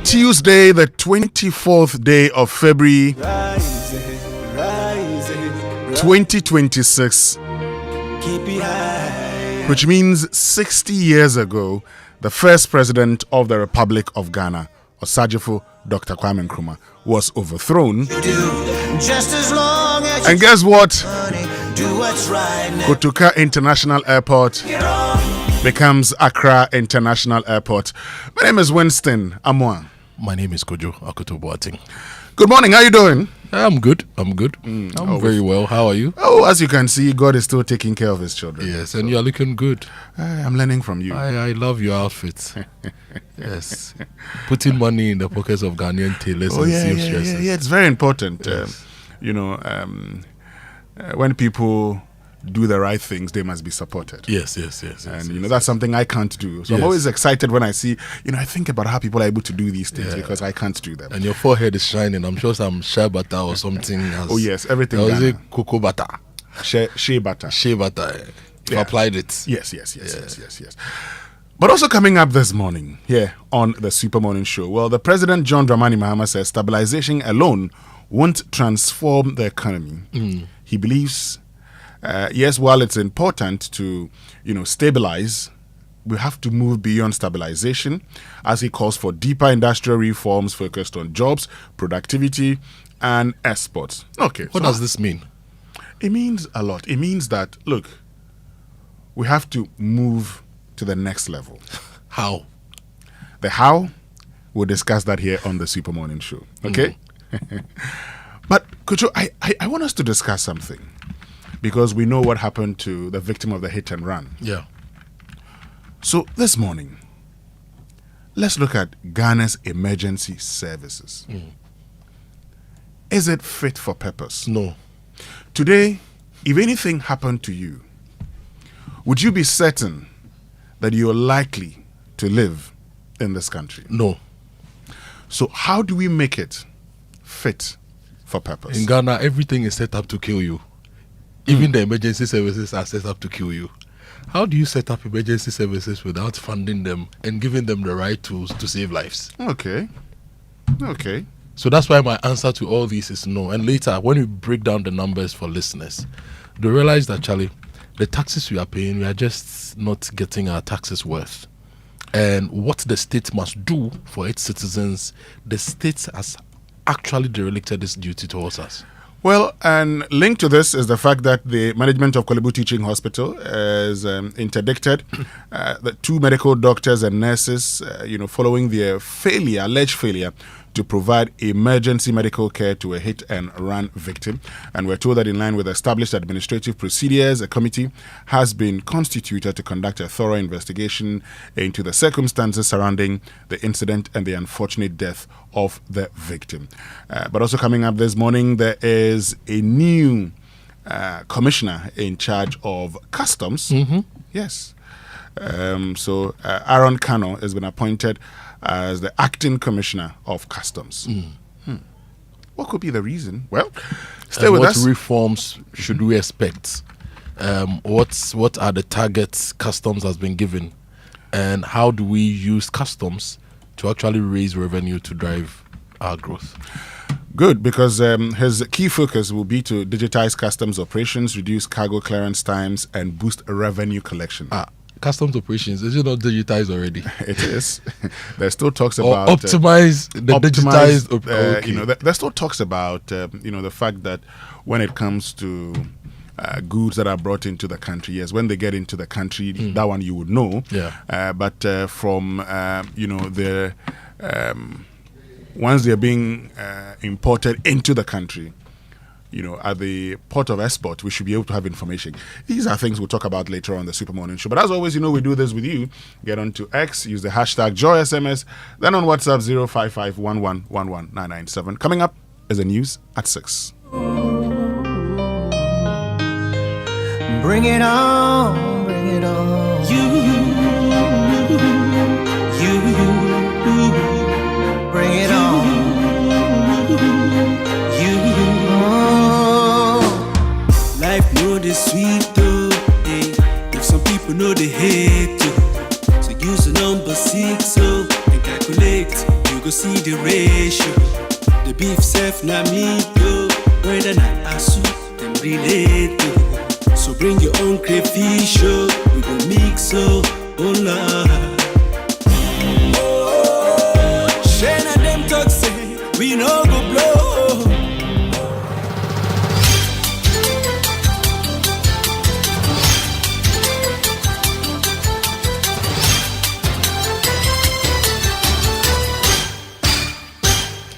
Tuesday, the 24th day of February, 2026, which means 60 years ago, the first president of the Republic of Ghana, Osagyefo Dr. Kwame Nkrumah, was overthrown. And guess what? Kotoka International Airport becomes Accra International Airport. My name is Winston Amoah. My name is Kojo, Akoto Boateng. Good morning. How are you doing? I'm good. I'm very well. How are you? Oh, as you can see, God is still taking care of his children. Yes, and you're looking good. I'm learning from you. I love your outfits. Yes. Putting money in the pockets of Ghanaian tailors and seamstresses. Yeah, it's very important. Yes. When people do the right things, they must be supported. Yes. And that's something I can't do. So I'm always excited when I see, I think about how people are able to do these things because I can't do them. And your forehead is shining. I'm sure some shea butter or something has. Oh yes, everything. Or is it cocoa butter? Shea butter. Shea butter. You applied it. Yes. But also coming up this morning here on the Super Morning Show, well, the President John Dramani Mahama says stabilization alone won't transform the economy. He believes yes, while it's important to, stabilize, we have to move beyond stabilization, as he calls for deeper industrial reforms focused on jobs, productivity, and exports. Okay. What does this mean? It means a lot. It means that, look, we have to move to the next level. How? The how, we'll discuss that here on the Super Morning Show. Okay? But, Kojo, I want us to discuss something, because we know what happened to the victim of the hit and run. Yeah. So this morning, let's look at Ghana's emergency services. Is it fit for purpose? No. Today, if anything happened to you, would you be certain that you're likely to live in this country? No. So how do we make it fit for purpose? In Ghana, everything is set up to kill you. Even the emergency services are set up to kill you. How do you set up emergency services without funding them and giving them the right tools to save lives? Okay. So that's why my answer to all this is no. And later, when we break down the numbers for listeners, they realize that, Charlie, the taxes we are paying, we are just not getting our taxes worth. And what the state must do for its citizens, the state has actually derelicted this duty towards us. Well, and linked to this is the fact that the management of Kalibu Teaching Hospital has interdicted the two medical doctors and nurses, following their alleged failure to provide emergency medical care to a hit-and-run victim. And we're told that in line with established administrative procedures, a committee has been constituted to conduct a thorough investigation into the circumstances surrounding the incident and the unfortunate death of the victim. But also coming up this morning, there is a new commissioner in charge of customs. Yes. So Aaron Kano has been appointed as the acting commissioner of customs. What could be the reason? Well, stay with us. What reforms should we expect? What are the targets customs has been given? And how do we use customs to actually raise revenue to drive our growth? Good, because his key focus will be to digitize customs operations, reduce cargo clearance times, and boost revenue collection. Customs operations, is it not digitized already? It is. There's still talks about optimize the digitized. Okay. There's still talks about the fact that when it comes to goods that are brought into the country, yes, when they get into the country, that one you would know. Yeah. But from once they're being imported into the country, at the port of export, we should be able to have information. These are things we'll talk about later on the Super Morning Show. But as always, we do this with you. Get on to X, use the hashtag JoySMS, then on WhatsApp 05511119997. Coming up is the news at 6. Bring it on, bring it on. You, bring it on. Life know the sweet though, hey. If some people know they hate you, so use the number 6 and calculate. You go see see the ratio. The beef self na me do, whether na asu them relate to. So bring your own crayfish, we go mix so, oh Lord. Shane and them talk say we no go blow.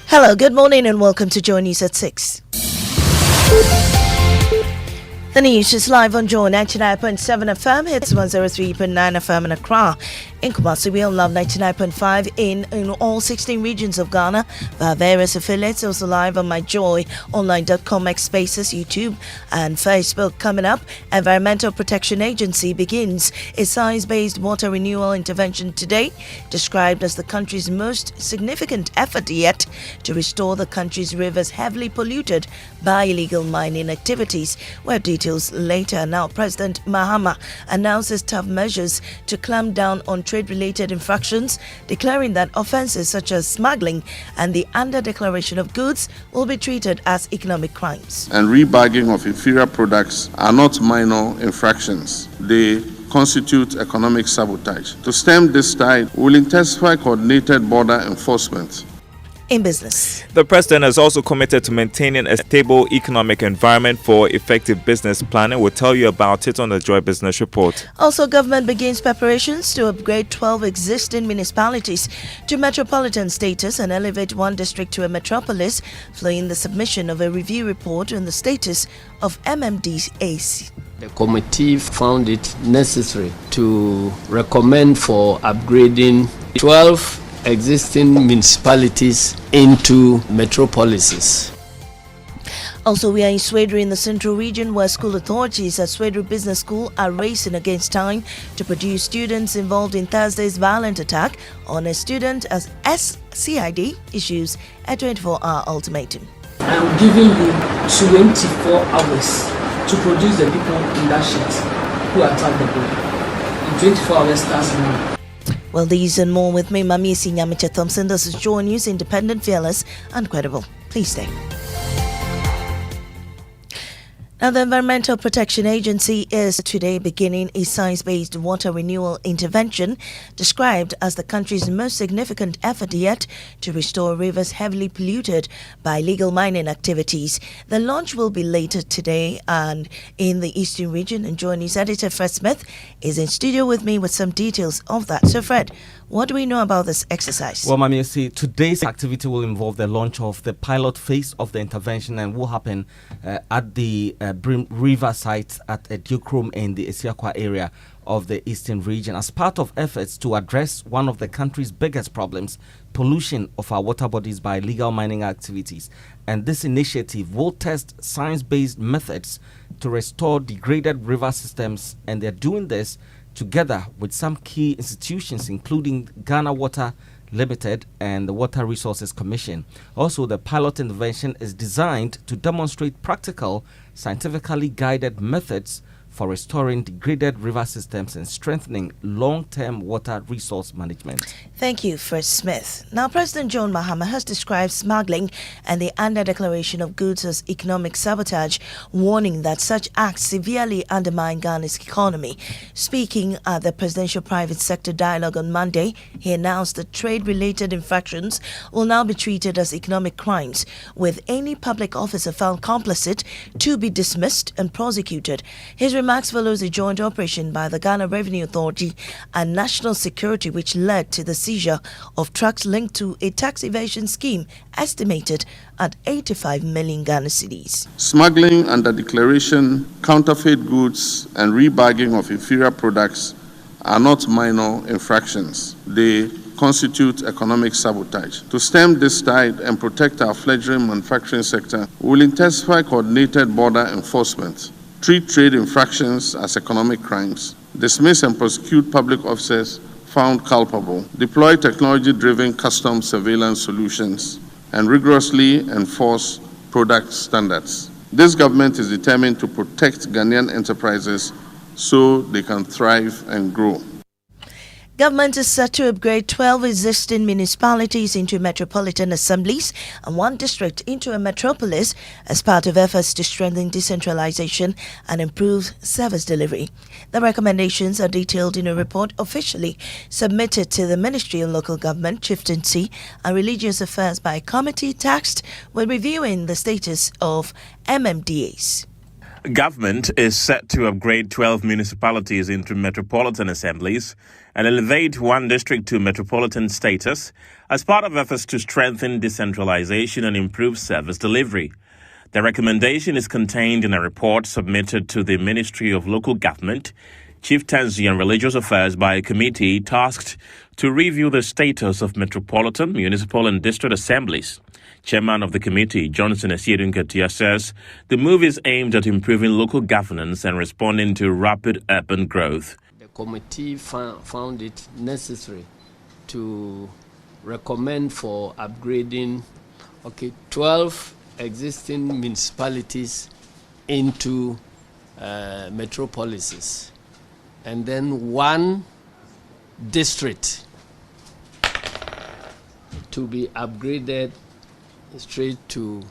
Hello, good morning and welcome to Joy News at 6. The news is live on Joy 99.7 FM, hits 103.9 FM in Accra. In Kumasi, we love 99.5 in all 16 regions of Ghana via various affiliates. Also live on myjoyonline.com, X Spaces, YouTube and Facebook. Coming up, Environmental Protection Agency begins a science-based water renewal intervention today, described as the country's most significant effort yet to restore the country's rivers heavily polluted by illegal mining activities. Where details later. Now, President Mahama announces tough measures to clamp down on trade-related infractions, declaring that offences such as smuggling and the under-declaration of goods will be treated as economic crimes. And rebagging of inferior products are not minor infractions. They constitute economic sabotage. To stem this tide, we will intensify coordinated border enforcement. In business, the president has also committed to maintaining a stable economic environment for effective business planning. We'll tell you about it on the Joy Business Report. Also, government begins preparations to upgrade 12 existing municipalities to metropolitan status and elevate one district to a metropolis, following the submission of a review report on the status of MMDAs. The committee found it necessary to recommend for upgrading 12 existing municipalities into metropolises. Also, we are in Sweden in the central region, where school authorities at Sweden Business School are racing against time to produce students involved in Thursday's violent attack on a student as SCID issues a 24-hour ultimatum. I am giving you 24 hours to produce the people in that shit who attacked the boy. In 24 hours starts now. Well, these and more with me, Mami Sinyamicha Thompson. This is Joy News, independent, fearless, and credible. Please stay. Now, the Environmental Protection Agency is today beginning a science-based water renewal intervention described as the country's most significant effort yet to restore rivers heavily polluted by illegal mining activities. The launch will be later today and in the Eastern region. And Joy News editor Fred Smith is in studio with me with some details of that. So, Fred, what do we know about this exercise? Well, Mami, see, today's activity will involve the launch of the pilot phase of the intervention and will happen at the Brim River site at Dukerum in the Esiakwa area of the Eastern region as part of efforts to address one of the country's biggest problems, pollution of our water bodies by illegal mining activities. And this initiative will test science-based methods to restore degraded river systems, and they're doing this together with some key institutions, including Ghana Water Limited and the Water Resources Commission. Also, the pilot intervention is designed to demonstrate practical, scientifically guided methods for restoring degraded river systems and strengthening long-term water resource management. Thank you, Fred Smith. Now, President John Mahama has described smuggling and the under-declaration of goods as economic sabotage, warning that such acts severely undermine Ghana's economy. Speaking at the Presidential Private Sector Dialogue on Monday, he announced that trade-related infractions will now be treated as economic crimes, with any public officer found complicit to be dismissed and prosecuted. His remarks follows a joint operation by the Ghana Revenue Authority and National Security, which led to the seizure of trucks linked to a tax evasion scheme estimated at 85 million Ghana cedis. Smuggling, under declaration, counterfeit goods, and rebagging of inferior products are not minor infractions. They constitute economic sabotage. To stem this tide and protect our fledgling manufacturing sector, we will intensify coordinated border enforcement, treat trade infractions as economic crimes, dismiss and prosecute public officers found culpable, deploy technology-driven customs surveillance solutions, and rigorously enforce product standards. This government is determined to protect Ghanaian enterprises so they can thrive and grow. Government is set to upgrade 12 existing municipalities into metropolitan assemblies and one district into a metropolis as part of efforts to strengthen decentralization and improve service delivery. The recommendations are detailed in a report officially submitted to the Ministry of Local Government, Chieftaincy and Religious Affairs by a committee tasked with reviewing the status of MMDAs. Government is set to upgrade 12 municipalities into metropolitan assemblies and elevate one district to metropolitan status as part of efforts to strengthen decentralization and improve service delivery. The recommendation is contained in a report submitted to the Ministry of Local Government, Chieftaincy and Religious Affairs by a committee tasked to review the status of metropolitan, municipal and district assemblies. Chairman of the committee, Johnson Asiedunkatia, says the move is aimed at improving local governance and responding to rapid urban growth. The committee found it necessary to recommend for upgrading 12 existing municipalities into metropolises and then one district to be upgraded straight to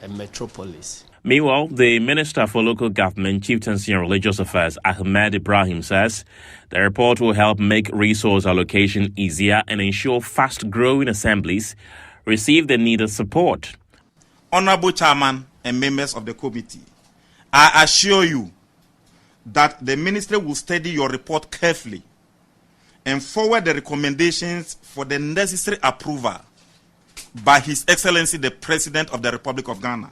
a metropolis. Meanwhile, the Minister for Local Government, Chieftaincy and Religious Affairs, Ahmed Ibrahim, says the report will help make resource allocation easier and ensure fast-growing assemblies receive the needed support. Honorable Chairman and members of the committee, I assure you that the Ministry will study your report carefully and forward the recommendations for the necessary approval by His Excellency the President of the Republic of Ghana.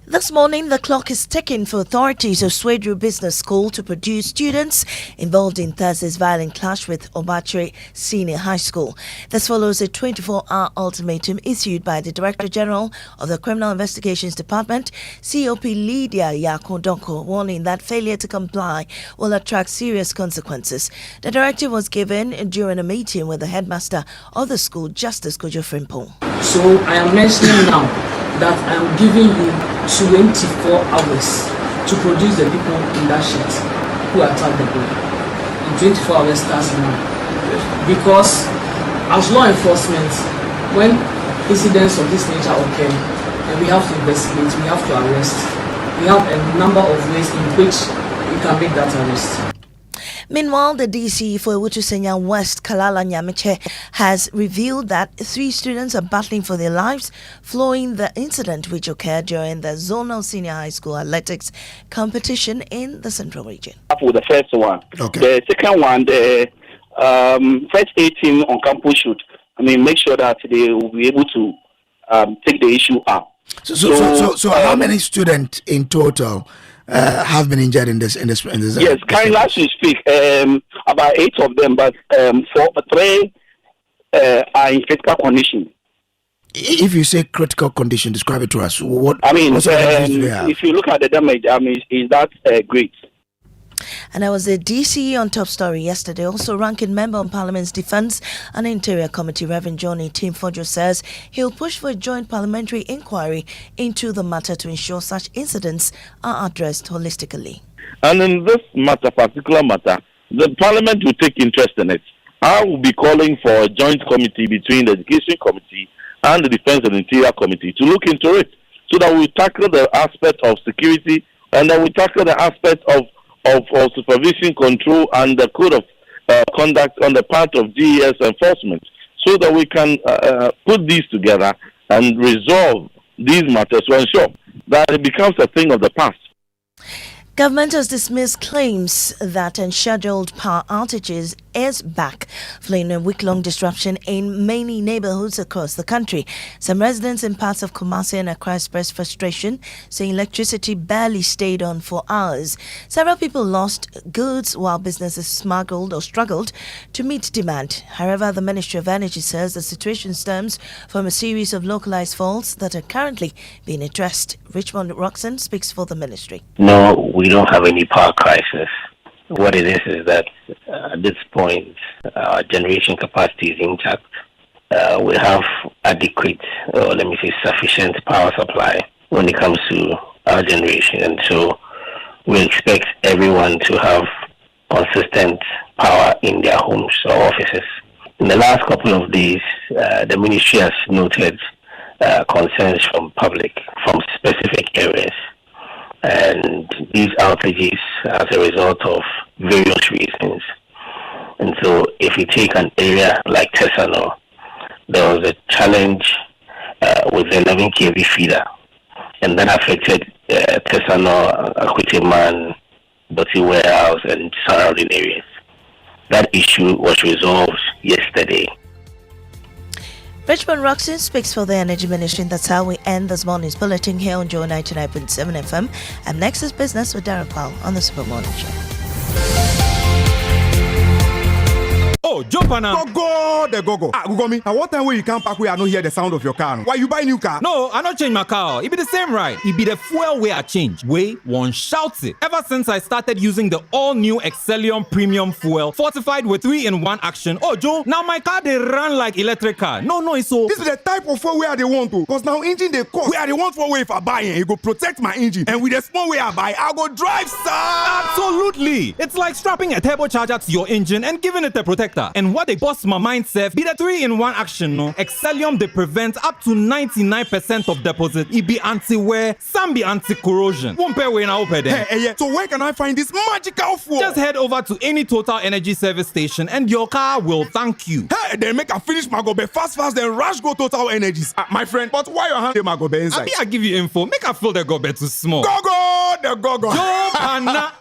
This morning, the clock is ticking for authorities of Swedru Business School to produce students involved in Thursday's violent clash with Obachre Senior High School. This follows a 24-hour ultimatum issued by the Director General of the Criminal Investigations Department, COP Lydia Yakodoko, warning that failure to comply will attract serious consequences. The directive was given during a meeting with the headmaster of the school, Justice Kojo. So I am mentioning now that I am giving you 24 hours to produce the people in that shit who attacked the boy. And 24 hours starts now. Because as law enforcement, when incidents of this nature occur, and we have to investigate, we have to arrest, we have a number of ways in which we can make that arrest. Meanwhile, the DC for Ewutu West, Kalala Nyamiche, has revealed that 3 students are battling for their lives following the incident which occurred during the zonal senior high school athletics competition in the central region. For the first one, okay. The second one, the first 8 team on campus should, make sure that they will be able to take the issue up. So how many students in total have been injured in this? Yes, currently as we speak, about 8 of them, but 3 are in critical condition. If you say critical condition, describe it to us. What if you look at the damage, is that great? And that was the DC on Top Story yesterday. Also, ranking member on Parliament's Defence and Interior Committee, Reverend Johnny Timfojo, says he'll push for a joint parliamentary inquiry into the matter to ensure such incidents are addressed holistically. And in this particular matter, the Parliament will take interest in it. I will be calling for a joint committee between the Education Committee and the Defence and Interior Committee to look into it, so that we tackle the aspect of security and then we tackle the aspect of supervision, control, and the code of conduct on the part of GES enforcement, so that we can put these together and resolve these matters to ensure that it becomes a thing of the past. Government has dismissed claims that unscheduled power outages is back, following a week-long disruption in many neighborhoods across the country. Some residents in parts of Kumasi and Accra expressed frustration, saying electricity barely stayed on for hours. Several people lost goods while businesses struggled to meet demand. However, the Ministry of Energy says the situation stems from a series of localized faults that are currently being addressed. Richmond Roxon speaks for the ministry. No, we don't have any power crisis. What it is that at this point, our generation capacity is intact. We have adequate, sufficient power supply when it comes to our generation. And so we expect everyone to have consistent power in their homes or offices. In the last couple of days, the ministry has noted concerns from public from specific areas, and these outages as a result of various reasons. And so if you take an area like Tesano, there was a challenge with the 11 kV feeder, and that affected Tesano, Akoto, Boti Warehouse, and surrounding areas. That issue was resolved yesterday. Richmond Roxon speaks for the Energy Ministry, and that's how we end this morning's bulletin here on Joy 99.7 FM. And next is Business with Derek Powell on the Super Morning Show. Oh, jump on now. Go. Gugomi, at what time will you come back where I don't hear the sound of your car? Why you buy new car? No, I don't change my car. It be the same, right? It be the fuel way I change. Way one shouts it. Ever since I started using the all-new Excellium Premium Fuel, fortified with 3-in-1 action. Oh, Joe, now my car, they run like electric car. No, it's so. This is the type of fuel where they want to. Because now engine, they cost. Where they want for way if I buy it, it go protect my engine. And with the small way I buy, I go drive, sir. Absolutely. It's like strapping a turbocharger to your engine and giving it a protector. And what they bust my mind, Seth, be the 3-in-1 action, no? Excellium, they prevent up to 99% of deposit. It be anti-wear, some be anti-corrosion. Won't pay when I open there. Hey, so where can I find this magical fuel? Just head over to any Total Energy service station and your car will thank you. Hey, then make a finish my gobe fast, then rush go Total Energies. My friend, but why your hand my gobe inside? I give you info. Make a fill the gobe too small. Go.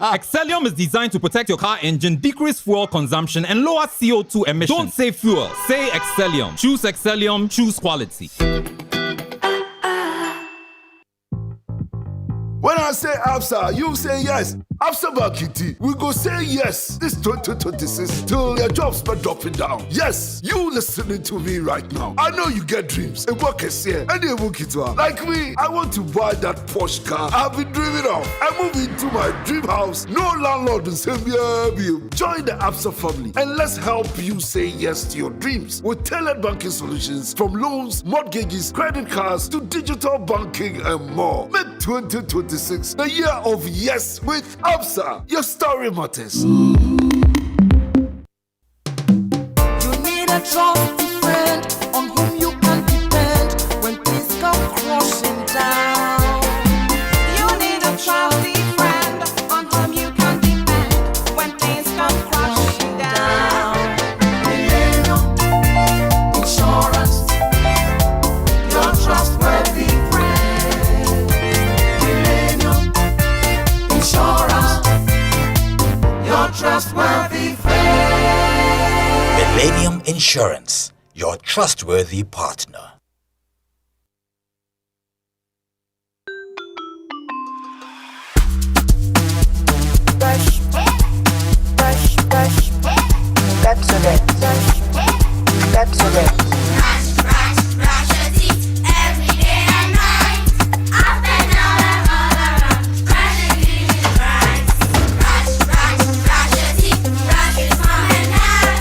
Excellium is designed to protect your car engine, decrease fuel consumption, and lower CO2 emissions. Don't say fuel, say Excellium. Choose Excellium, choose quality. When I say ABSA, you say yes. ABSA Bakiti, we go say yes this 2026 till your jobs be dropping down. Yes, you listening to me right now. I know you get dreams. A work is here. And you book it well. Like me, I want to buy that Porsche car I've been dreaming of. I move into my dream house. No landlord will say, join the ABSA family and let's help you say yes to your dreams with tailored banking solutions from loans, mortgages, credit cards to digital banking and more. Make 2026 the year of yes with ABSA. Your story matters. You need a trusty friend on whom you can depend when things come crashing down. You need a trusty friend on whom you can depend when things come crashing down. Millennium Insurance, your trustworthy friend. Millennium Insurance, your trustworthy friend. Millennium Insurance, your trustworthy partner. That's it. Brush your teeth every day and night. Up and down and all around. Brush your teeth right. Brush your teeth. Brush it from and down.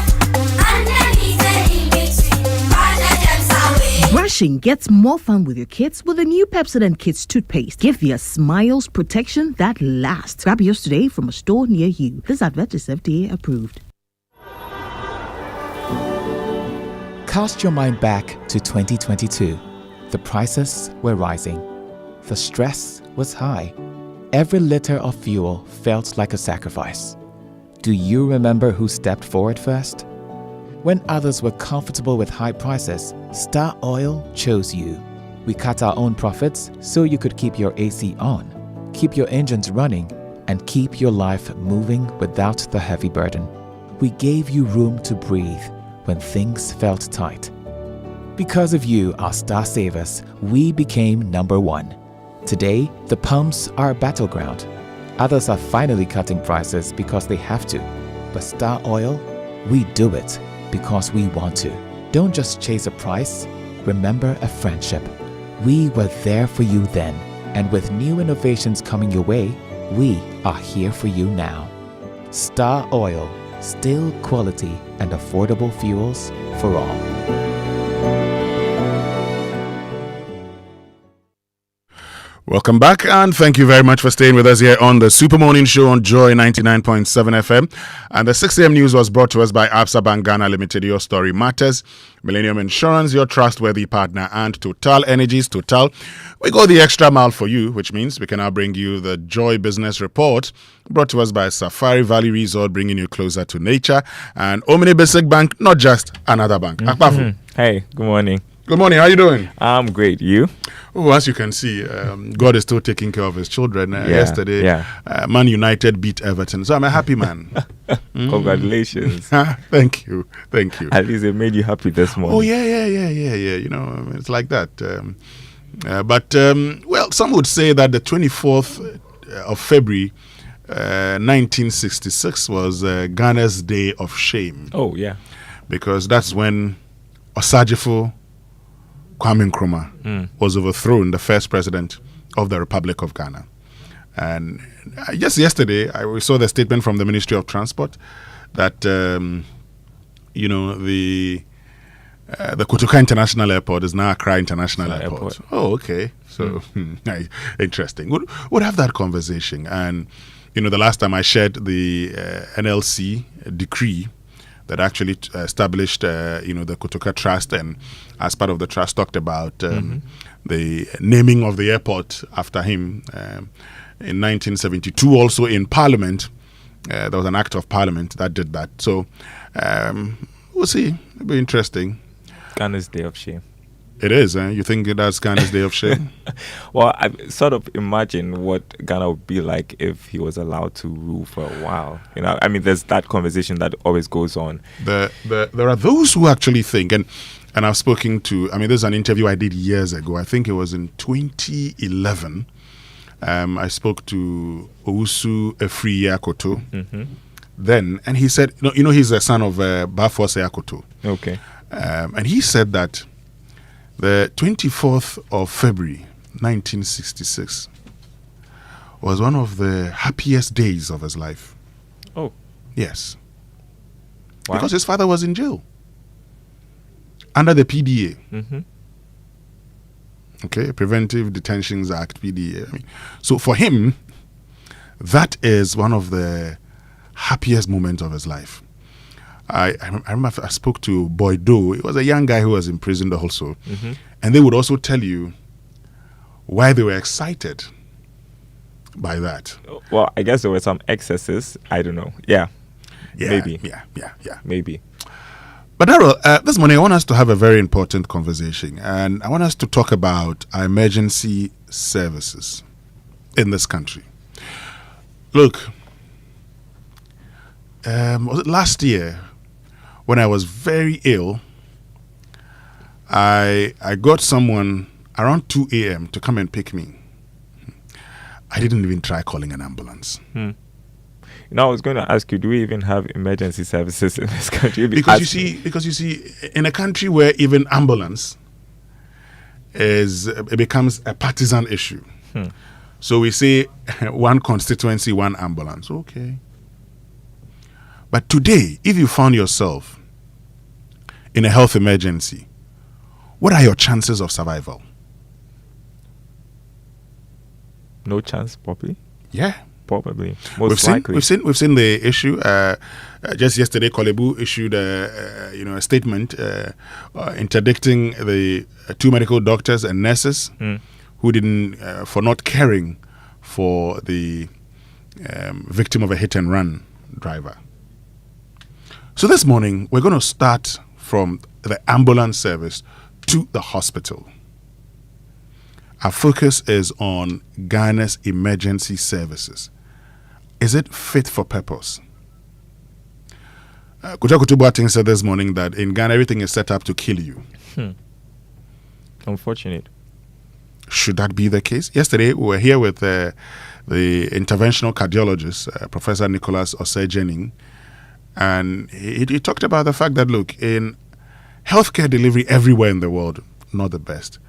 Underneath and in between. Brush the germs away. Brushing gets more fun with your kids with the new Pepsodent Kids toothpaste. Give your smiles protection that lasts. Grab yours today from a store near you. This advert is FDA approved. Cast your mind back to 2022. The prices were rising. The stress was high. Every liter of fuel felt like a sacrifice. Do you remember who stepped forward first? When others were comfortable with high prices, Star Oil chose you. We cut our own profits so you could keep your AC on, keep your engines running, and keep your life moving without the heavy burden. We gave you room to breathe when things felt tight. Because of you, our star savers, we became number one. Today, the pumps are a battleground. Others are finally cutting prices because they have to. But Star Oil, we do it because we want to. Don't just chase a price, remember a friendship. We were there for you then, and with new innovations coming your way, we are here for you now. Star Oil, still quality and affordable fuels for all. Welcome back, and thank you very much for staying with us here on the Super Morning Show on Joy 99.7 FM. And the 6 a.m. news was brought to us by Absa Bank Ghana Limited. Your story matters. Millennium Insurance, your trustworthy partner, and Total Energies. Total, we go the extra mile for you, which means we can now bring you the Joy Business Report, brought to us by Safari Valley Resort, bringing you closer to nature, and Omni Basic Bank, not just another bank. Akpafu. Hey, good morning. Good morning. How are you doing? I'm great. You? Oh, as you can see, God is still taking care of his children. Yesterday, Man United beat Everton. So I'm a happy man. Congratulations. Thank you. Thank you. At least it made you happy this morning. Oh, yeah. You know, it's like that. Well, some would say that the 24th of February, 1966 was Ghana's Day of Shame. Oh, yeah. Because that's when Osajifo Kwame Nkrumah was overthrown, the first president of the Republic of Ghana. And just yesterday, we saw the statement from the Ministry of Transport that, the Kojo International Airport is now Accra International Airport. Oh, okay. So, interesting. We'll have that conversation. And, the last time I shared the NLC decree that actually established, the Kotoka Trust, and as part of the trust talked about the naming of the airport after him. In 1972, also in Parliament, there was an act of Parliament that did that. So we'll see. It'll be interesting. Ghana's Day of Shame. It is, eh? You think that's Ghana's Day of Shame? Well, I sort of imagine what Ghana would be like if he was allowed to rule for a while. There's that conversation that always goes on. There are those who actually think, and I've spoken to, this is an interview I did years ago. I think it was in 2011. I spoke to Owusu Efriye Akoto then, and he said, he's the son of Bafose Akoto. Okay. And he said that the 24th of February, 1966, was one of the happiest days of his life. Oh. Yes. Why? Because his father was in jail under the PDA. Okay, Preventive Detentions Act, PDA. So for him, that is one of the happiest moments of his life. I remember I spoke to Boydo. He was a young guy who was imprisoned also. And they would also tell you why they were excited by that. Well, I guess there were some excesses. I don't know. Yeah. Maybe. Yeah. Maybe. But Darryl, this morning I want us to have a very important conversation. And I want us to talk about our emergency services in this country. Look, was it last year when I was very ill? I got someone around 2 a.m. to come and pick me. I didn't even try calling an ambulance. Now I was going to ask you, do we even have emergency services in this country? Because you see, in a country where even ambulance it becomes a partisan issue. So we say one constituency, one ambulance. Okay. But today, if you found yourself in a health emergency, what are your chances of survival? No chance, probably. Yeah. Probably. Most likely. We've seen the issue. Just yesterday, Kalibu issued a statement interdicting the two medical doctors and nurses who didn't for not caring for the victim of a hit and run driver. So this morning, we're going to start from the ambulance service to the hospital. Our focus is on Ghana's emergency services. Is it fit for purpose? Kojo Boateng said this morning that in Ghana, everything is set up to kill you. Unfortunate. Should that be the case? Yesterday, we were here with the interventional cardiologist, Professor Nicholas Osei-Jenning, and he talked about the fact that, look, in healthcare delivery everywhere in the world, not the best.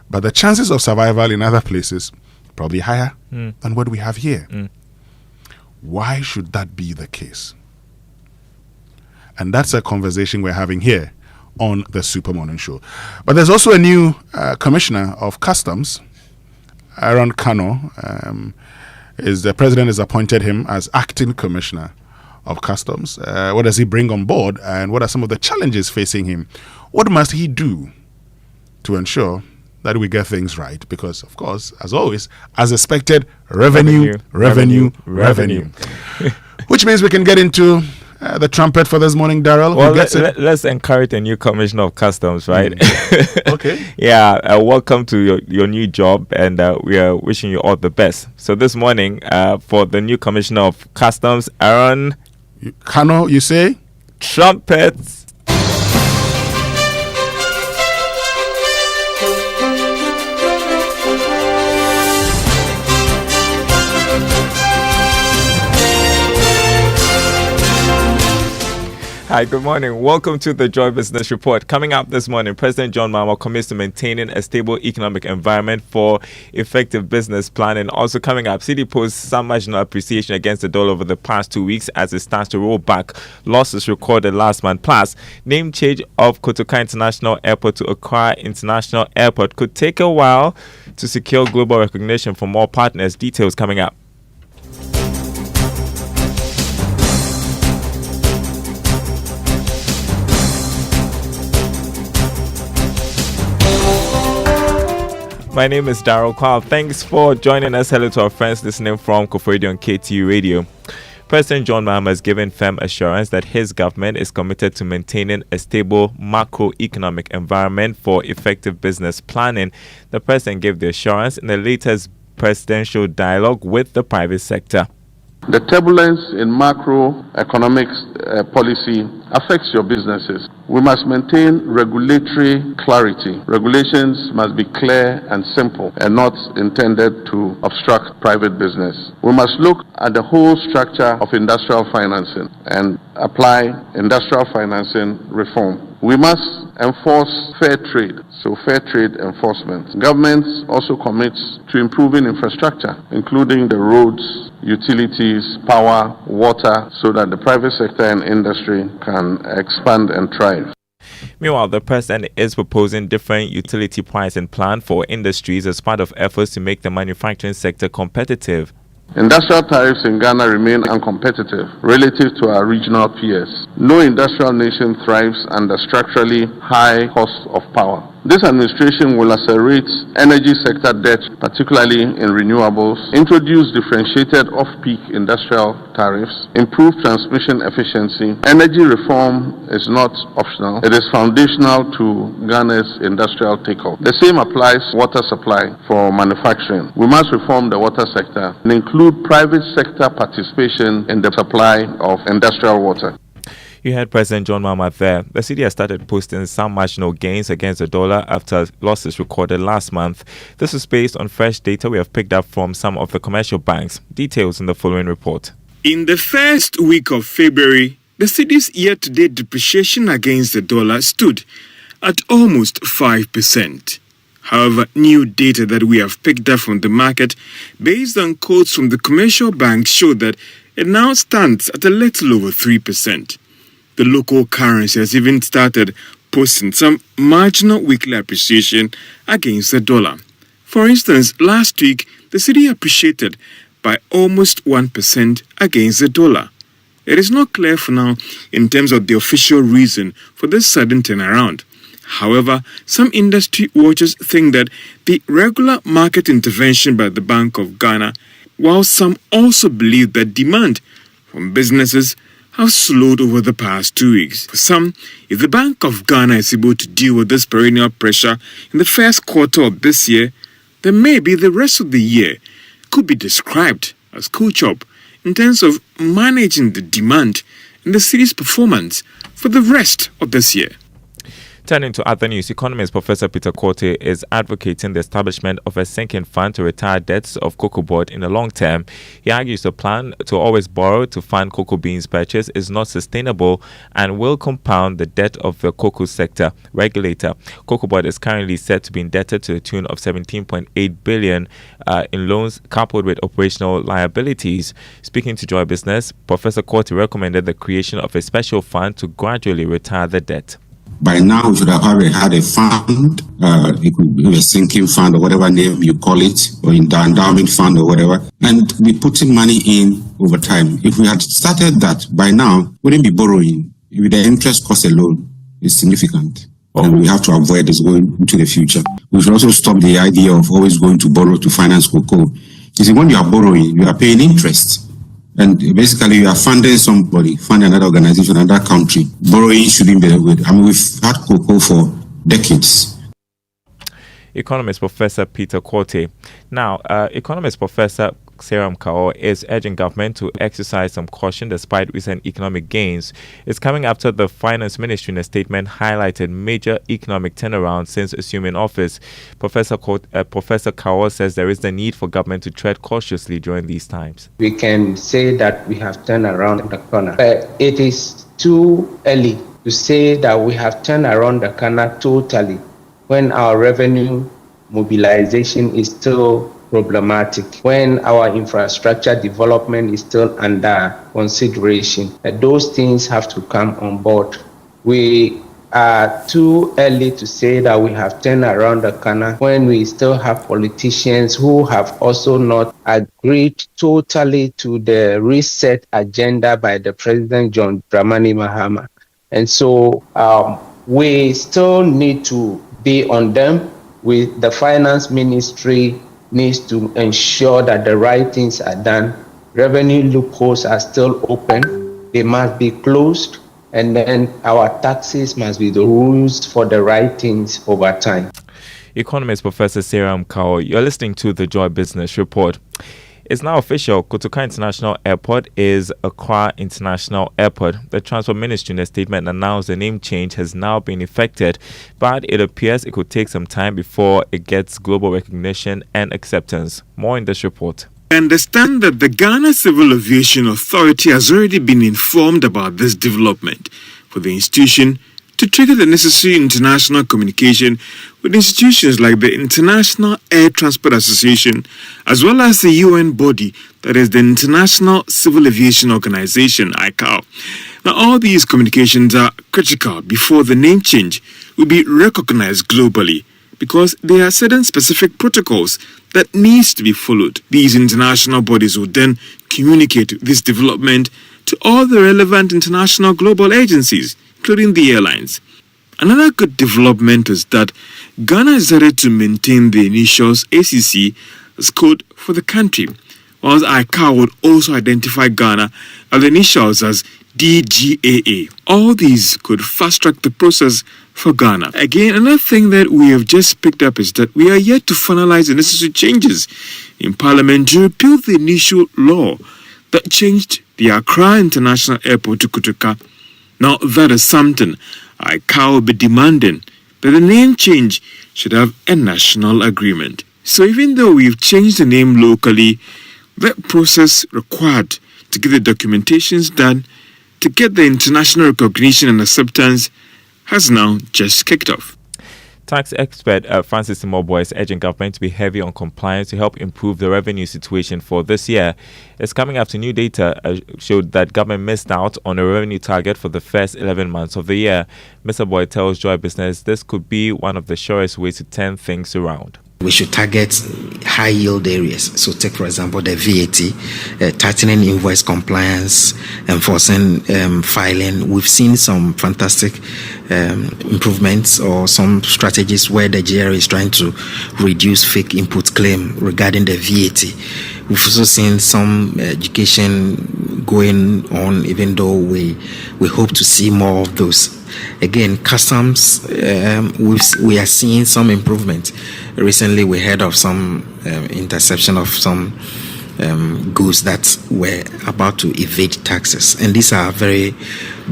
But the chances of survival in other places probably higher than what we have here. Why should that be the case? And that's a conversation we're having here on the Super Morning Show. But there's also a new commissioner of customs, Aaron Kano, the president has appointed him as acting commissioner of customs. What does he bring on board, and what are some of the challenges facing him? What must he do to ensure that we get things right? Because, of course, as always, as expected, revenue. Which means we can get into the trumpet for this morning, Daryl. Well, let's encourage a new commissioner of customs, right? Okay. Yeah, welcome to your new job, and we are wishing you all the best. So this morning, for the new commissioner of customs, Aaron Kano, you say? Trumpets. Hi, good morning. Welcome to the Joy Business Report. Coming up this morning, President John Mahama commits to maintaining a stable economic environment for effective business planning. Also coming up, City posts some marginal appreciation against the dollar over the past 2 weeks as it starts to roll back losses recorded last month. Plus, name change of Kotoka International Airport to Accra International Airport could take a while to secure global recognition from all partners. Details coming up. My name is Daryl Kwal. Thanks for joining us. Hello to our friends listening from Koforidon KTU Radio. President John Mahama has given firm assurance that his government is committed to maintaining a stable macroeconomic environment for effective business planning. The president gave the assurance in the latest presidential dialogue with the private sector. The turbulence in macroeconomic policy affects your businesses. We must maintain regulatory clarity. Regulations must be clear and simple and not intended to obstruct private business. We must look at the whole structure of industrial financing and apply industrial financing reform. We must enforce fair trade, so fair trade enforcement. Government also commits to improving infrastructure, including the roads, utilities, power, water, so that the private sector and industry can expand and thrive. Meanwhile, the president is proposing different utility pricing plan for industries as part of efforts to make the manufacturing sector competitive. Industrial tariffs in Ghana remain uncompetitive relative to our regional peers. No industrial nation thrives under structurally high costs of power. This administration will accelerate energy sector debt, particularly in renewables, introduce differentiated off-peak industrial tariffs, improve transmission efficiency. Energy reform is not optional. It is foundational to Ghana's industrial takeoff. The same applies to water supply for manufacturing. We must reform the water sector and include private sector participation in the supply of industrial water. You heard President John Mahama there. The city has started posting some marginal gains against the dollar after losses recorded last month. This is based on fresh data we have picked up from some of the commercial banks. Details in the following report. In the first week of February, the city's year-to-date depreciation against the dollar stood at almost 5%. However, new data that we have picked up from the market, based on quotes from the commercial banks, show that it now stands at a little over 3%. The local currency has even started posting some marginal weekly appreciation against the dollar. For instance, last week, the city appreciated by almost 1% against the dollar. It is not clear for now in terms of the official reason for this sudden turnaround. However, some industry watchers think that the regular market intervention by the Bank of Ghana, while some also believe that demand from businesses have slowed over the past 2 weeks. For some, if the Bank of Ghana is able to deal with this perennial pressure in the first quarter of this year, then maybe the rest of the year could be described as cool-chop in terms of managing the demand and the city's performance for the rest of this year. Turning to other news, economist Professor Peter Korte is advocating the establishment of a sinking fund to retire debts of cocoa board in the long term. He argues the plan to always borrow to fund cocoa beans purchase is not sustainable and will compound the debt of the cocoa sector regulator. Cocoa board is currently said to be indebted to the tune of 17.8 billion in loans coupled with operational liabilities. Speaking to Joy Business, Professor Korte recommended the creation of a special fund to gradually retire the debt. By now, we should have had a fund. It could be a sinking fund or whatever name you call it, or in the endowment fund or whatever, and be putting money in over time. If we had started that by now, we wouldn't be borrowing. With the interest cost alone is significant. And we have to avoid this going into the future. We should also stop the idea of always going to borrow to finance cocoa. You see, when you are borrowing, you are paying interest. And basically, you are funding somebody, funding another organization, another country. Borrowing shouldn't be the way. I mean, we've had cocoa for decades. Economist Professor Peter Korte. Now, Economist Professor Seram Kao is urging government to exercise some caution despite recent economic gains. It's coming after the Finance Ministry in a statement highlighted major economic turnaround since assuming office. Professor Kao says there is the need for government to tread cautiously during these times. We can say that we have turned around the corner, but it is too early to say that we have turned around the corner totally when our revenue mobilization is still problematic, when our infrastructure development is still under consideration. Those things have to come on board. We are too early to say that we have turned around the corner when we still have politicians who have also not agreed totally to the reset agenda by the President John Dramani Mahama. And so we still need to be on them. With the Finance Ministry needs to ensure that the right things are done. Revenue loopholes are still open. They must be closed. And then our taxes must be used for the right things over time. Economist Professor Seram Kao, you're listening to the Joy Business Report. It's now official. Kotoka International Airport is Accra International Airport. The Transport Ministry in a statement announced the name change has now been effected, but it appears it could take some time before it gets global recognition and acceptance. More in this report. I understand that the Ghana Civil Aviation Authority has already been informed about this development for the institution to trigger the necessary international communication with institutions like the International Air Transport Association, as well as the UN body, that is the International Civil Aviation Organization, ICAO. Now, all these communications are critical before the name change will be recognized globally, because there are certain specific protocols that needs to be followed. These international bodies will then communicate this development to all the relevant international global agencies, including the airlines. Another good development is that Ghana is ready to maintain the initials ACC as code for the country, whilst ICAO would also identify Ghana as the initials as DGAA. All these could fast-track the process for Ghana. Again, another thing that we have just picked up is that we are yet to finalize the necessary changes in Parliament to repeal the initial law that changed the Accra International Airport to Kotoka. Now, that is something ICAO will be demanding, that the name change should have a national agreement. So even though we've changed the name locally, that process required to get the documentations done, to get the international recognition and acceptance, has now just kicked off. Tax expert Francis Timobo is urging government to be heavy on compliance to help improve the revenue situation for this year. It's coming after new data showed that government missed out on a revenue target for the first 11 months of the year. Mr. Boy tells Joy Business this could be one of the surest ways to turn things around. We should target high yield areas. So take, for example, the VAT, tightening invoice compliance, enforcing filing. We've seen some fantastic improvements or some strategies where the GRA is trying to reduce fake input claim regarding the VAT. We've also seen some education going on, even though we hope to see more of those. Again, customs, we are seeing some improvement. Recently, we heard of some interception of some goods that were about to evade taxes, and these are very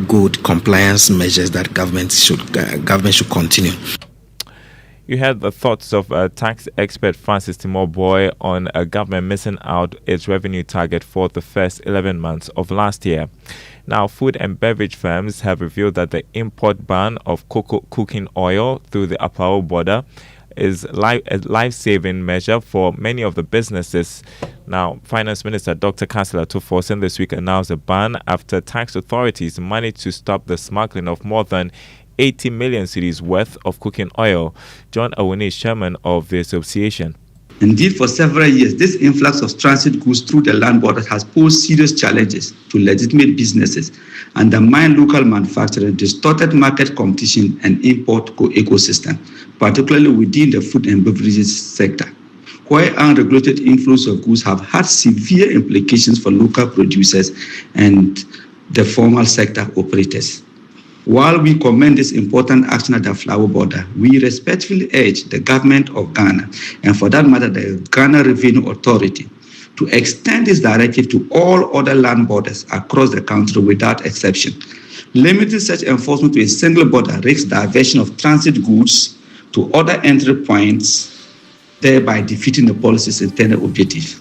good compliance measures that government should continue. You had the thoughts of tax expert Francis Timoboy on a government missing out its revenue target for the first 11 months of last year. Now, food and beverage firms have revealed that the import ban of cocoa cooking oil through the Apao border is a life-saving measure for many of the businesses. Now, Finance Minister Dr. Kansela Tuforsen this week announced a ban after tax authorities managed to stop the smuggling of more than 80 million cedis worth of cooking oil. John Awuni is chairman of the association. Indeed, for several years, this influx of transit goods through the land borders has posed serious challenges to legitimate businesses, undermined local manufacturing, distorted market competition, and import ecosystem, particularly within the food and beverages sector, where unregulated inflows of goods have had severe implications for local producers and the formal sector operators. While we commend this important action at the flower border, we respectfully urge the government of Ghana, and for that matter, the Ghana Revenue Authority, to extend this directive to all other land borders across the country without exception. Limiting such enforcement to a single border risks diversion of transit goods to other entry points, thereby defeating the policy's intended objective.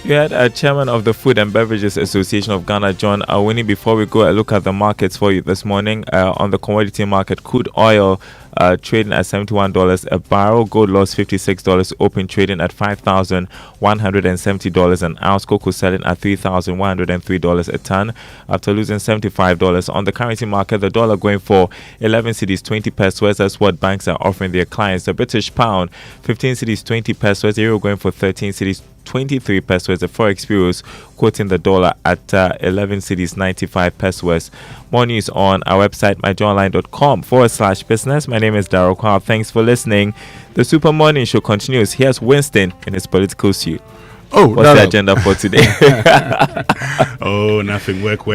We had a chairman of the Food and Beverages Association of Ghana, John Awuni. Before we go, a look at the markets for you this morning. On the commodity market, crude oil trading at $71 a barrel. Gold lost $56. Open trading at $5,170 an ounce. Cocoa selling at $3,103 a ton after losing $75. On the currency market, the dollar going for 11 cedis 20 pesos. That's what banks are offering their clients. The British pound 15 cedis 20 pesos. The euro going for 13 cedis 23 pesos. The forex bureaus quoting the dollar at 11 cedis 95 pesos. More news on our website myjournline.com/business. My name is Darryl Kwao. Thanks for listening. The Super Morning Show continues. Here's Winston in his political suit. Oh, what's the agenda for today? Oh, nothing. Work.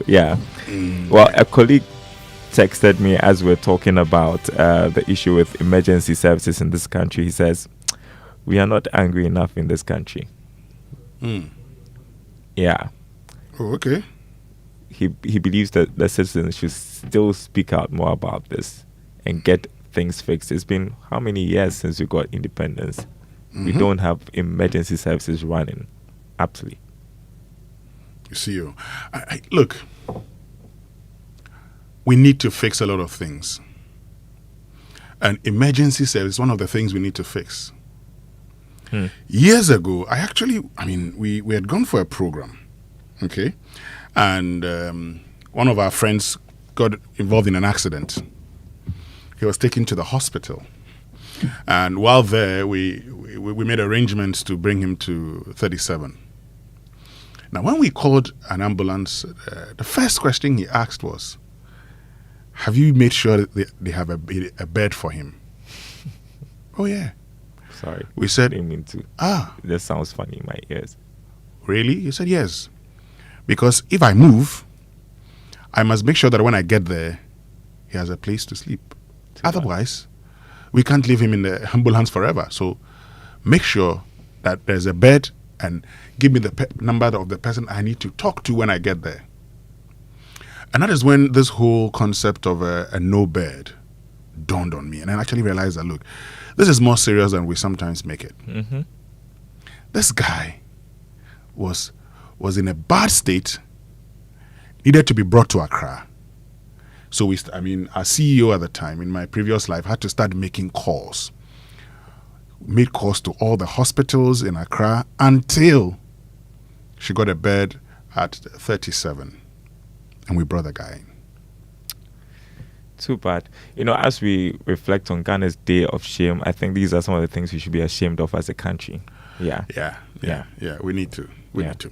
Yeah. Well, a colleague texted me as we're talking about the issue with emergency services in this country. He says, we are not angry enough in this country. Yeah. Oh, okay. He believes that the citizens should still speak out more about this and get things fixed. It's been how many years since we got independence? We don't have emergency services running aptly. You see, look, we need to fix a lot of things. And emergency service is one of the things we need to fix. Years ago, we had gone for a program, okay? And one of our friends got involved in an accident. He was taken to the hospital. And while there, we made arrangements to bring him to 37. Now, when we called an ambulance, the first question he asked was, have you made sure that they have a bed for him? Oh, yeah. Sorry. We said, didn't mean to. That sounds funny in my ears. Really? He said, yes. Because if I move, I must make sure that when I get there, he has a place to sleep. Otherwise, we can't leave him in the ambulance forever. So make sure that there's a bed and give me the number of the person I need to talk to when I get there. And that is when this whole concept of a no bed dawned on me. And I actually realized that, look, this is more serious than we sometimes make it. This guy was in a bad state, needed to be brought to Accra. So our CEO at the time, in my previous life, had to start making calls. Made calls to all the hospitals in Accra until she got a bed at 37. And we brought the guy in. Too bad. As we reflect on Ghana's day of shame, I think these are some of the things we should be ashamed of as a country. Yeah. We need to. We need to.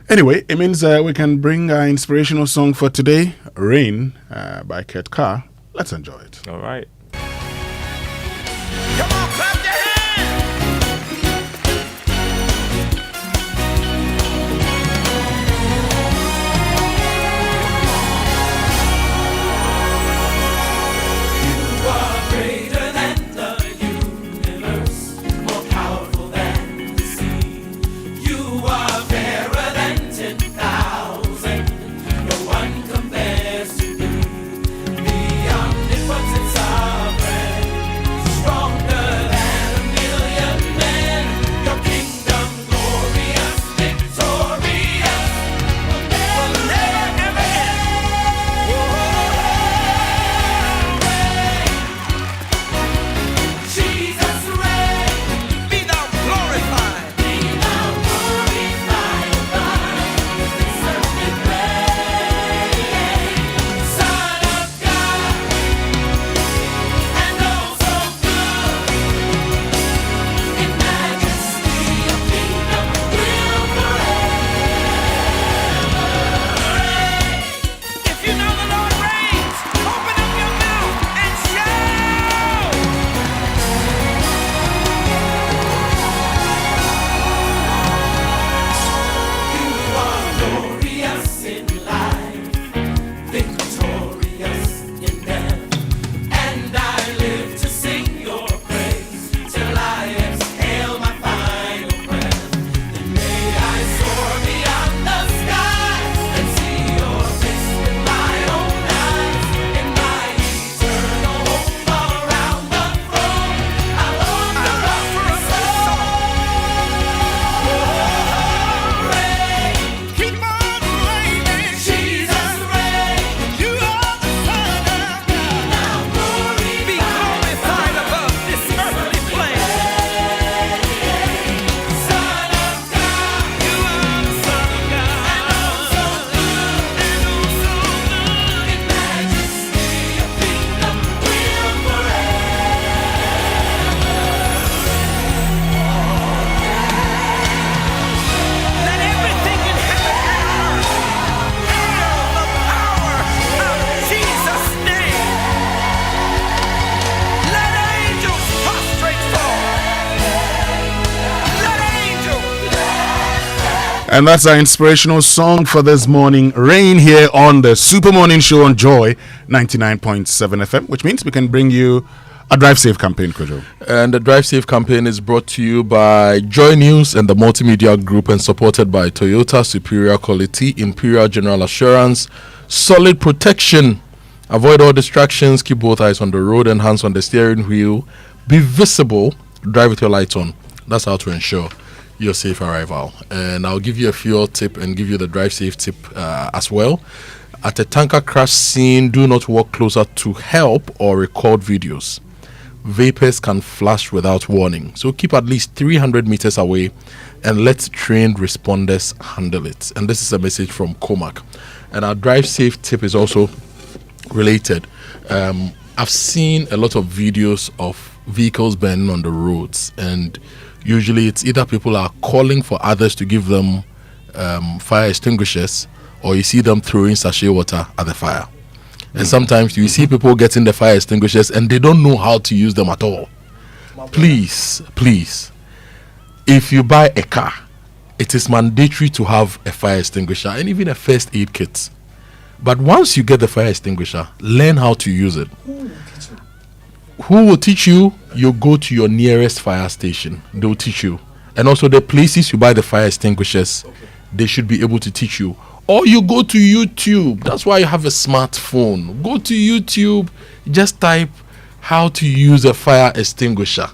Anyway, it means we can bring our inspirational song for today, Rain by Kurt Carr. Let's enjoy it. All right. Stronger And that's our inspirational song for this morning. Rain here on the Super Morning Show on Joy 99.7 FM, which means we can bring you a Drive Safe campaign, Kojo. And the Drive Safe campaign is brought to you by Joy News and the Multimedia Group and supported by Toyota, superior quality, Imperial General Assurance, solid protection. Avoid all distractions, keep both eyes on the road and hands on the steering wheel. Be visible, drive with your lights on. That's how to ensure your safe arrival. And I'll give you a fuel tip and give you the drive safe tip as well. At a tanker crash scene, do not walk closer to help or record videos. Vapors can flash without warning, so keep at least 300 meters away and let trained responders handle it. And this is a message from Comac. And our drive safe tip is also related. I've seen a lot of videos of vehicles burning on the roads, and usually it's either people are calling for others to give them fire extinguishers, or you see them throwing sachet water at the fire. And sometimes you see people getting the fire extinguishers and they don't know how to use them at all. Please, if you buy a car, it is mandatory to have a fire extinguisher and even a first aid kit. But once you get the fire extinguisher, learn how to use it. Who will teach you? You go to your nearest fire station. They'll teach you. And also the places you buy the fire extinguishers, they should be able to teach you. Or you go to YouTube. That's why you have a smartphone. Go to YouTube, just type how to use a fire extinguisher.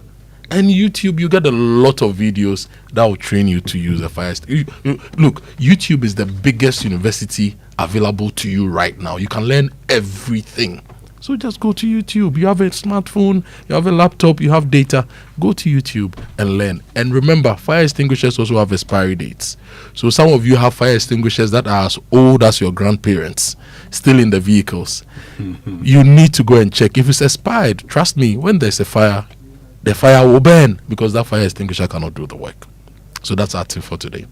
And YouTube, you get a lot of videos that will train you to use a fire extinguisher. Look, YouTube is the biggest university available to you right now. You can learn everything. So just go to YouTube. You have a smartphone, you have a laptop, you have data. Go to YouTube and learn. And remember, fire extinguishers also have expiry dates. So some of you have fire extinguishers that are as old as your grandparents, still in the vehicles. You need to go and check. If it's expired, trust me, when there's a fire, the fire will burn because that fire extinguisher cannot do the work. So that's our tip for today.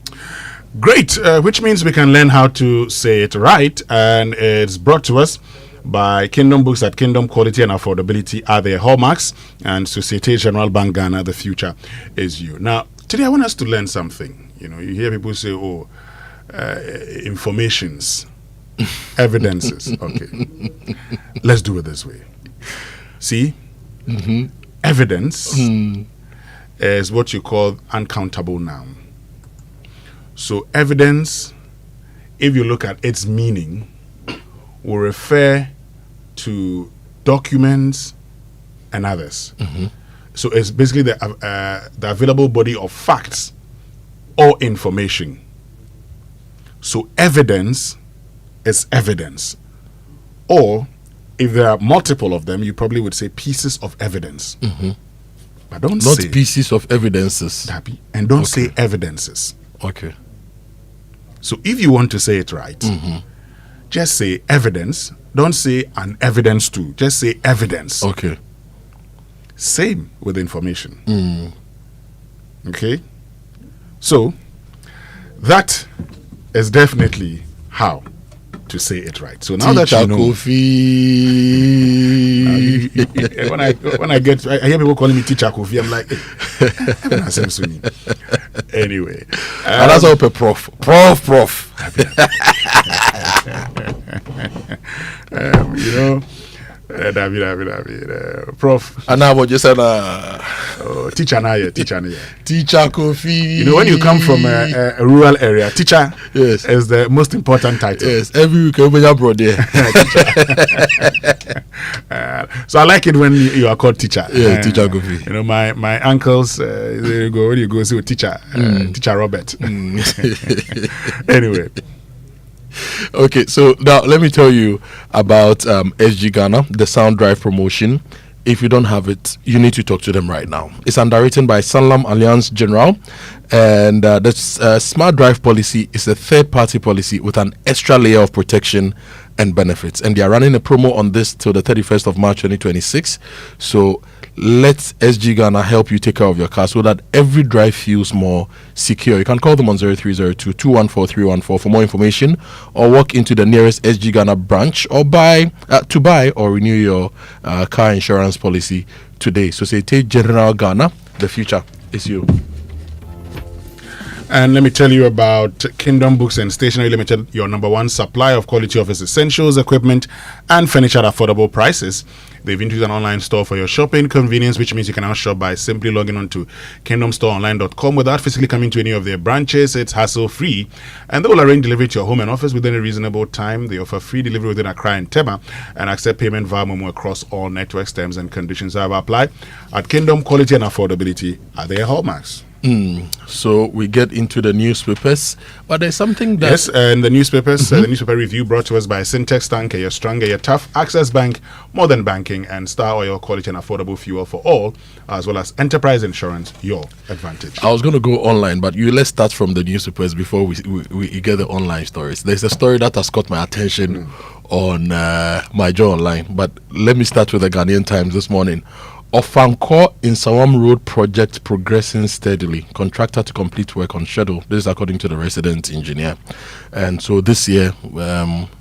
Great, which means we can learn how to say it right. And it's brought to us by Kingdom Books at Kingdom Quality and Affordability are their hallmarks, and Societe Generale Bank Ghana, the future is you. Now, today I want us to learn something. You know, you hear people say, informations, evidences. Okay, let's do it this way. See, evidence is what you call uncountable noun. So evidence, if you look at its meaning, will refer to documents and others. So it's basically the available body of facts or information. So evidence is evidence. Or if there are multiple of them, you probably would say pieces of evidence. But don't Not say pieces of evidences. And don't say evidences. Okay. So if you want to say it right, just say evidence. Don't say an evidence to. Just say evidence. Okay. Same with information. Okay. So that is definitely how to say it right. So now that you know, when I hear people calling me Teacher Kofi, I'm like, anyway. And that's all prof. You know, Prof. And now what you said, teacher Naya. Teacher Kofi. You know, when you come from a rural area, teacher is the most important title. Yes, every week everybody brought there. So I like it when you are called teacher. Yeah, Teacher Kofi. You know, my uncles, there you go, when you go see a teacher, Teacher Robert. Anyway. Okay, so now let me tell you about SG Ghana, the Sound Drive promotion. If you don't have it, you need to talk to them right now. It's underwritten by Sanlam Alliance General, and the Smart Drive policy is a third-party policy with an extra layer of protection and benefits. And they are running a promo on this till the 31st of March 2026. So let SG Ghana help you take care of your car so that every drive feels more secure. You can call them on 0302-214-314 for more information, or walk into the nearest SG Ghana branch or buy or renew your car insurance policy today. So Societe Generale Ghana, the future is you. And let me tell you about Kingdom Books and Stationery Limited, your number one supplier of quality office essentials, equipment, and furniture at affordable prices. They've introduced an online store for your shopping convenience, which means you can now shop by simply logging on to kingdomstoreonline.com without physically coming to any of their branches. It's hassle-free, and they will arrange delivery to your home and office within a reasonable time. They offer free delivery within Accra and Tema and accept payment via Momo across all networks. Terms and conditions have applied. At Kingdom, quality and affordability are their hallmarks. So we get into the newspapers, but there's something that... Yes, and the newspapers, the newspaper review brought to us by Syntex Tanker, you're stronger, you're tough, Access Bank, More Than Banking, and Star Oil, quality and affordable fuel for all, as well as Enterprise Insurance, your advantage. I was going to go online, but let's start from the newspapers before we get the online stories. There's a story that has caught my attention on my Joe Online, but let me start with the Ghanaian Times this morning. Ofanko in Sawam Road project progressing steadily. Contractor to complete work on schedule. This is according to the resident engineer. And so this year,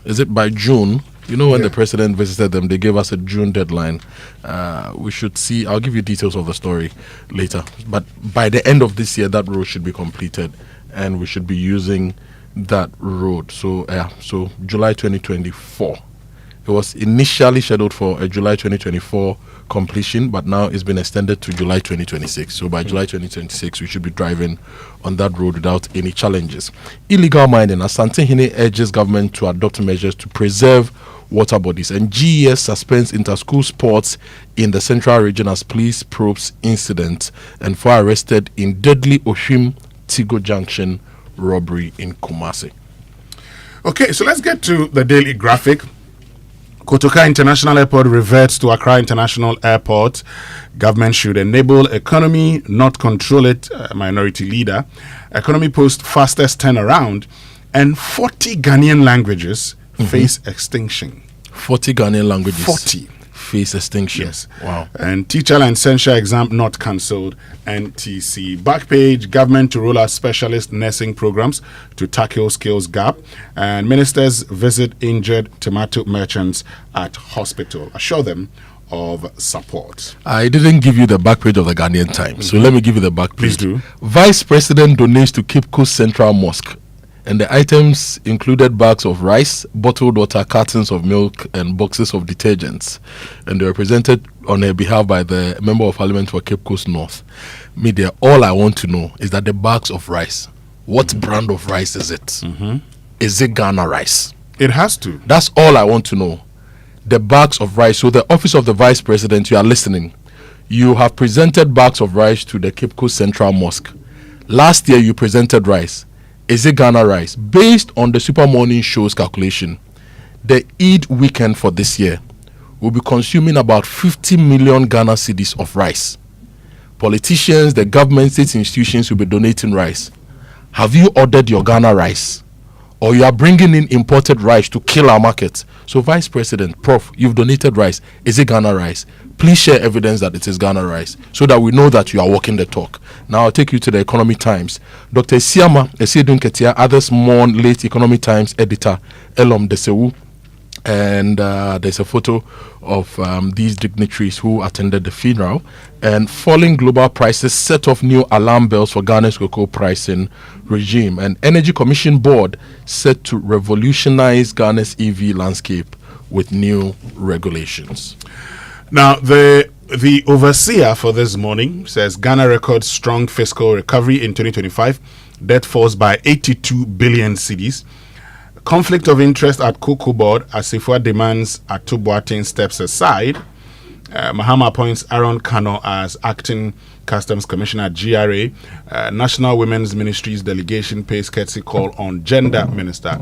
is it by June? You know, when the president visited them, they gave us a June deadline. We should see. I'll give you details of the story later. But by the end of this year, that road should be completed, and we should be using that road. So, so July 2024. It was initially scheduled for a July 2024 completion, but now it's been extended to July 2026. So by July 2026, we should be driving on that road without any challenges. Illegal mining. Asante Hine urges government to adopt measures to preserve water bodies. And GES suspends inter-school sports in the Central Region as police probes incident. And 4 arrested in deadly Oshim Tigo Junction robbery in Kumasi. Okay, so let's get to the Daily Graphic. Kotoka International Airport reverts to Accra International Airport. Government should enable economy, not control it. Minority leader. Economy Post fastest turnaround. And 40 Ghanaian languages face extinction. 40 Ghanaian languages. 40. Face extinction. Yes. Wow. And teacher licensure exam not cancelled. NTC. Back page, government to roll out specialist nursing programs to tackle skills gap. And ministers visit injured tomato merchants at hospital. Assure them of support. I didn't give you the back page of the Ghanaian Times, so let me give you the back page. Please do. Vice President donates to Cape Coast Central Mosque. And the items included bags of rice, bottled water, cartons of milk, and boxes of detergents. And they were presented on her behalf by the Member of Parliament for Cape Coast North. Media, all I want to know is that the bags of rice, what brand of rice is it? Is it Ghana rice? It has to. That's all I want to know. The bags of rice. So the Office of the Vice President, you are listening. You have presented bags of rice to the Cape Coast Central Mosque. Last year you presented rice. Is it Ghana rice? Based on the Super Morning Show's calculation, the Eid weekend for this year will be consuming about 50 million Ghana cedis of rice. Politicians, the government, state institutions will be donating rice. Have you ordered your Ghana rice? Or you are bringing in imported rice to kill our market? So, Vice President, Prof, you've donated rice. Is it Ghana rice? Please share evidence that it is Ghana rice so that we know that you are walking the talk. Now, I'll take you to the Economic Times. Dr. Siama Esiedun Ketia, others mourn late Economic Times editor Elom Desewu. And there's a photo of these dignitaries who attended the funeral. And falling global prices set off new alarm bells for Ghana's cocoa pricing regime. And Energy Commission Board set to revolutionize Ghana's EV landscape with new regulations. Now, the overseer for this morning says Ghana records strong fiscal recovery in 2025. Debt falls by 82 billion cedis. Conflict of interest at Cocoa Board as Sifua demands Ato Boateng steps aside. Mahama appoints Aaron Kano as acting customs commissioner at GRA. National Women's Ministries delegation pays courtesy call on gender minister.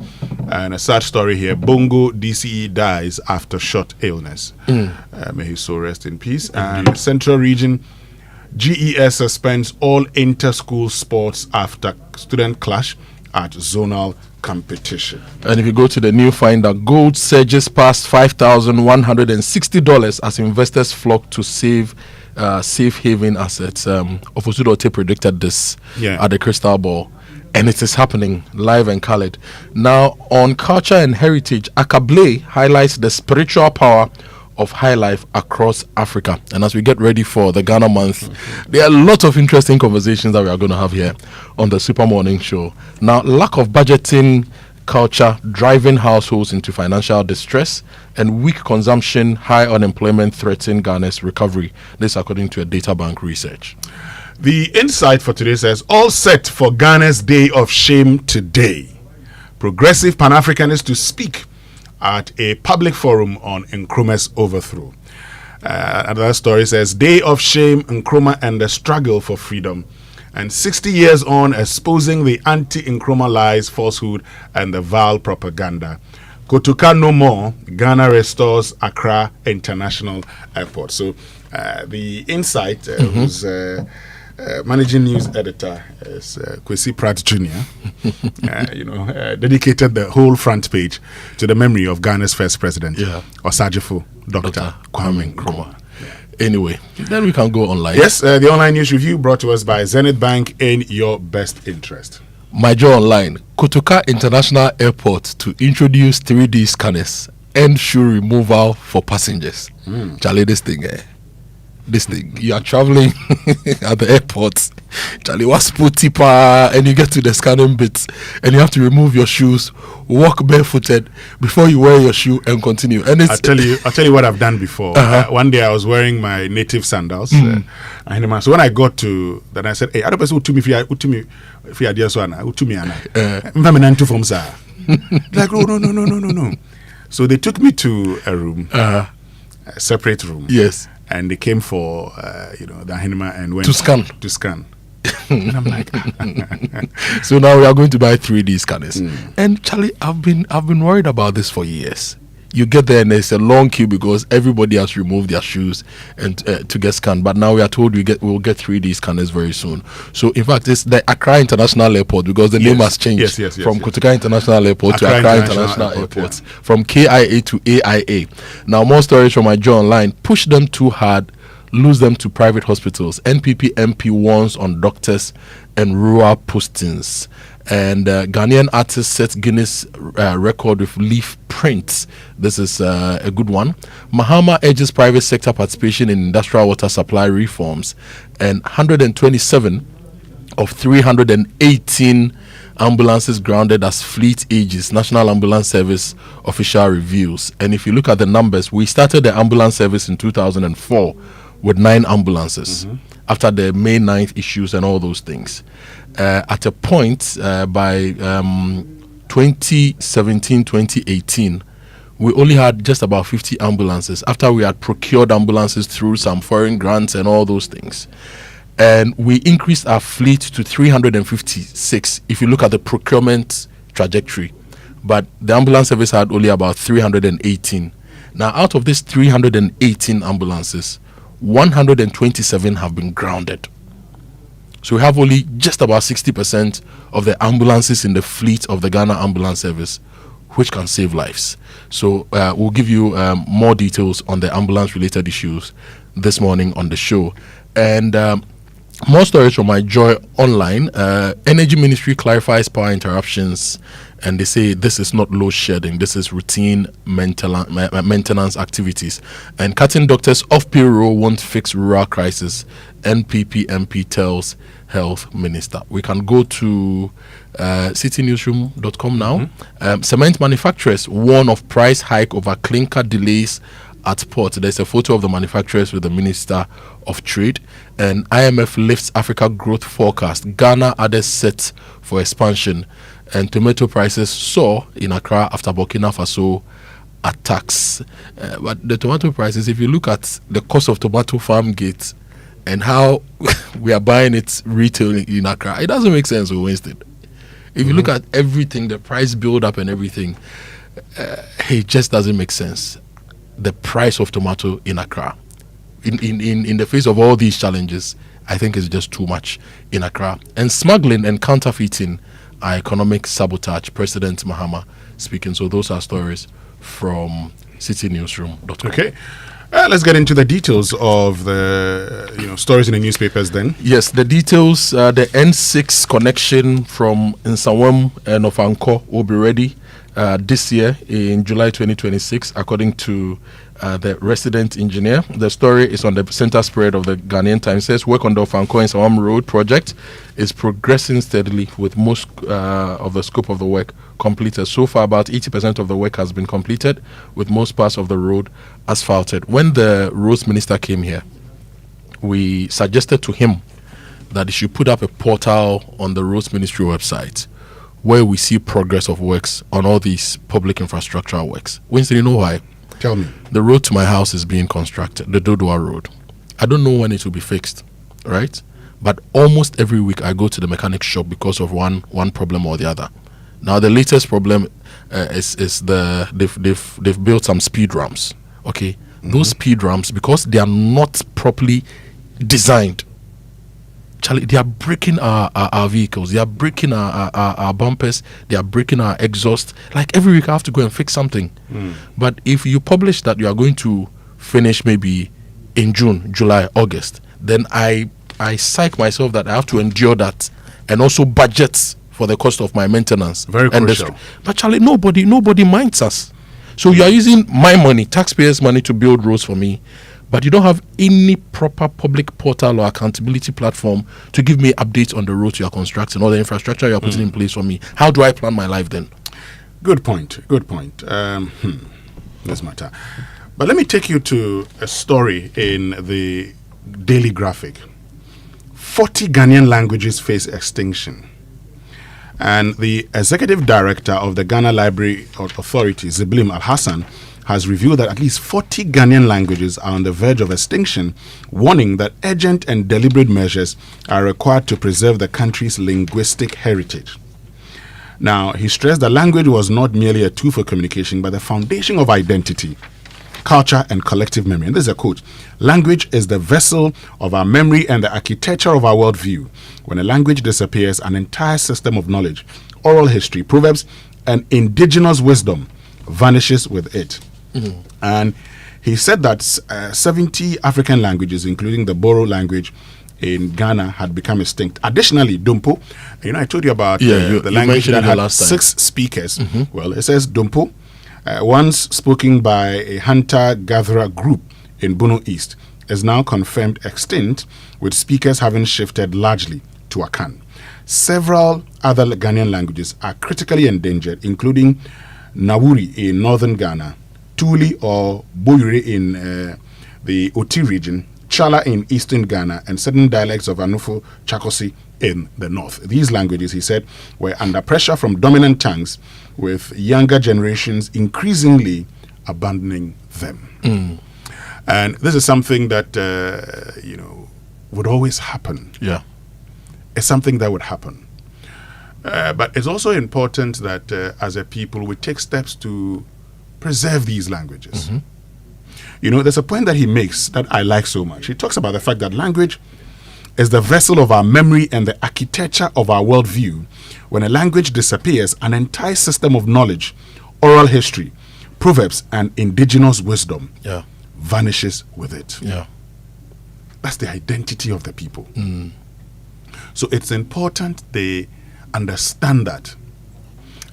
And a sad story here. Bongo DCE dies after short illness. May his soul rest in peace. And Central Region, GES suspends all inter-school sports after student clash at zonal competition. And if you go to the new finder, gold surges past $5,160 as investors flock to safe haven assets. Ofosudote predicted this at the Crystal Ball, and it is happening live and colored. Now, on culture and heritage, Akable highlights the spiritual power of high life across Africa. And as we get ready for the Ghana month, there are a lot of interesting conversations that we are going to have here on the Super Morning Show. Now, lack of budgeting culture driving households into financial distress, and weak consumption, high unemployment threaten Ghana's recovery. This according to a data bank research. The insight for today says, all set for Ghana's day of shame today. Progressive Pan-Africanists to speak at a public forum on Nkrumah's overthrow. Another story says, day of shame, Nkrumah and the struggle for freedom. And 60 years on, exposing the anti-Nkrumah lies, falsehood, and the vile propaganda. Kotoka no more, Ghana restores Accra International Airport. So the insight whose managing news editor is Kwesi Pratt Jr. Dedicated the whole front page to the memory of Ghana's first president, Osajifo Dr. Kwame Nkrumah. Anyway, then we can go online. Yes, the online news review brought to us by Zenith Bank in your best interest. My Joe Online, Kotoka International Airport to introduce 3D scanners and shoe removal for passengers. Charlie, this thing, you are traveling at the airport, Charlie, what's tipa, and you get to the scanning bits and you have to remove your shoes, walk barefooted before you wear your shoe and continue. And I'll tell you what I've done before. One day I was wearing my native sandals, so when I got to then I said, hey, other person to me if you are dear son, to me like, oh no. So they took me to a room, a separate room. Yes. And they came for the Hinima and went to scan. And I'm like, so now we are going to buy 3D scanners. And Charlie, I've been worried about this for years. You get there and there's a long queue because everybody has removed their shoes and to get scanned. But now we are told we'll get 3D scanners very soon. So in fact, it's the Accra International Airport because the name has changed from Kotoka International Airport to Accra International Airport, from KIA to AIA. Now more stories from my Joe Online. Push them too hard, lose them to private hospitals. NPP MP warns on doctors and rural postings. And Ghanaian artist sets Guinness record with leaf prints. This is a good one. Mahama urges private sector participation in industrial water supply reforms. And 127 of 318 ambulances grounded as fleet ages. National Ambulance Service official reviews. And if you look at the numbers, we started the ambulance service in 2004 with 9 ambulances after the May 9th issues and all those things. At a point by 2017-2018, we only had just about 50 ambulances after we had procured ambulances through some foreign grants and all those things. And we increased our fleet to 356 if you look at the procurement trajectory. But the ambulance service had only about 318. Now, out of these 318 ambulances, 127 have been grounded. So we have only just about 60% of the ambulances in the fleet of the Ghana Ambulance Service, which can save lives. So we'll give you more details on the ambulance-related issues this morning on the show. And more stories from my Joy Online. Energy Ministry clarifies power interruptions, and they say this is not load shedding, this is routine maintenance activities. And cutting doctors off payroll won't fix rural crisis, NPP MP tells Health Minister. We can go to citynewsroom.com now. Cement manufacturers warn of price hike over clinker delays at port. There's a photo of the manufacturers with the Minister of Trade. And IMF lifts Africa growth forecast. Ghana others set for expansion. And tomato prices soar in Accra after Burkina Faso attacks. But the tomato prices, if you look at the cost of tomato farm gates and how we are buying it retail in Accra, it doesn't make sense, Winston. If you look at everything, the price build up and everything, it just doesn't make sense. The price of tomato in Accra, in the face of all these challenges, I think is just too much in Accra. And smuggling and counterfeiting are economic sabotage. President Mahama speaking. So those are stories from citynewsroom.com. Okay. Let's get into the details of the stories in the newspapers then. Yes, the details, the N6 connection from Nsawam and Ofanko will be ready. this year in July 2026, according to the resident engineer. The story is on the center spread of the Ghanaian Times. It says work on the Ofanko and Sawam Road project is progressing steadily, with most of the scope of the work completed. So far, about 80% of the work has been completed, with most parts of the road asphalted. When the roads minister came here, we suggested to him that he should put up a portal on the roads ministry website where we see progress of works on all these public infrastructural works. Winston, you know why? Tell me. The road to my house is being constructed, the Dodua Road. I don't know when it will be fixed, right? But almost every week I go to the mechanic shop because of one problem or the other. Now the latest problem is they've built some speed ramps. Okay, those speed ramps, because they are not properly designed, Charlie, they are breaking our vehicles. They are breaking our bumpers. They are breaking our exhaust. Like every week I have to go and fix something. But if you publish that you are going to finish maybe in June, July, August, then I psych myself that I have to endure that and also budget for the cost of my maintenance. Very crucial. But Charlie, nobody minds us. So you are using my money, taxpayers' money, to build roads for me, but you don't have any proper public portal or accountability platform to give me updates on the roads you are constructing or the infrastructure you are putting in place for me. How do I plan my life then? Good point. This matter. But let me take you to a story in the Daily Graphic. 40 Ghanaian languages face extinction. And the executive director of the Ghana Library Authority, Ziblim Al-Hassan, has revealed that at least 40 Ghanaian languages are on the verge of extinction, warning that urgent and deliberate measures are required to preserve the country's linguistic heritage. Now, he stressed that language was not merely a tool for communication, but the foundation of identity, culture, and collective memory. And this is a quote: "Language is the vessel of our memory and the architecture of our worldview. When a language disappears, an entire system of knowledge, oral history, proverbs, and indigenous wisdom vanishes with it." And he said that 70 African languages, including the Boro language in Ghana, had become extinct. Additionally, Dumpo, I told you about the language that had 6 speakers. Well, it says Dumpo, once spoken by a hunter-gatherer group in Bono East, is now confirmed extinct, with speakers having shifted largely to Akan. Several other Ghanaian languages are critically endangered, including Nawuri in northern Ghana, Tuli or Boyure in the Oti region, Chala in eastern Ghana, and certain dialects of Anufo Chakosi in the north. These languages, he said, were under pressure from dominant tongues, with younger generations increasingly abandoning them. And this is something that, would always happen. Yeah. It's something that would happen. But it's also important that as a people, we take steps to preserve these languages. There's a point that he makes that I like so much. He talks about the fact that language is the vessel of our memory and the architecture of our worldview. When a language disappears, an entire system of knowledge, oral history, proverbs, and indigenous wisdom vanishes with it. That's the identity of the people. So it's important they understand that.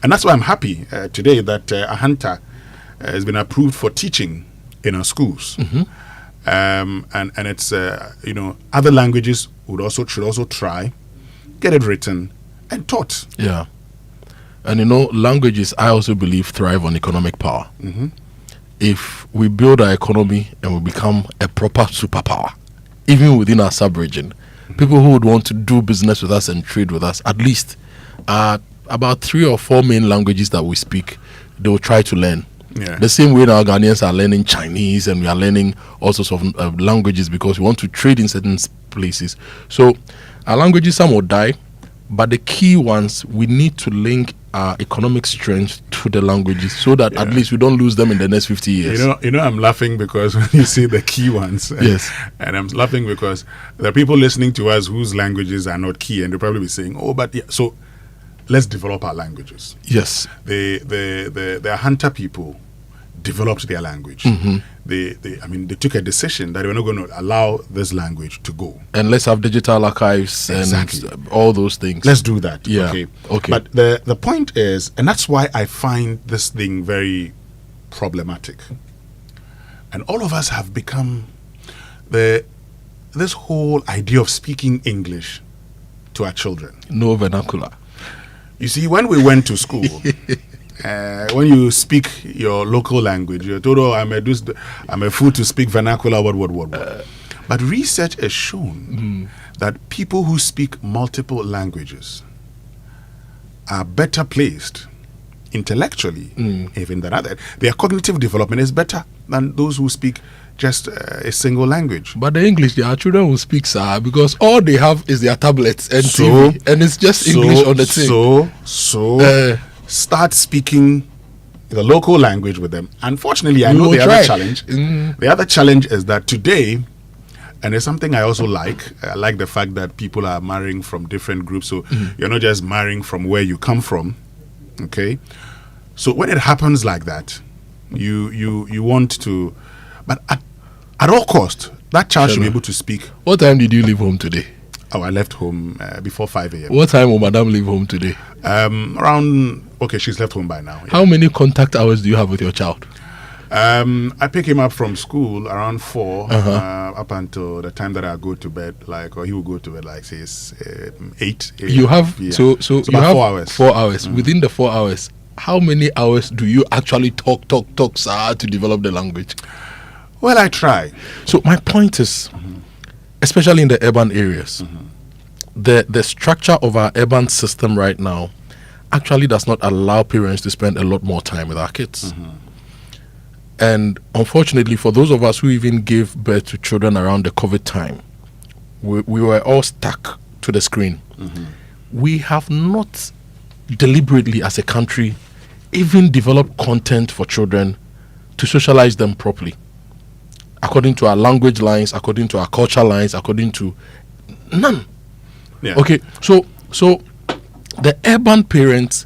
And that's why I'm happy today that Ahanta has been approved for teaching in our schools. And it's, other languages should also try, get it written and taught. Yeah. And languages, I also believe, thrive on economic power. If we build our economy and we become a proper superpower, even within our sub-region, people who would want to do business with us and trade with us, at least about 3 or 4 main languages that we speak, they will try to learn. The same way now Ghanaians are learning Chinese, and we are learning all sorts of languages because we want to trade in certain places. So our languages, some will die, but the key ones, we need to link our economic strength to the languages so that at least we don't lose them in the next 50 years. I'm laughing because when you say the key ones, yes, and I'm laughing because there are people listening to us whose languages are not key, and they'll probably be saying, so let's develop our languages. Yes. The Hunter people, developed their language. They took a decision that they were not going to allow this language to go. And let's have digital archives Exactly. and all those things. Let's do that. Yeah. Okay. But the point is, and that's why I find this thing very problematic. And all of us have become this whole idea of speaking English to our children. No vernacular. You see, when we went to school, when you speak your local language, you're told, oh, I'm a fool to speak vernacular, what. But research has shown that people who speak multiple languages are better placed intellectually, even than others. Their cognitive development is better than those who speak just a single language. But the English, their children will speak, sir, because all they have is their tablets and TV, and it's just English on the thing. So start speaking the local language with them. Unfortunately, I know the other challenge. The other challenge is that today, and it's something I also like. I like the fact that people are marrying from different groups. So you're not just marrying from where you come from. Okay? So when it happens like that, you want to, but at all cost, that child should be able to speak. What time did you leave home today? Oh, I left home before 5 a.m. What time will Madam leave home today? She's left home by now. Yeah. How many contact hours do you have with your child? I pick him up from school around 4 up until the time that I go to bed, or he will go to bed, say 8. You have so you about have 4 hours. 4 hours. Within the 4 hours, how many hours do you actually talk, sir, to develop the language? Well, I try. So my point is, especially in the urban areas, the structure of our urban system right now actually does not allow parents to spend a lot more time with our kids. And unfortunately, for those of us who even gave birth to children around the COVID time, we were all stuck to the screen. We have not deliberately, as a country, even developed content for children to socialize them properly, according to our language lines, according to our culture lines, according to none. Yeah. Okay, so the urban parent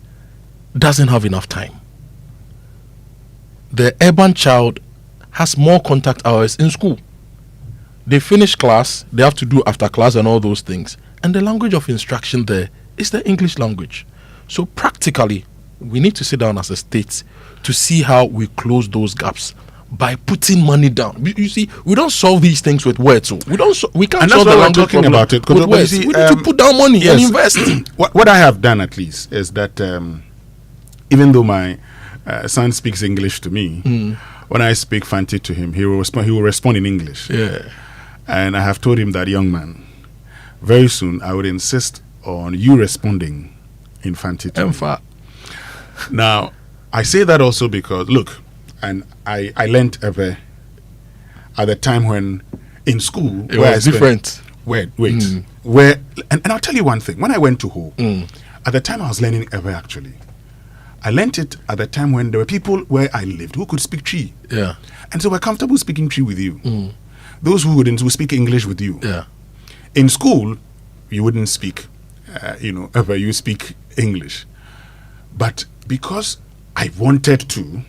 doesn't have enough time. The urban child has more contact hours in school. They finish class, they have to do after class and all those things. And the language of instruction there is the English language. So practically, we need to sit down as a state to see how we close those gaps by putting money down. You see, we don't solve these things with words. So we can't solve the language talking problem about it. with words. See, we need to put down money and invest. What I have done, at least, is that even though my son speaks English to me, when I speak Fanti to him, he will respond in English. Yeah. And I have told him that, young man, very soon I would insist on you responding in Fanti to me. Now, I say that also because, look, and I learned at the time when in school it was different. Where and I'll tell you one thing. When I went to Ho, at the time I was learning actually. I learned it at the time when there were people where I lived who could speak Twi. Yeah. And so we're comfortable speaking Twi with you. Those who wouldn't, will speak English with you. Yeah. In school, you wouldn't speak, you speak English. But because I wanted to,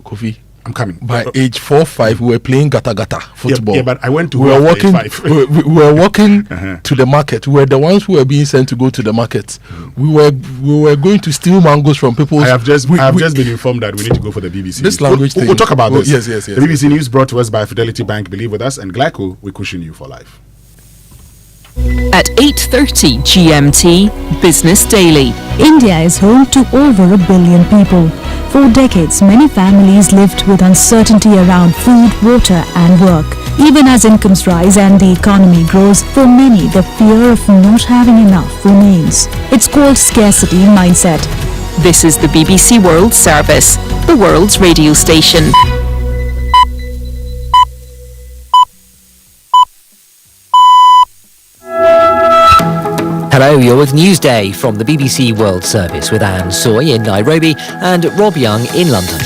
Kofi, I'm coming. By age 4-5, we were playing gata football. Yeah, but I went to we were walking. we were walking Uh-huh. to the market. We were the ones who were being sent to go to the market. We were going to steal mangoes from people. I have just been informed that we need to go for the BBC. This language thing. We'll talk about this. Yes. The BBC News brought to us by Fidelity Bank. Believe with us, and Glyco, we cushion you for life. At 8:30 GMT, Business Daily. India is home to over 1 billion people. For decades, many families lived with uncertainty around food, water and work. Even as incomes rise and the economy grows, for many the fear of not having enough remains. It's called scarcity mindset. This is the BBC World Service, the world's radio station. Hello, you're with Newsday from the BBC World Service with Anne Soy in Nairobi and Rob Young in London.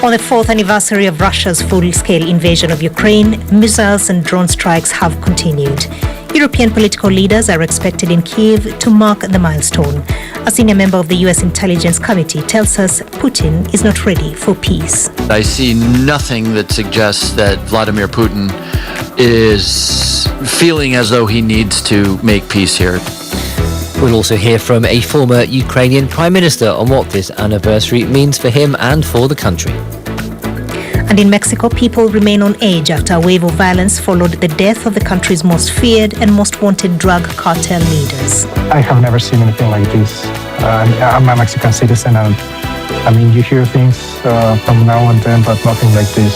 On the 4th anniversary of Russia's full-scale invasion of Ukraine, missiles and drone strikes have continued. European political leaders are expected in Kyiv to mark the milestone. A senior member of the US Intelligence Committee tells us Putin is not ready for peace. I see nothing that suggests that Vladimir Putin is feeling as though he needs to make peace here. We'll also hear from a former Ukrainian Prime Minister on what this anniversary means for him and for the country. And in Mexico, people remain on edge after a wave of violence followed the death of the country's most feared and most wanted drug cartel leaders. I have never seen anything like this. I'm a Mexican citizen, and I mean, you hear things from now and then, but nothing like this.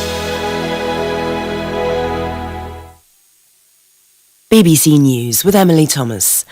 BBC News with Emily Thomas.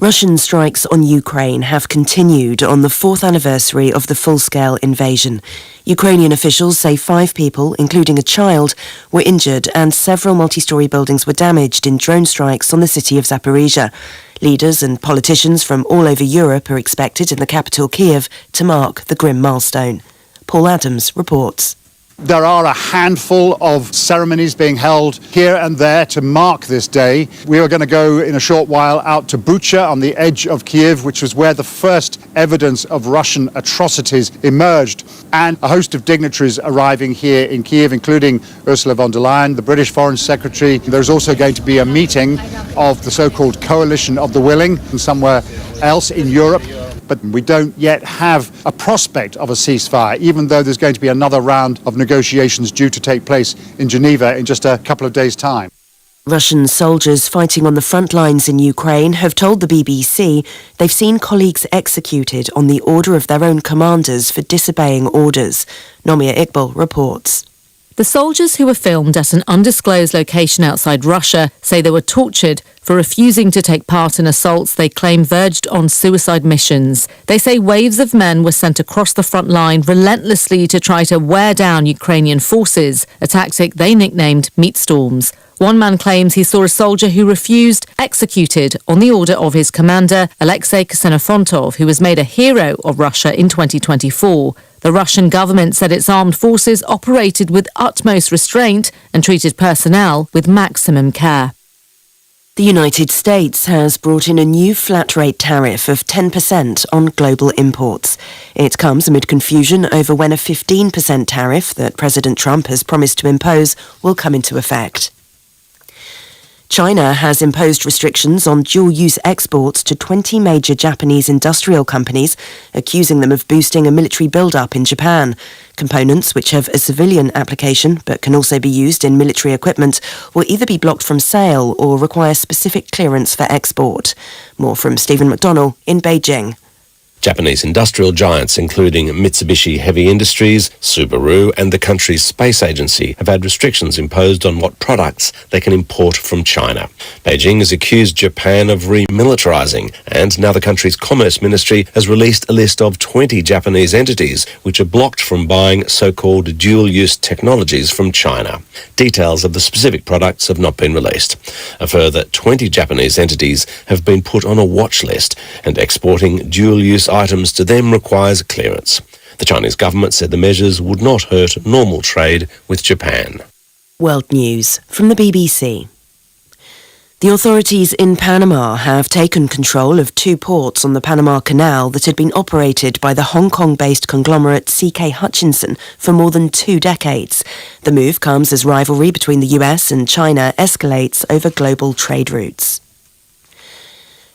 Russian strikes on Ukraine have continued on the 4th anniversary of the full-scale invasion. Ukrainian officials say 5 people, including a child, were injured and several multi-storey buildings were damaged in drone strikes on the city of Zaporizhia. Leaders and politicians from all over Europe are expected in the capital Kyiv to mark the grim milestone. Paul Adams reports. There are a handful of ceremonies being held here and there to mark this day. We are going to go in a short while out to Bucha on the edge of Kyiv, which was where the first evidence of Russian atrocities emerged. And a host of dignitaries arriving here in Kyiv, including Ursula von der Leyen, the British Foreign Secretary. There's also going to be a meeting of the so-called Coalition of the Willing somewhere else in Europe. But we don't yet have a prospect of a ceasefire, even though there's going to be another round of negotiations due to take place in Geneva in just a couple of days' time. Russian soldiers fighting on the front lines in Ukraine have told the BBC they've seen colleagues executed on the order of their own commanders for disobeying orders. Nomia Iqbal reports. The soldiers who were filmed at an undisclosed location outside Russia say they were tortured for refusing to take part in assaults they claim verged on suicide missions. They say waves of men were sent across the front line relentlessly to try to wear down Ukrainian forces, a tactic they nicknamed meat storms. One man claims he saw a soldier who refused executed on the order of his commander, Alexei Ksenofontov, who was made a hero of Russia in 2024. The Russian government said its armed forces operated with utmost restraint and treated personnel with maximum care. The United States has brought in a new flat rate tariff of 10% on global imports. It comes amid confusion over when a 15% tariff that President Trump has promised to impose will come into effect. China has imposed restrictions on dual-use exports to 20 major Japanese industrial companies, accusing them of boosting a military build-up in Japan. Components which have a civilian application but can also be used in military equipment will either be blocked from sale or require specific clearance for export. More from Stephen McDonnell in Beijing. Japanese industrial giants including Mitsubishi Heavy Industries, Subaru and the country's space agency have had restrictions imposed on what products they can import from China. Beijing has accused Japan of remilitarizing, and now the country's Commerce Ministry has released a list of 20 Japanese entities which are blocked from buying so-called dual-use technologies from China. Details of the specific products have not been released. A further 20 Japanese entities have been put on a watch list, and exporting dual-use items to them requires clearance. The Chinese government said the measures would not hurt normal trade with Japan. World News from the BBC. The authorities in Panama have taken control of 2 ports on the Panama Canal that had been operated by the Hong Kong-based conglomerate CK Hutchinson for more than 2 decades. The move comes as rivalry between the US and China escalates over global trade routes.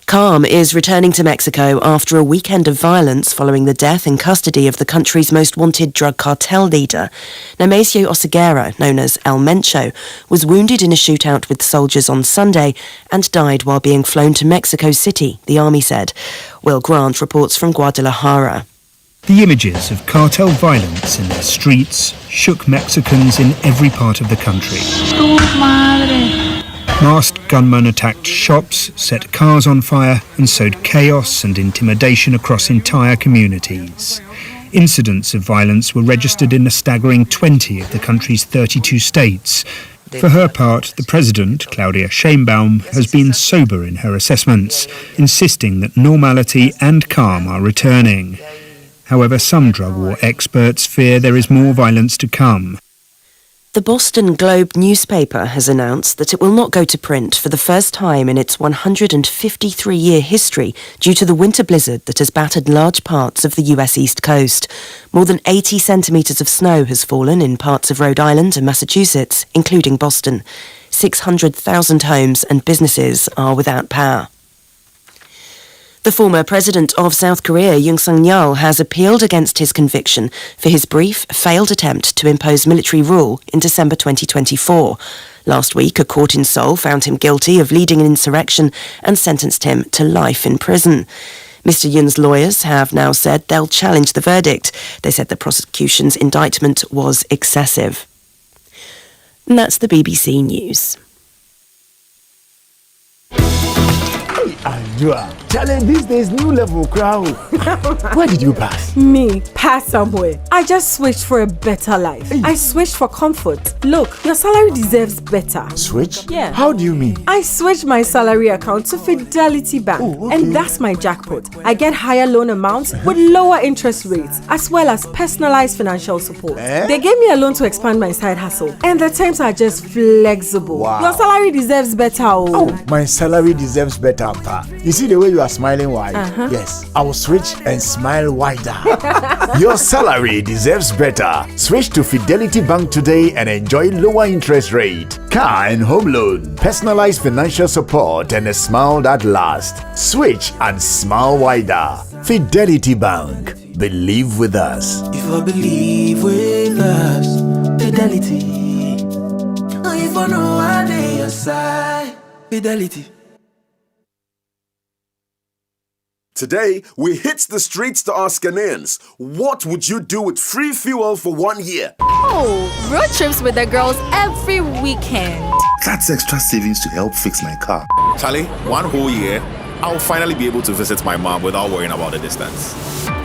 Calm is returning to Mexico after a weekend of violence following the death in custody of the country's most wanted drug cartel leader. Nemesio Oseguera, known as El Mencho, was wounded in a shootout with soldiers on Sunday and died while being flown to Mexico City, the army said. Will Grant reports from Guadalajara. The images of cartel violence in their streets shook Mexicans in every part of the country. Masked gunmen attacked shops, set cars on fire, and sowed chaos and intimidation across entire communities. Incidents of violence were registered in a staggering 20 of the country's 32 states. For her part, the president, Claudia Sheinbaum, has been sober in her assessments, insisting that normality and calm are returning. However, some drug war experts fear there is more violence to come. The Boston Globe newspaper has announced that it will not go to print for the first time in its 153-year history due to the winter blizzard that has battered large parts of the US East Coast. More than 80 centimetres of snow has fallen in parts of Rhode Island and Massachusetts, including Boston. 600,000 homes and businesses are without power. The former president of South Korea, Yoon Suk-yeol, has appealed against his conviction for his brief, failed attempt to impose military rule in December 2024. Last week, a court in Seoul found him guilty of leading an insurrection and sentenced him to life in prison. Mr. Yoon's lawyers have now said they'll challenge the verdict. They said the prosecution's indictment was excessive. And that's the BBC News. Challenge these days, new level crowd. Where did you pass? Me, pass somewhere. I just switched for a better life. I switched for comfort. Look, your salary deserves better. Switch? Yeah. How do you mean? I switched my salary account to Fidelity Bank. Oh, okay. And that's my jackpot. I get higher loan amounts with lower interest rates, as well as personalized financial support. They gave me a loan to expand my side hustle, and the terms are just flexible. Wow. Your salary deserves better. Oh, my salary deserves better, pa. You see the way you are smiling wide? Yes, I will switch and smile wider. Your salary deserves better. Switch to Fidelity Bank today and enjoy lower interest rate, car and home loan, personalized financial support, and a smile that lasts. Switch and smile wider. Fidelity Bank. Believe with us. If I believe with us, Fidelity. If I know I dey your side, Fidelity. Today, we hit the streets to ask Ghanaians, what would you do with free fuel for 1 year? Oh, road trips with the girls every weekend. That's extra savings to help fix my car. Charlie, 1 whole year, I'll finally be able to visit my mom without worrying about the distance.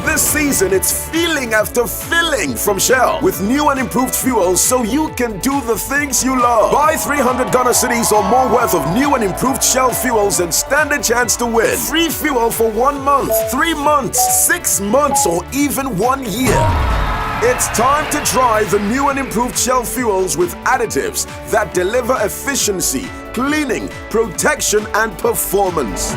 This season, it's feeling after filling from Shell with new and improved fuels so you can do the things you love. Buy 300 Ghana cedis or more worth of new and improved Shell fuels and stand a chance to win. Free fuel for 1 month, 3 months, 6 months, or even 1 year. It's time to try the new and improved Shell fuels with additives that deliver efficiency, cleaning, protection, and performance.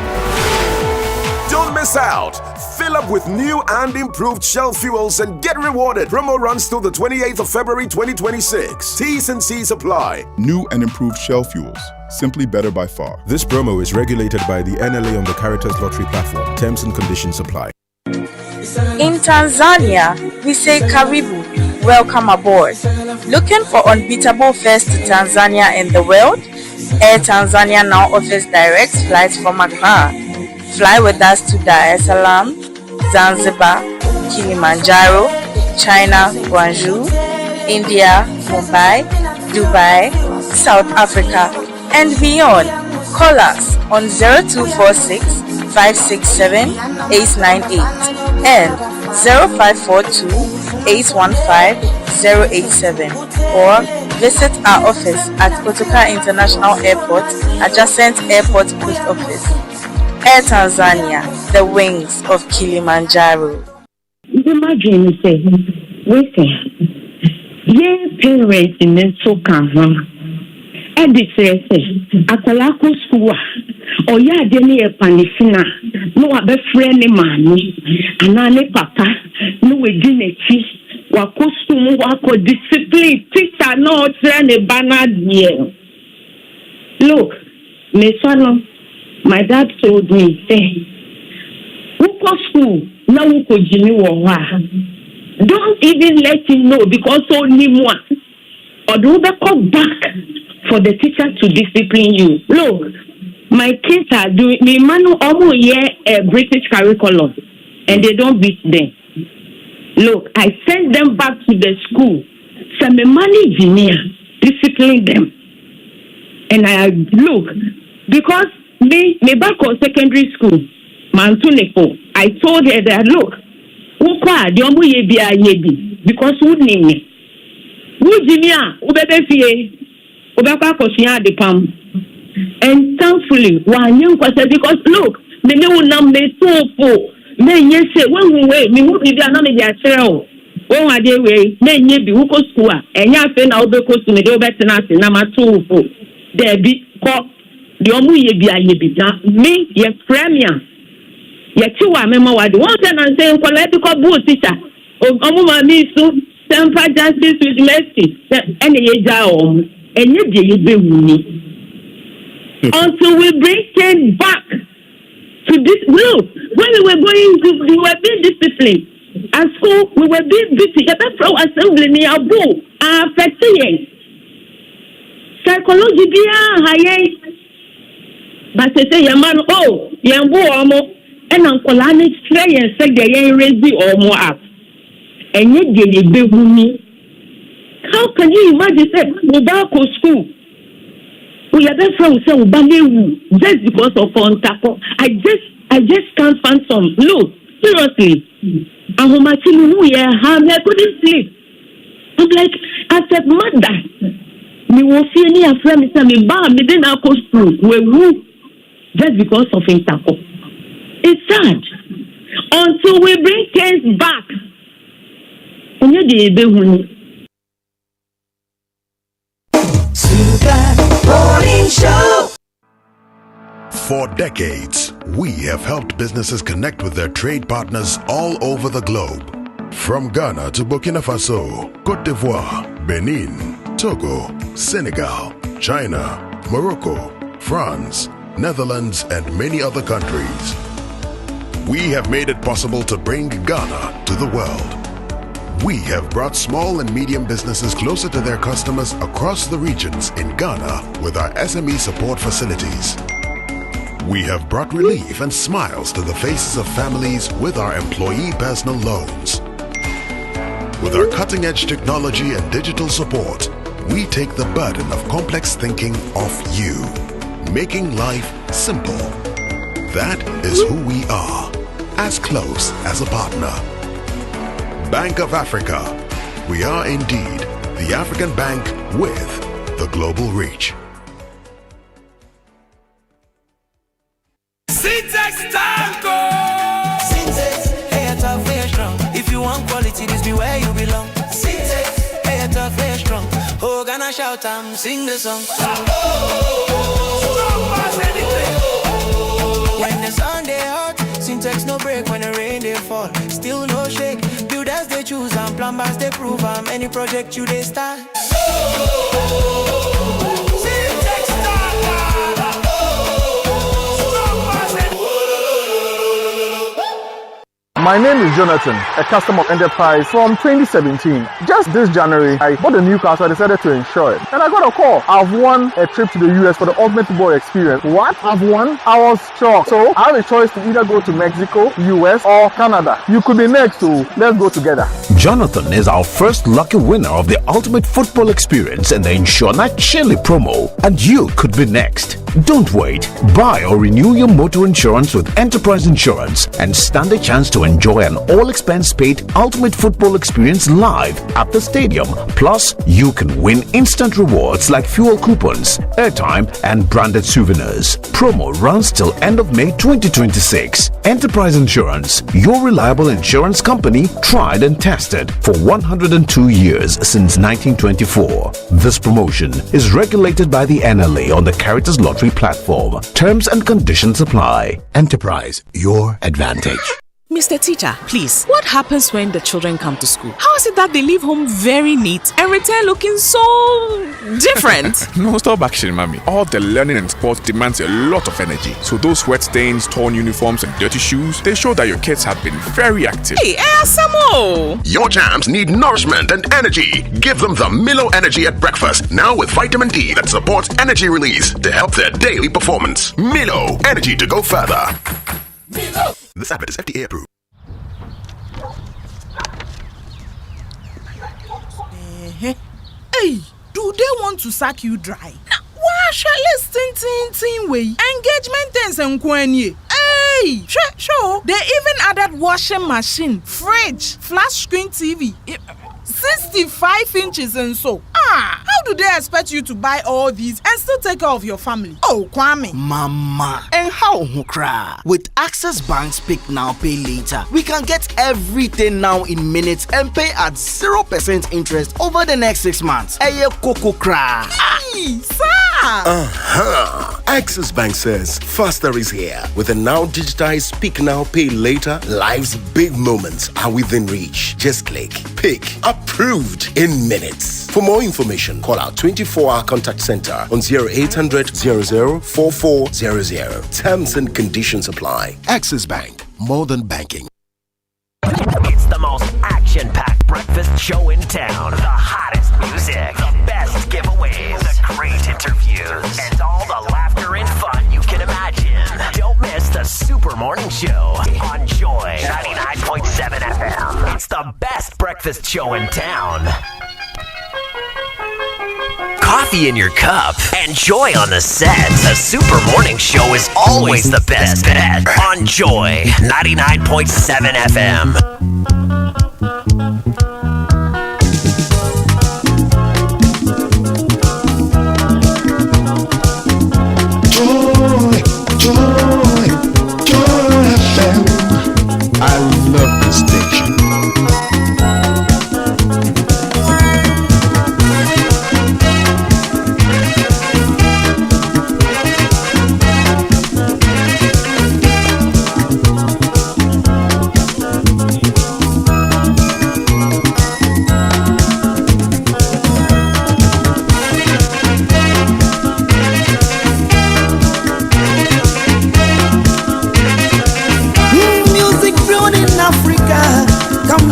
Don't miss out. Fill up with new and improved Shell fuels and get rewarded. Promo runs till the 28th of February 2026. T's and C's apply. New and improved Shell fuels. Simply better by far. This promo is regulated by the NLA on the Caritas Lottery platform. Terms and conditions apply. In Tanzania, we say Kalibu, welcome aboard. Looking for unbeatable fares to Tanzania and the world? Air Tanzania now offers direct flights from Accra. Fly with us to Dar es Salaam, Zanzibar, Kilimanjaro, China, Guangzhou, India, Mumbai, Dubai, South Africa, and beyond. Call us on 0246 567 898 and 0542 815 087 or visit our office at Kotoka International Airport, adjacent Airport Post Office. Air Tanzania, the wings of Kilimanjaro. Imagine say, Winston, yeah, parents in the Soka, and it says, Akalako school, or ya deni a panisina, no abe friend mommy, and ane papa, no we didn't teach, wakostu wako discipline, teacher no train a banner year. Look, me son. My dad told me, say, Wuko school, now Wuko Jimmy Wawa. Don't even let him know because only one. Or do they come back for the teacher to discipline you? Look, my kids are doing me man almost a British curriculum and they don't beat them. Look, I send them back to the school. So my money engineer discipline them. And I look because me back on secondary school, Mantuneko, I told her that look, because who name me? Who Jimia, the palm. And thankfully, one young person because look, the new number so full. Men yes say when we wait, me would be another trail. Oh, I did way, then ye be Wuko school, and ya fin out the coast to me, Obetanasi, Nama 2. There be caught the Omu ye be a ye be done. Me, ye premier. Ye 2 are member what one and saying political boot teacher. Omuma me soon, temper justice with mercy, and ye down, and ye be me. Until we bring things back to this. No, when we were going to, we were being disciplined. At school, we were being busy. The best pro assembly near Abu, affecting psychology, high. But they say, man, oh, Yambo, and Uncle Annie stray and say they ain't ready or more up. And yet, they be me. How can you imagine that without school? We are just from some just because of Ontako. I just can't find some. Look, seriously. I couldn't sleep. I'm like, as a mother, me will see any of them me bam, me then go school. We just because of Ontako. It's sad. Until we bring things back. And you did Morning Show. For decades, we have helped businesses connect with their trade partners all over the globe. From Ghana to Burkina Faso, Côte d'Ivoire, Benin, Togo, Senegal, China, Morocco, France, Netherlands, and many other countries. We have made it possible to bring Ghana to the world. We have brought small and medium businesses closer to their customers across the regions in Ghana with our SME support facilities. We have brought relief and smiles to the faces of families with our employee personal loans. With our cutting-edge technology and digital support, we take the burden of complex thinking off you, making life simple. That is who we are, as close as a partner. Bank of Africa. We are indeed the African bank with the global reach. Syntax Tango! Syntax, hey, tough, very strong. If you want quality, this be where you belong. Syntax, hey, tough, very strong. Oh, gonna shout and sing the song. When the sun they hot, Syntax no break. When the rain they fall, still no shake. Builders they choose and plumbers they prove. Any project you they start. Syntax My name is Jonathan, a customer of Enterprise from 2017. Just this January, I bought a new car, so I decided to insure it. And I got a call. I've won a trip to the US for the ultimate football experience. What? I've won? I was shocked. So I have a choice to either go to Mexico, US, or Canada. You could be next, so let's go together. Jonathan is our first lucky winner of the ultimate football experience in the Insure Not Chili promo, and you could be next. Don't wait. Buy or renew your motor insurance with Enterprise Insurance and stand a chance to enjoy an all-expense-paid ultimate football experience live at the stadium. Plus, you can win instant rewards like fuel coupons, airtime, and branded souvenirs. Promo runs till end of May 2026. Enterprise Insurance, your reliable insurance company, tried and tested for 102 years since 1924. This promotion is regulated by the NLA on the Caritas Lottery platform. Terms and conditions apply. Enterprise, your advantage. Mr. Teacher, please, what happens when the children come to school? How is it that they leave home very neat and return looking so different? No, stop action, mommy. All the learning and sports demands a lot of energy. So those sweat stains, torn uniforms, and dirty shoes, they show that your kids have been very active. Hey, Asamo! Your jams need nourishment and energy. Give them the Milo Energy at breakfast, now with vitamin D that supports energy release to help their daily performance. Milo, energy to go further. Milo. This advert is FDA approved. Hey, do they want to sack you dry? Why shall tin way? Engagement things and kwenye. Hey, sure. They even added washing machine, fridge, flat screen TV. 65 inches and so. How do they expect you to buy all these and still take care of your family? Oh, Kwame. Mama. And how hukra? With Access Bank's Pick Now, Pay Later, we can get everything now in minutes and pay at 0% interest over the next 6 months. Eye koko kra. Hey, sir. Access Bank says faster is here. With a now digitized Pick Now, Pay Later, life's big moments are within reach. Just click, pick, approved in minutes. For more information, call our 24-hour contact center on 0800 00 4400. Terms and conditions apply. Access Bank, more than banking. It's the most action-packed breakfast show in town. The hottest music, the best giveaways, the great interviews, and all the laughter and fun you can imagine. Don't miss the Super Morning Show on Joy 99.7 FM. It's the best breakfast show in town. Coffee in your cup and joy on the set. The Super Morning Show is always the best bet on Joy 99.7 FM. Joy FM. I love this station.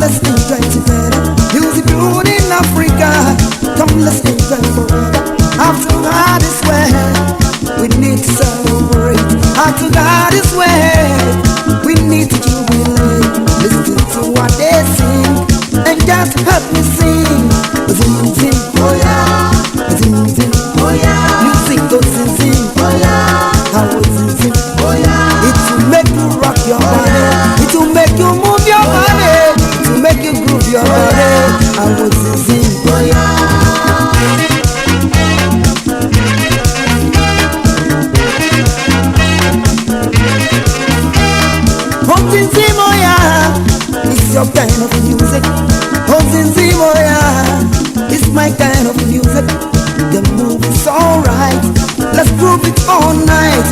Let's enjoy together. Music brewed in Africa. Come, let's enjoy forever. After God is where we need to celebrate. After God is where we need to jubilate. Listen to what they sing and just help me sing. Zing zing, oh yeah. Zing zing, oh yeah. Music goes zing zing, oh yeah. How it zing zing, oh yeah. It will make you rock your body. It will make you move your body. Make you groove your body. I was sing, oh yeah. Zim, oh yeah. It's your kind of music. Zim, oh yeah. It's my kind of music. The move is alright. Let's groove it all night.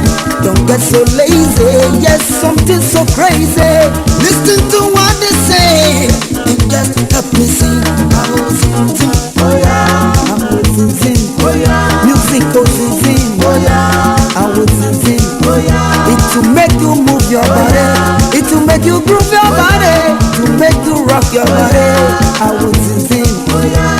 Don't get so lazy. Yes, something so crazy. Listen to what they say and just help me sing. I will sing, oh yeah. I will sing, oh yeah. Music goes sing, oh yeah. I will sing, oh yeah. It will make you move your body. It will make you groove your body. It will make you rock your body. I will sing, oh yeah.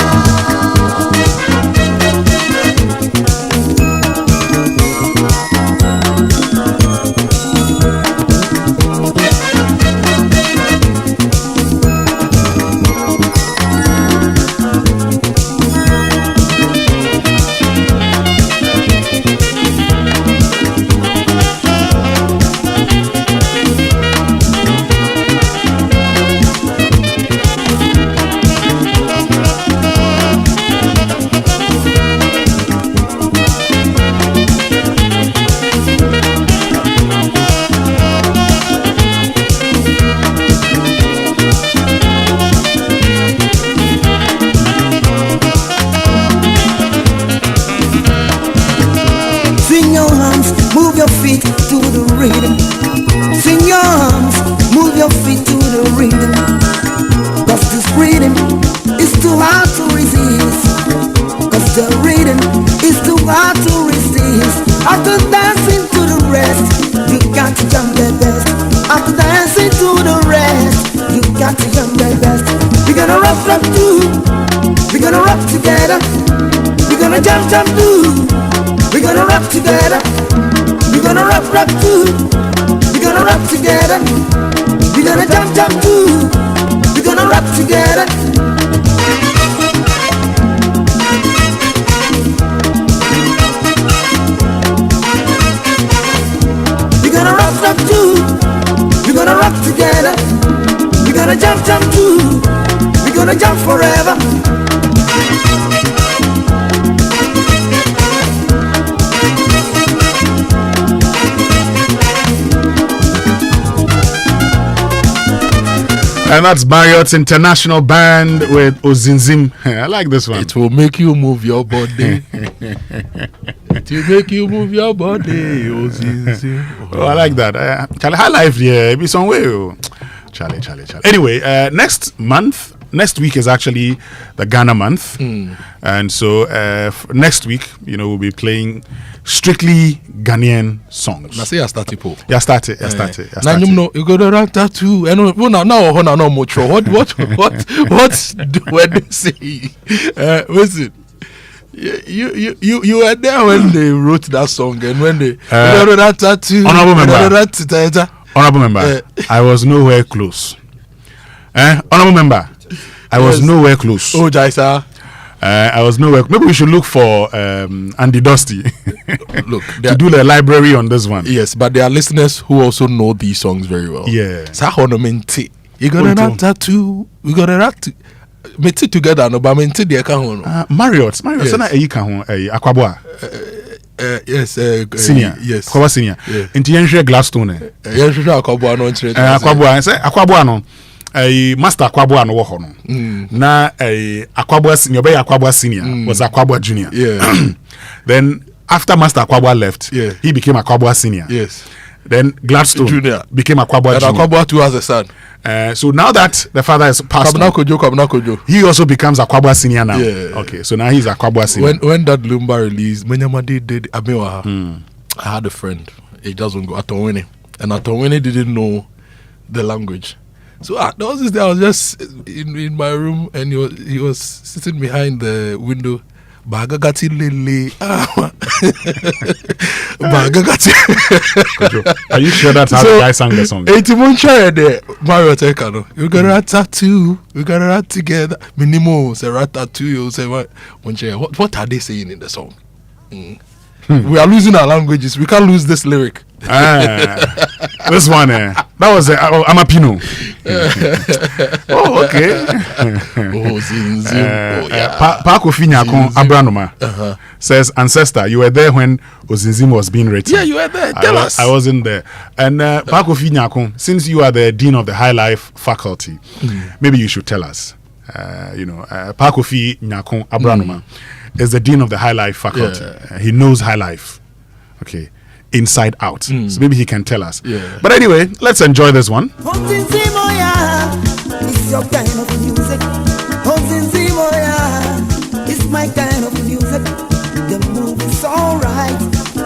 Jump too. We're gonna rock together. We're gonna rock too. We're gonna rock together. We're gonna jump too. We're gonna rock together. We're gonna rock too. We're gonna rock together. We're gonna jump too. We're gonna gonna jump forever. And that's Marriott's International Band with Ozinzim. I like this one. It will make you move your body. It will make you move your body, Ozinzim. Oh, I like that. Charlie, high life, yeah. Be some way. Charlie. Anyway, next week is actually the Ghana month. And so next week, we'll be playing strictly Ghanaian songs. Now say I started po. Yeah, started. Now you know you go to run tattoo. And now no much. What do they say? Listen. You were there when they wrote that song and when they honorable member, I was nowhere close. Honorable member, I was nowhere close. Oh, Jaisa. I was nowhere. Maybe we should look for Andy Dusty look to do the library on this one. Yes, but there are listeners who also know these songs very well. Yeah. You got a tattoo. We got a rat. Meet it together, no, but meet it the account. Marriott, yes. Akwabwa. Yes, senior. Yes, Akwabwa senior. Into Yenshire Gladstone. Yenshire Akwabwa no interest. Akwabwa no. Master Akwabwa no wo no. Na Akwabwa senior, Akwabwa senior was Akwabwa junior. Yeah. Then after Master Akwabwa left, he became Akwabwa senior. Yes. Then Gladstone junior became Akwabwa and junior. Akwabwa too has a son. So now that the father is passed on, Kojo. he also becomes Akwabwa senior now. Yeah. Okay, so now he's Akwabwa senior. When that Lumba released, Menyamadi did Amoah. I had a friend. He doesn't go Atowini, and Atowini didn't know the language. So there was this day I was just in my room, and he was sitting behind the window. Bagagati lele. Bagagati. Are you sure that's how the guy sang the song? Mario Tekano. You got a tattoo. We got a rat together. Minimo say rat tattoo. You say what are they saying in the song? We are losing our languages. We can't lose this lyric. This one, that was Amapino. Oh, okay. Pakofi Nyakon Abranoma says, ancestor, you were there when Ozinzim was being written. Yeah, you were there. Tell us. I wasn't there. And Pakofi Nyakon, since you are the dean of the High Life faculty, maybe you should tell us. Pakofi Nyakon Abranoma is the dean of the High Life faculty. He knows High Life. Okay. Inside out. So maybe he can tell us. Yeah. But anyway, let's enjoy this one. It's your kind of music. It's my kind of music. The move is alright.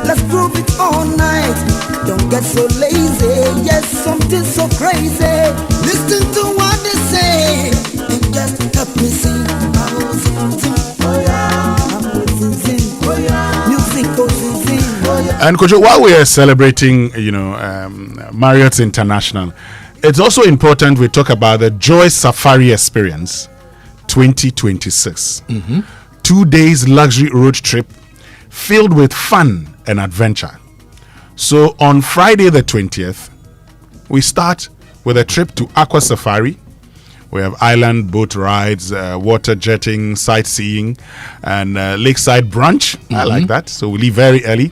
Let's groove it all night. Don't get so lazy. Yes, something so crazy. Listen to what they say and just help me sing. Music goes in. And Kojo, while we are celebrating, Marriott's International, it's also important we talk about the Joy Safari Experience 2026. 2 days luxury road trip filled with fun and adventure. So on Friday the 20th, we start with a trip to Aqua Safari. We have island boat rides, water jetting, sightseeing, and lakeside brunch. I like that. So we leave very early.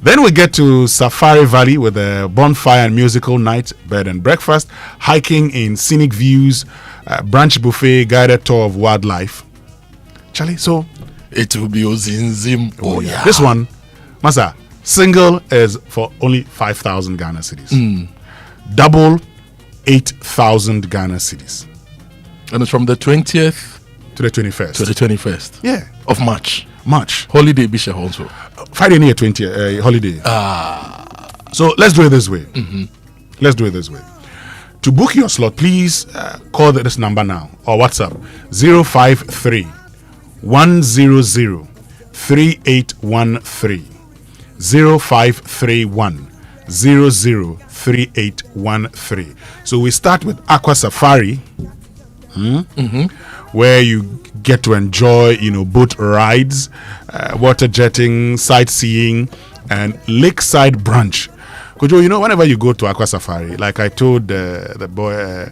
Then we get to Safari Valley with a bonfire and musical night, bed and breakfast, hiking in scenic views, brunch buffet, guided tour of wildlife. Charlie, so it will be Ozinzim. Oh yeah. This one, Masa, single is for only 5,000 Ghana cedis. Double, 8,000 Ghana cedis. And it's from the 20th to the 21st. To the 21st. Yeah. Of March. Holiday Bishop also. Friday near 20 holiday. So let's do it this way. Let's do it this way. To book your slot, please call this number now or WhatsApp 053 100 3813 0531 003813. So we start with Aqua Safari. Where you get to enjoy, boat rides, water jetting, sightseeing, and lakeside brunch. Kojo, whenever you go to Aqua Safari, like I told the boy,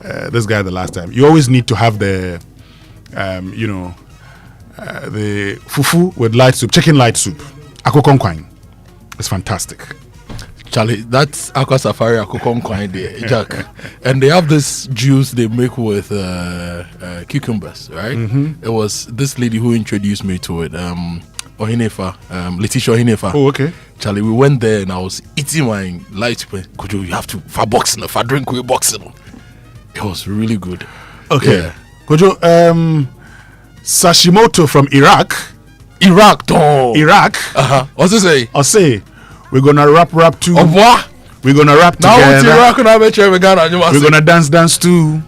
this guy the last time. You always need to have the the fufu with light soup, chicken light soup. Akokonkwine. It's fantastic. Charlie, that's Aqua Safari Akokonkwine there, Jack. And they have this juice they make with cucumbers, right? It was this lady who introduced me to it, Ohinefa, Letitia Ohinefa. Oh, okay. Charlie, we went there and I was eating my light soup. Kojo, you have to for boxing, for drink with boxing. It was really good. Okay. Yeah. Kojo, Sashimoto from Iraq. Iraq. What's it say? I'll say, we're gonna rap too. Of what? We're gonna rap together. Now we're gonna dance too.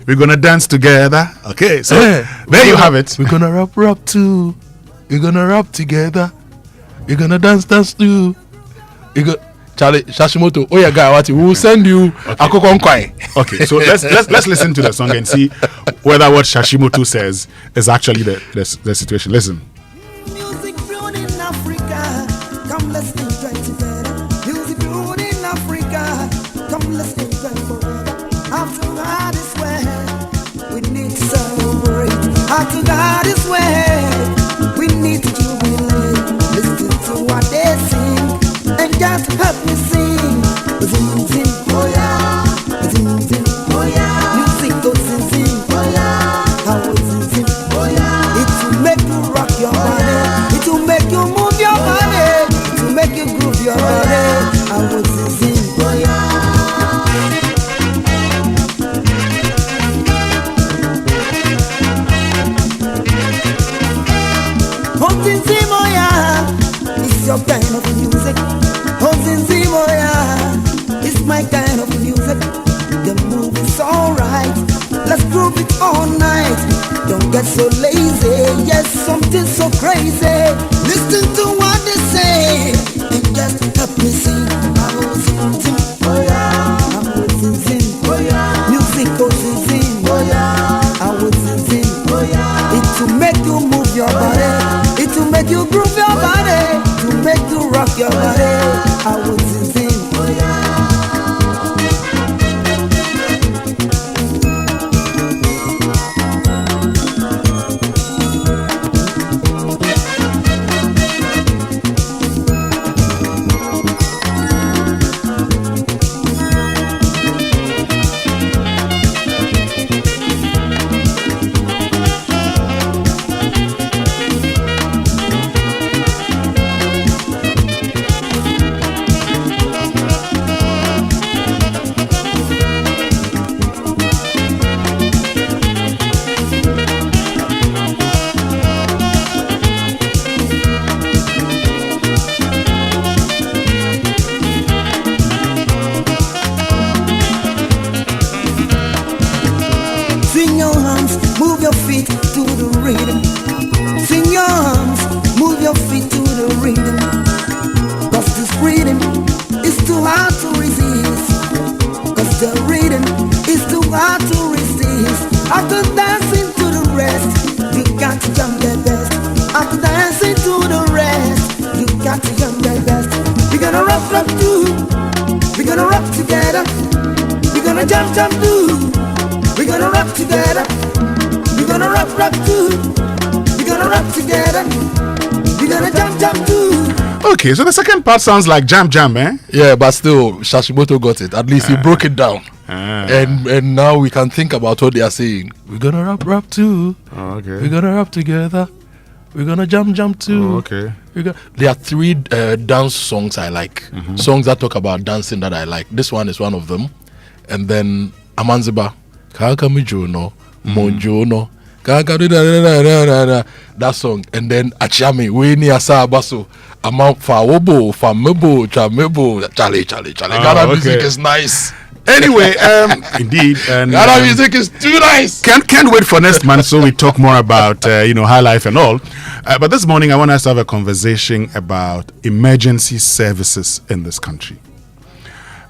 We're gonna dance together. Okay, so there you have it. We're gonna rap too. We're gonna rap together. We're gonna dance too. Charlie Shashimoto, oh yeah, guy, what we will send you Akokonkwine. Okay, so let's listen to the song and see whether what Shashimoto says is actually the situation. Listen. Music brewed in Africa, come let's enjoy together. Music brewed in Africa, come let's enjoy forever. After God is where we need to celebrate. After God is where we need to jubilate. Listen to what they sing and just help me sing. Zing zing, oh yeah. Zing zing, oh yeah. Music goes zing zing, oh yeah. How zing zing, oh yeah. It will make you rock your body. It will make you move your body. It will make you groove your body. How zing zing, oh yeah. Oh zing zing, oh yeah. It's your kind of music. Oh zing zing, oh yeah. It's my kind of music. The move is alright. Let's groove it all night. Don't get so lazy. Yes, something so crazy. Listen to what they say and just help me sing. I will zing zing, oh yeah. I will zing zing, oh yeah. Music goes zing zing, oh yeah. I will zing zing, oh yeah. It will make you move your body. It will make you groove your body. To make you rock your body. I will zing zing, oh yeah. Swing your arms, move your feet to the rhythm. Swing your arms, move your feet to the rhythm. Cause this rhythm is too hard to resist. Cause the rhythm is too hard to resist. After dancing to the rest, you got to jump the best. After dancing to the rest, you got to jump the best. We're gonna rock too. We're gonna rock together. We're gonna jump too. We're gonna rock together. We're gonna rock too. We're gonna rock together. We're gonna jump too. Okay, so the second part sounds like jam, eh? Yeah, but still, Shashimoto got it. At least he broke it down. And now we can think about what they are saying. We're gonna rap too. Oh, okay. We're gonna rap together. We're gonna jump too. Oh, okay. There are three dance songs I like. Songs that talk about dancing that I like. This one is one of them. And then Amanziba. Kakamijono, Monjono, that song, and then Achami, Weni Asa Basso, Amount Fawobo, Famebo, Chamebo, Charlie. Ghana music is nice. Anyway, indeed, and Ghana music is too nice. Can't wait for next month, so we talk more about high life and all. But this morning, I want us to have a conversation about emergency services in this country.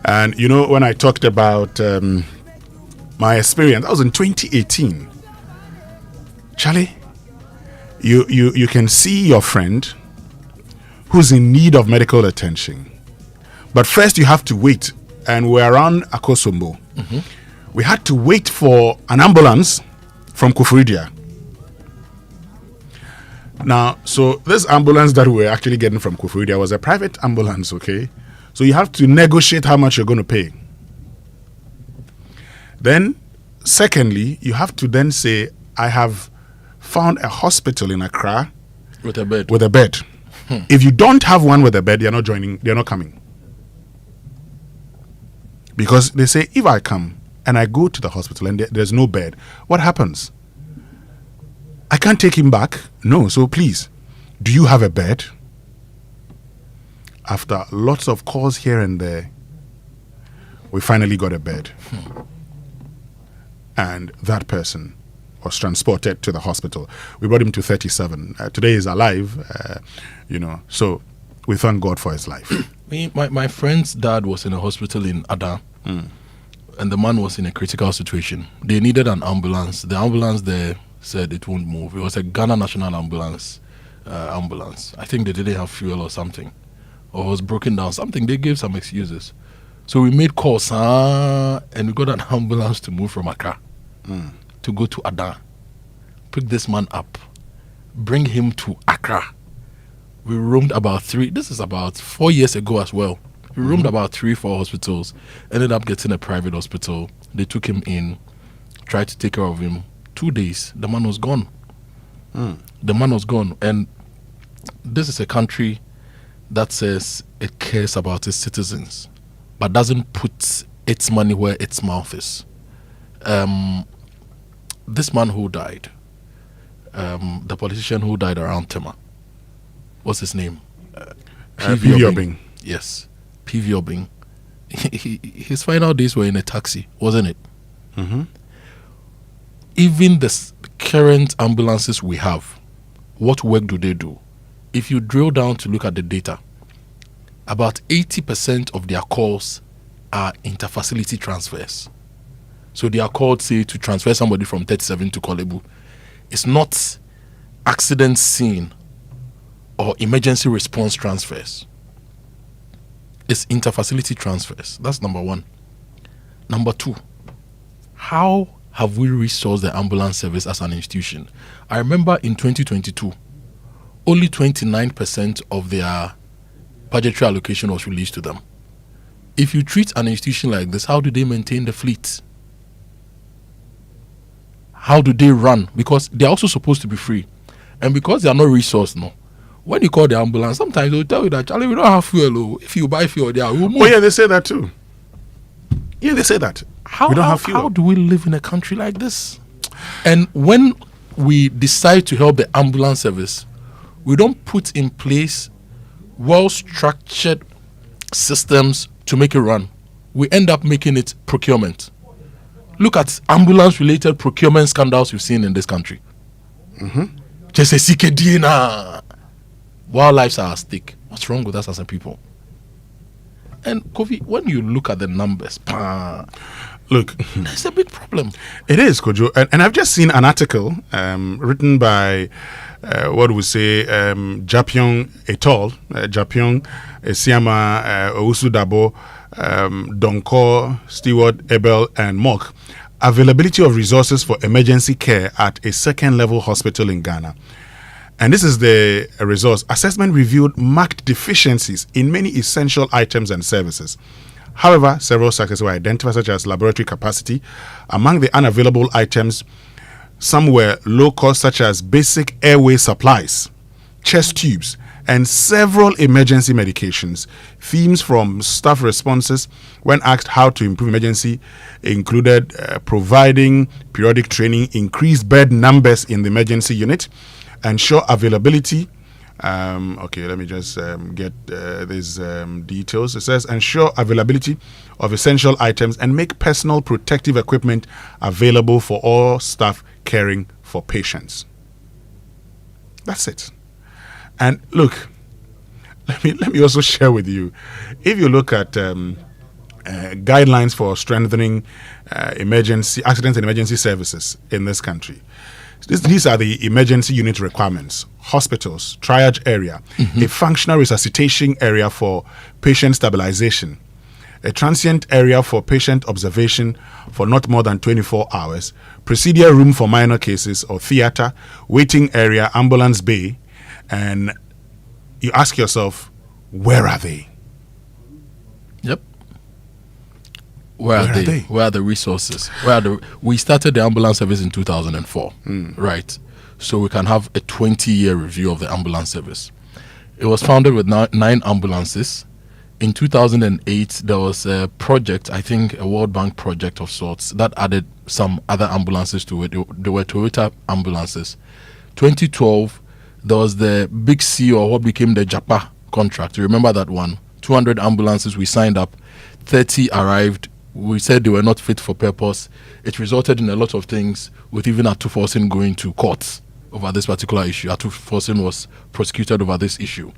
And when I talked about my experience, that was in 2018. Charlie, you can see your friend who's in need of medical attention, but first you have to wait. And we're around Akosombo. we had to wait for an ambulance from Kufuridia. Now, so this ambulance that we were actually getting from Kufuridia was a private ambulance, okay? So you have to negotiate how much you're going to pay. Then, secondly, you have to then say, I have found a hospital in Accra with a bed. If you don't have one with a bed, they're not coming. Because they say, if I come and I go to the hospital and there's no bed, what happens? I can't take him back. No, so please, do you have a bed? After lots of calls here and there, we finally got a bed. And that person was transported to the hospital. We brought him to 37. Today he's alive, so we thank God for his life. My friend's dad was in a hospital in Ada, and the man was in a critical situation. They needed an ambulance. The ambulance there said it won't move. It was a Ghana National Ambulance. I think they didn't have fuel or something, or it was broken down. Something. They gave some excuses. So we made calls, and we got an ambulance to move from Accra to go to Ada, pick this man up, bring him to Accra. We roamed about 3. This is about 4 years ago as well. We roamed about 3-4 hospitals. Ended up getting a private hospital. They took him in, tried to take care of him. 2 days, the man was gone. The man was gone. And this is a country that says it cares about its citizens, but doesn't put its money where its mouth is. This man who died, the politician who died around Tema, what's his name? P.V. Obing. Yes, P.V. Obing. His final days were in a taxi, wasn't it? Even the current ambulances we have, what work do they do? If you drill down to look at the data, about 80% of their calls are interfacility transfers. So they are called, say, to transfer somebody from 37 to Kalibu. It's not accident scene or emergency response transfers. It's interfacility transfers. That's number one. Number two, how have we resourced the ambulance service as an institution? I remember in 2022, only 29% of their budgetary allocation was released to them. If you treat an institution like this, how do they maintain the fleet? How do they run? Because they're also supposed to be free. And because they are not resourced, when you call the ambulance, sometimes they'll tell you that, Charlie, we don't have fuel. If you buy fuel, they will move. Oh, yeah, they say that too. Yeah, they say that. We don't have fuel. How do we live in a country like this? And when we decide to help the ambulance service, we don't put in place well-structured systems to make it run. We end up making it procurement. Look at ambulance-related procurement scandals we've seen in this country. Just a CKD while lives are at stake. What's wrong with us as a people? And Kofi, when you look at the numbers, look, there's a big problem. It is, Kojo. And I've just seen an article written by, Japion et al., Japion, Siama, Owusu Dabo, Donko, Stewart, Ebel, and Mock. Availability of resources for emergency care at a second-level hospital in Ghana. And this is the resource. Assessment revealed marked deficiencies in many essential items and services. However, several sectors were identified, such as laboratory capacity. Among the unavailable items, some were low cost, such as basic airway supplies, chest tubes, and several emergency medications. Themes from staff responses when asked how to improve emergency included providing periodic training, increased bed numbers in the emergency unit, ensure availability. Okay, let me just get these details. It says ensure availability of essential items and make personal protective equipment available for all staff caring for patients. That's it. And look, let me also share with you. If you look at guidelines for strengthening emergency accident and emergency services in this country, these are the emergency unit requirements: hospitals, triage area, a functional resuscitation area for patient stabilization, a transient area for patient observation for not more than 24 hours, procedure room for minor cases or theater, waiting area, ambulance bay, and you ask yourself, where are they? Yep. Where are they? Where are the resources? We started the ambulance service in 2004, right? So we can have a 20-year review of the ambulance service. It was founded with 9 ambulances. In 2008, there was a project, I think a World Bank project of sorts, that added some other ambulances to it. They were Toyota ambulances. 2012, there was the Big C, or what became the Japa contract. You remember that one? 200 ambulances we signed up, 30 arrived. We said they were not fit for purpose. It resulted in a lot of things, with even Atufosin going to court over this particular issue. Atufosin was prosecuted over this issue.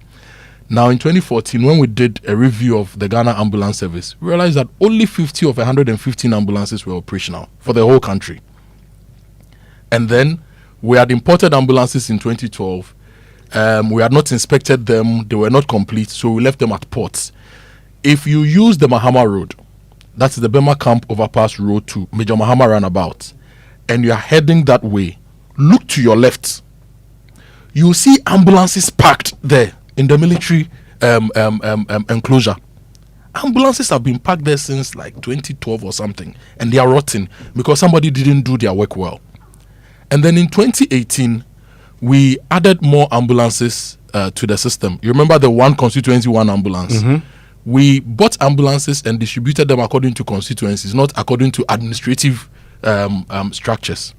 Now, in 2014, when we did a review of the Ghana ambulance service, we realized that only 50 of 115 ambulances were operational for the whole country. And then we had imported ambulances in 2012. We had not inspected them. They were not complete, so we left them at ports. If you use the Mahama Road, that's the Bema Camp Overpass Road to Major Mahama Roundabout, and you are heading that way, look to your left. You see ambulances parked there in the military enclosure. Ambulances have been parked there since like 2012 or something, and they are rotting because somebody didn't do their work well. And then in 2018, we added more ambulances to the system. You remember the one constituency, one ambulance? Mm-hmm. We bought ambulances and distributed them according to constituencies, not according to administrative structures.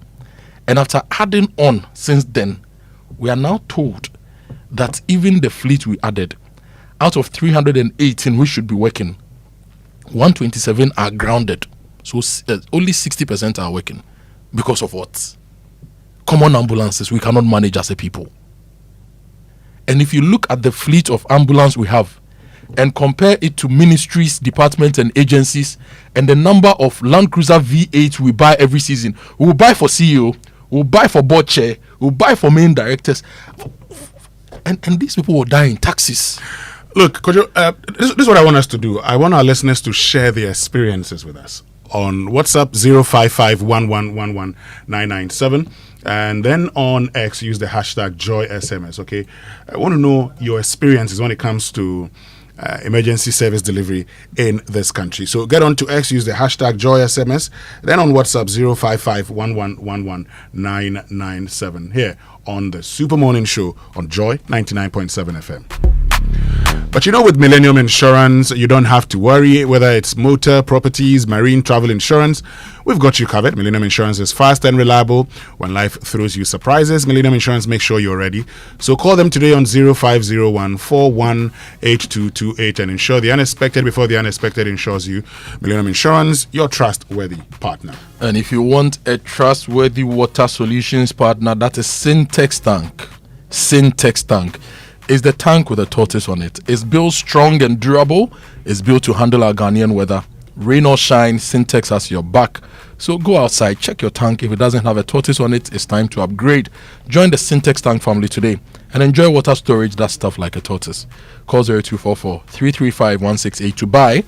And after adding on since then, we are now told that even the fleet we added, out of 318 which should be working, 127 are grounded. So only 60% are working. Because of what? Common ambulances we cannot manage as a people. And if you look at the fleet of ambulance we have and compare it to ministries, departments and agencies, and the number of Land Cruiser V8 we buy every season, we will buy for CEO, we will buy for board chair, we will buy for main directors, and these people will die in taxis. Look, Kojo, this is what I want us to do. I want our listeners to share their experiences with us on WhatsApp 05511119997, and then on X use the hashtag JoySMS. Okay, I want to know your experiences when it comes to emergency service delivery in this country. So get on to X, use the hashtag JoySMS, then on WhatsApp 05511119997 here on the Super Morning Show on Joy 99.7 FM. But you know, with Millennium Insurance, you don't have to worry whether it's motor, properties, marine, travel insurance. We've got you covered. Millennium Insurance is fast and reliable. When life throws you surprises, Millennium Insurance makes sure you're ready. So call them today on 0501-418228 and insure the unexpected before the unexpected insures you. Millennium Insurance, your trustworthy partner. And if you want a trustworthy water solutions partner, that is Syntex Tank. Syntex Tank is the tank with a tortoise on it. It's built strong and durable. It's built to handle our Ghanaian weather. Rain or shine, Syntex has your back. So go outside, check your tank. If it doesn't have a tortoise on it, it's time to upgrade. Join the Syntex Tank family today and enjoy water storage that's tough like a tortoise. Call 0244-335-168 to buy,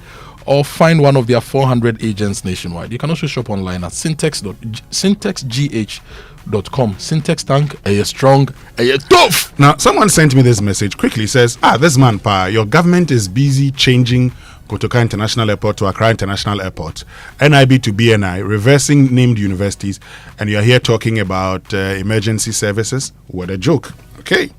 or find one of their 400 agents nationwide. You can also shop online at syntexgh.com. Syntex Tank, a strong, a tough. Now, someone sent me this message quickly. Says, this man, your government is busy changing Kotoka International Airport to Accra International Airport, NIB to BNI, reversing named universities, and you're here talking about emergency services. What a joke. Okay.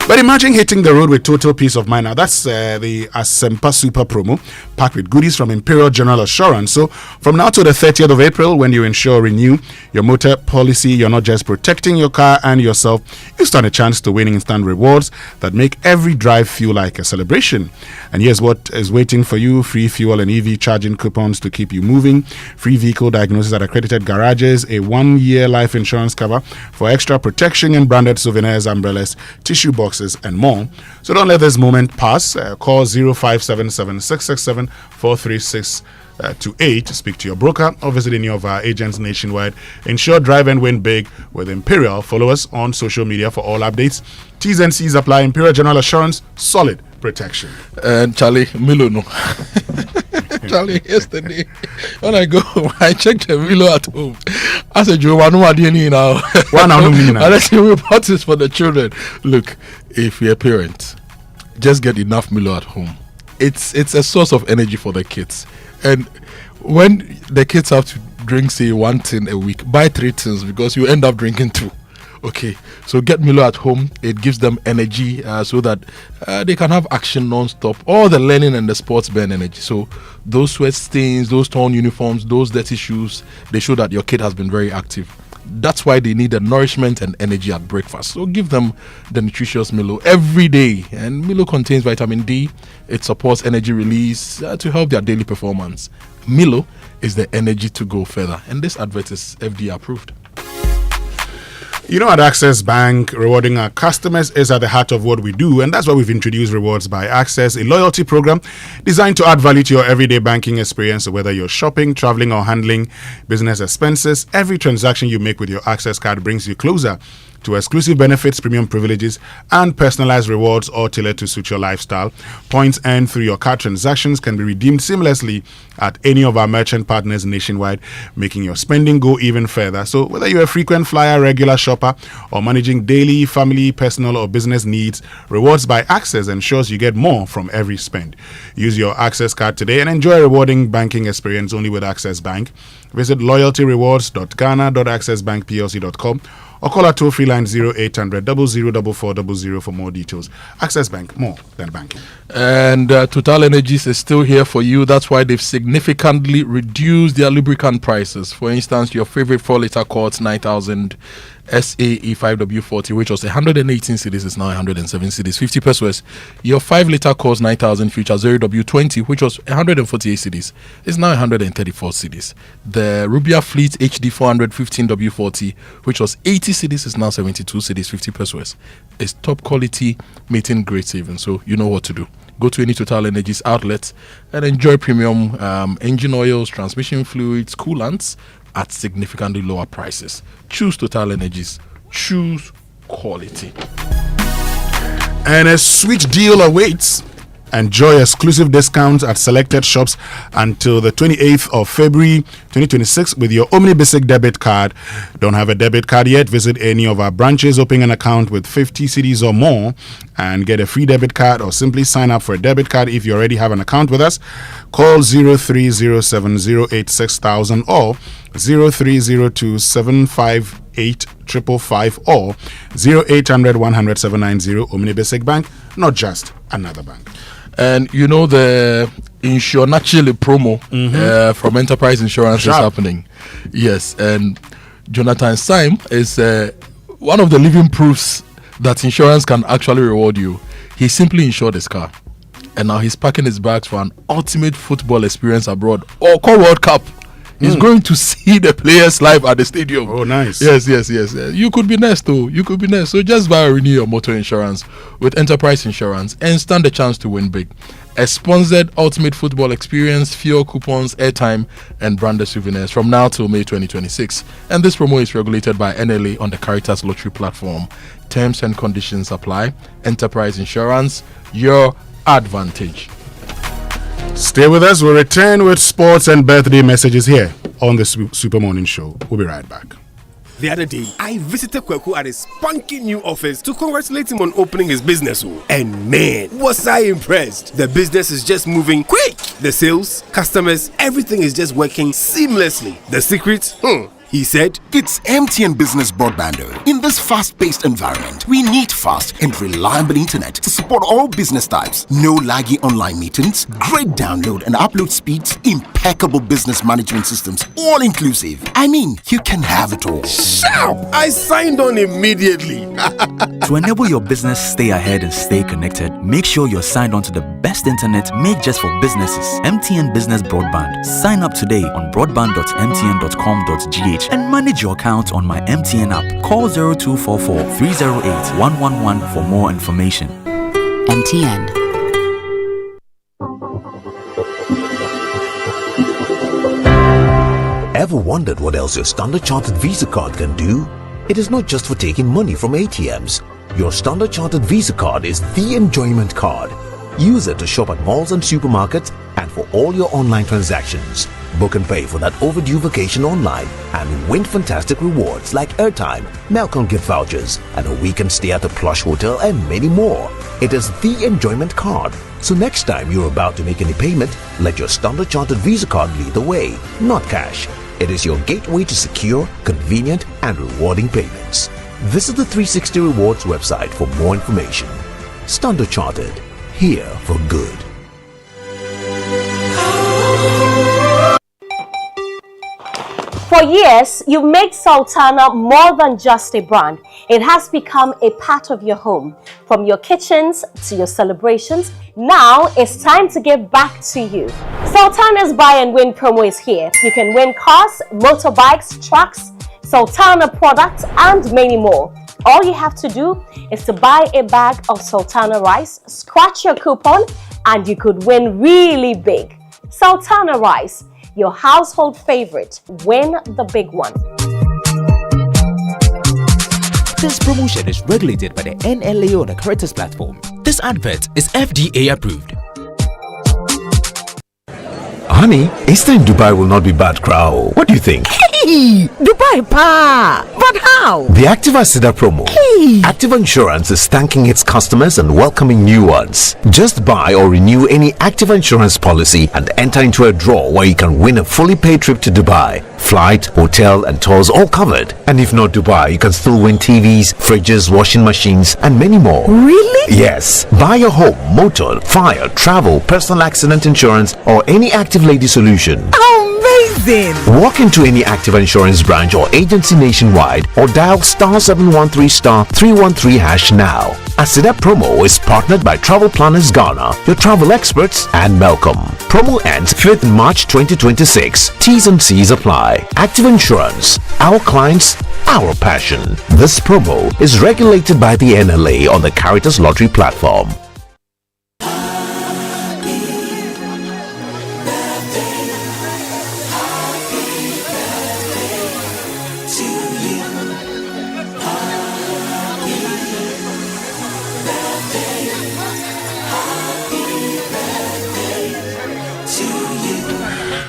But imagine hitting the road with total peace of mind. Now, that's the Asempa Super promo, packed with goodies from Imperial General Assurance. So, from now to the 30th of April, when you insure renew your motor policy, you're not just protecting your car and yourself, you stand a chance to win instant rewards that make every drive feel like a celebration. And here's what is waiting for you: free fuel and EV charging coupons to keep you moving, free vehicle diagnosis at accredited garages, a 1-year life insurance cover for extra protection, and branded souvenirs, umbrellas, tissue boxes, services, and more. So don't let this moment pass. Call 0577-667-436 to 8 to speak to your broker or visit any of our agents nationwide. Ensure, drive and win big with Imperial. Follow us on social media for all updates. T's and C's apply. Imperial General Assurance, solid protection. And Charlie, Milo no. Charlie, yesterday when I go home, I checked the Milo at home. I said, Joe, now. Let's we bought this for the children. Look, if you're a parent, just get enough Milo at home. It's a source of energy for the kids. And when the kids have to drink, say, 1 tin a week, buy 3 tins because you end up drinking 2. Okay, so get Milo at home. It gives them energy so that they can have action non-stop. All the learning and the sports burn energy. So those sweat stains, those torn uniforms, those dirty shoes, they show that your kid has been very active. That's why they need the nourishment and energy at breakfast. So give them the nutritious Milo every day. And Milo contains vitamin D. It supports energy release to help their daily performance. Milo is the energy to go further. And this advert is FDA approved. You know, at Access Bank, rewarding our customers is at the heart of what we do, and that's why we've introduced Rewards by Access, a loyalty program designed to add value to your everyday banking experience. So whether you're shopping, traveling, or handling business expenses, every transaction you make with your Access card brings you closer to exclusive benefits, premium privileges, and personalized rewards, all tailored to suit your lifestyle. Points earned through your card transactions can be redeemed seamlessly at any of our merchant partners nationwide, making your spending go even further. So whether you're a frequent flyer, regular shopper, or managing daily, family, personal, or business needs, Rewards by Access ensures you get more from every spend. Use your Access card today and enjoy a rewarding banking experience only with Access Bank. Visit loyaltyrewards.ghana.accessbankplc.com or call our toll-free line 0800 004400 for more details. Access Bank, more than banking. And Total Energies is still here for you. That's why they've significantly reduced their lubricant prices. For instance, your favorite 4-liter quarts 9,000 SAE 5W40, which was 118 cedis, is now 107 cedis, 50 pesos. Your 5-liter quarts 9,000 future 0W20, which was 148 cedis, is now 134 cedis. The Rubia Fleet HD 415 W40, which was 80 cedis, is now 72 cedis, 50 pesos. It's top quality, meeting great savings. So you know what to do. Go to any Total Energies outlet and enjoy premium engine oils, transmission fluids, coolants at significantly lower prices. Choose Total Energies. Choose quality. And a sweet deal awaits. Enjoy exclusive discounts at selected shops until the 28th of February 2026 with your Omni Basic debit card. Don't have a debit card yet? Visit any of our branches, open an account with 50 cedis or more and get a free debit card, or simply sign up for a debit card if you already have an account with us. Call 0307086000 or 0302758555 or 0800 100 790. Omni Basic Bank, not just another bank. And you know the Inspirational promo from Enterprise Insurance is happening. Yes, and Jonathan Syme is one of the living proofs that insurance can actually reward you. He simply insured his car, and now he's packing his bags for an ultimate football experience abroad or call World Cup. He's going to see the players live at the stadium. Oh, nice. Yes. You could be next, though. You could be next. So just buy or renew your motor insurance with Enterprise Insurance and stand the chance to win big. A sponsored ultimate football experience, fuel coupons, airtime, and branded souvenirs from now till May 2026. And this promo is regulated by NLA on the Caritas Lottery platform. Terms and conditions apply. Enterprise Insurance, your advantage. Stay with us. We'll return with sports and birthday messages here on the Super Morning Show. We'll be right back. The other day, I visited Kweku at his spunky new office to congratulate him on opening his business. And man, was I impressed. The business is just moving quick. The sales, customers, everything is just working seamlessly. The secret? He said, it's MTN Business Broadband. In this fast-paced environment, we need fast and reliable internet to support all business types. No laggy online meetings, great download and upload speeds, impeccable business management systems, all inclusive. I mean, you can have it all. Sharp! I signed on immediately. To enable your business stay ahead and stay connected, make sure you're signed on to the best internet made just for businesses. MTN Business Broadband. Sign up today on broadband.mtn.com.gh page and manage your account on my MTN app. Call 0244 308 111 for more information. MTN. Ever wondered what else your Standard Chartered Visa card can do? It is not just for taking money from ATMs. Your Standard Chartered Visa card is the enjoyment card. Use it to shop at malls and supermarkets and for all your online transactions. Book and pay for that overdue vacation online and win fantastic rewards like airtime, Melcom gift vouchers, and a weekend stay at a plush hotel and many more. It is the enjoyment card. So next time you're about to make any payment, let your Standard Chartered Visa card lead the way, not cash. It is your gateway to secure, convenient, and rewarding payments. Visit the 360 Rewards website for more information. Standard Chartered, here for good. For years, you made Sultana more than just a brand. It has become a part of your home. From your kitchens to your celebrations, now it's time to give back to you. Sultana's Buy and Win promo is here. You can win cars, motorbikes, trucks, Sultana products, and many more. All you have to do is to buy a bag of Sultana rice, scratch your coupon, and you could win really big. Sultana rice, your household favorite. Win the big one. This promotion is regulated by the NLA on the Caritas platform. This advert is FDA approved. Honey, Easter in Dubai will not be bad, crowd. What do you think? Hey, Dubai pa! But how? The Activa Asida promo. Hey. Activa Insurance is thanking its customers and welcoming new ones. Just buy or renew any Activa Insurance policy and enter into a draw where you can win a fully paid trip to Dubai. Flight, hotel, and tours all covered. And if not Dubai, you can still win TVs, fridges, washing machines, and many more. Really? Yes. Buy your home, motor, fire, travel, personal accident insurance, or any Active Lady solution. Amazing! Walk into any Activa Insurance branch or agency nationwide or dial *713*313# now. Asida promo is partnered by Travel Planners Ghana, your travel experts, and Melcom. Promo ends 5th March 2026. T's and C's apply. Activa Insurance, our clients, our passion. This promo is regulated by the NLA on the Caritas Lottery platform.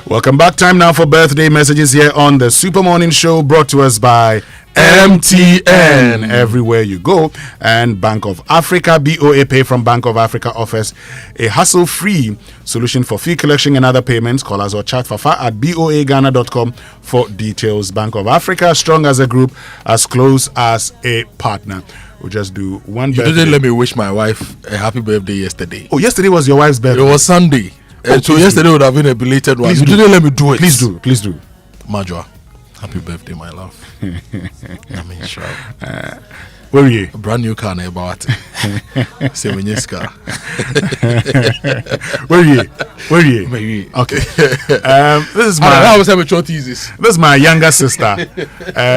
Welcome back. Time now for birthday messages here on the Super Morning Show, brought to us by MTN. Everywhere you go. And Bank of Africa, BOA Pay from Bank of Africa offers a hassle-free solution for fee collection and other payments. Call us or chat Fafa at boaghana.com for details. Bank of Africa, strong as a group, as close as a partner. We'll just do one birthday. You didn't let me wish my wife a happy birthday yesterday. Oh, yesterday was your wife's birthday? It was Sunday. So yesterday would have been a belated one. You didn't let me do it. Please do. Majwa, happy birthday, my love. I mean, sure. Where are you? A brand new car, about Seminyeska. Where are you? Maybe. Okay. This is my. How was having short eases? This is my younger sister,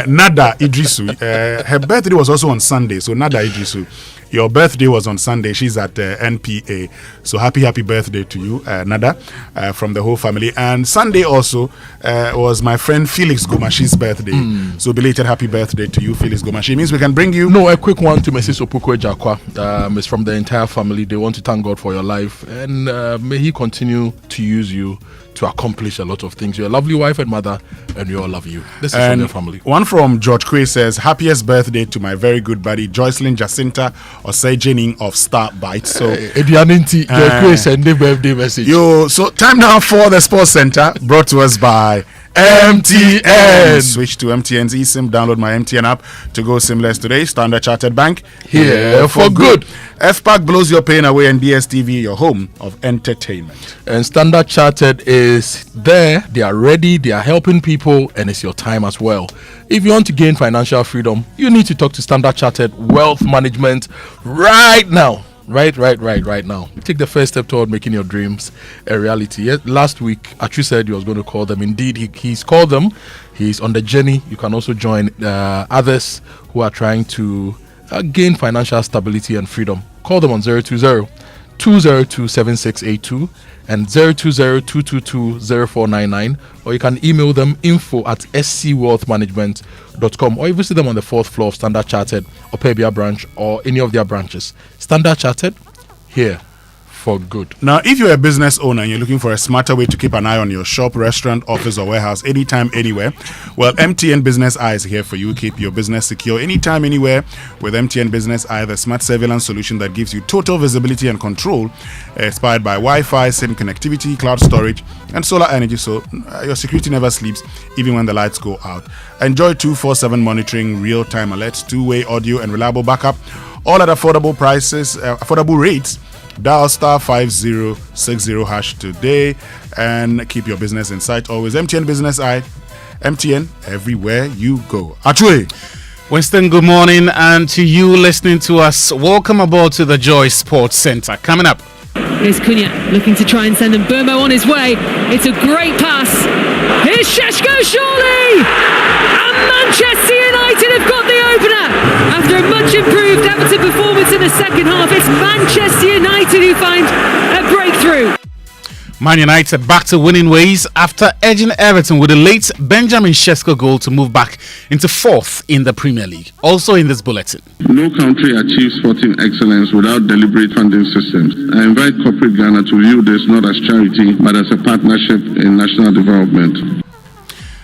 Nada Idrisu. Her birthday was also on Sunday. So Nada Idrisu, your birthday was on Sunday. She's at NPA. So happy birthday to you, Nada, from the whole family. And Sunday also was my friend Felix Gomashi's birthday. So belated happy birthday to you, Felix Gomashi. Means we can bring you. No, a quick one to Mrs. Opukwe Jakwa. It's from the entire family. They want to thank God for your life. And may He continue to use you to accomplish a lot of things. You're a lovely wife and mother, and we all love you. This is from your family. One from George Quay says, happiest birthday to my very good buddy Joycelyn Jacinta Osei of Star Bites. So George Quay send a birthday message. So time now for the Sports Center, brought to us by MTN. Switch to MTN's eSIM. Download my MTN app to go SIMless today. Standard Chartered Bank, here for good. FPAC blows your pain away, and DSTV, your home of entertainment. And Standard Chartered is there. They are ready. They are helping people, and it's your time as well. If you want to gain financial freedom, you need to talk to Standard Chartered Wealth Management right now. right now. Take the first step toward making your dreams a reality. Last week, Achu said he was going to call them. Indeed, he's called them. He's on the journey. You can also join others who are trying to gain financial stability and freedom. Call them on 020-202-7682 and 020-222-0499, or you can email them info@scwealthmanagement.com, or you visit them on the 4th floor of Standard Chartered or Pebia branch or any of their branches. Standard Chartered, here for good. Now, if you're a business owner and you're looking for a smarter way to keep an eye on your shop, restaurant, office, or warehouse anytime, anywhere, well, MTN Business Eye is here for you. Keep your business secure anytime, anywhere with MTN Business Eye, the smart surveillance solution that gives you total visibility and control, inspired by Wi-Fi, SIM connectivity, cloud storage, and solar energy, so your security never sleeps, even when the lights go out. Enjoy 24/7 monitoring, real-time alerts, two-way audio, and reliable backup, all at affordable prices, affordable rates. Dial star 5060 # today and keep your business in sight always. MTN Business Eye, MTN everywhere you go. Achue. Winston, good morning, and to you listening to us, welcome aboard to the Joy Sports Centre. Coming up, here's Cunha looking to try and send Mbeumo on his way. It's a great pass. Here's Sheshko, surely! And Manchester United have got the opener. After a much improved Everton performance in the second half, it's Manchester United who find a breakthrough. Man United back to winning ways after edging Everton with a late Benjamin Sesko goal to move back into 4th in the Premier League. Also in this bulletin. No country achieves sporting excellence without deliberate funding systems. I invite corporate Ghana to view this not as charity, but as a partnership in national development.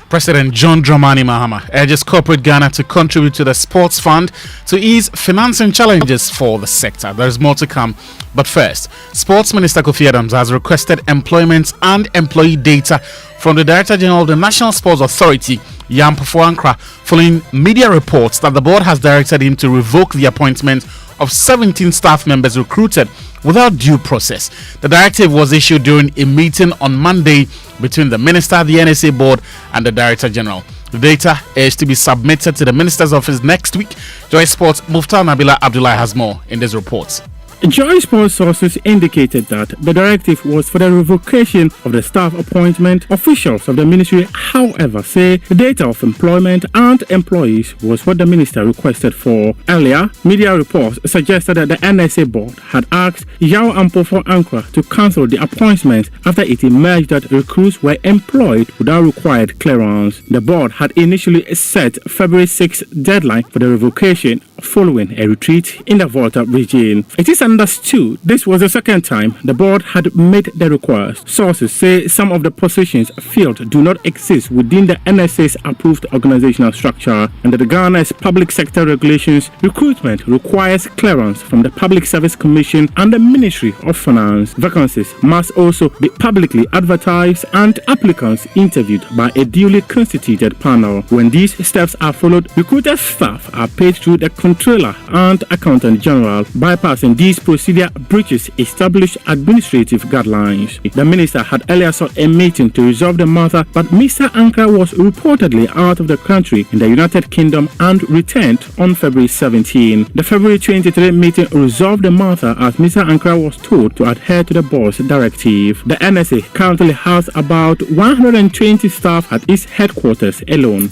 President John Dramani Mahama urges corporate Ghana to contribute to the sports fund to ease financing challenges for the sector. There is more to come. But first, Sports Minister Kofi Adams has requested employment and employee data from the Director General of the National Sports Authority, Yam Pofuankra, following media reports that the board has directed him to revoke the appointment of 17 staff members recruited without due process. The directive was issued during a meeting on Monday between the Minister, the NSA board, and the Director General. The data is to be submitted to the Minister's office next week. Joy Sports Muftar Nabila Abdullah has more in this report. Joy Sports sources indicated that the directive was for the revocation of the staff appointment. Officials of the ministry, however, say the data of employment and employees was what the minister requested for. Earlier, media reports suggested that the NSA board had asked Yao Pofuankra to cancel the appointment after it emerged that recruits were employed without required clearance. The board had initially set February 6th deadline for the revocation following a retreat in the Volta region. It is understood this was the second time the board had made the request. Sources say some of the positions filled do not exist within the NSA's approved organizational structure, and that the Ghana's public sector regulations recruitment requires clearance from the Public Service Commission and the Ministry of Finance. Vacancies must also be publicly advertised and applicants interviewed by a duly constituted panel. When these steps are followed, recruited staff are paid through the Controller and Accountant General, bypassing these procedure breaches established administrative guidelines. The minister had earlier sought a meeting to resolve the matter, but Mr. Ankara was reportedly out of the country in the United Kingdom and returned on February 17. The February 23 meeting resolved the matter as Mr. Ankara was told to adhere to the board's directive. The NSA currently has about 120 staff at its headquarters alone.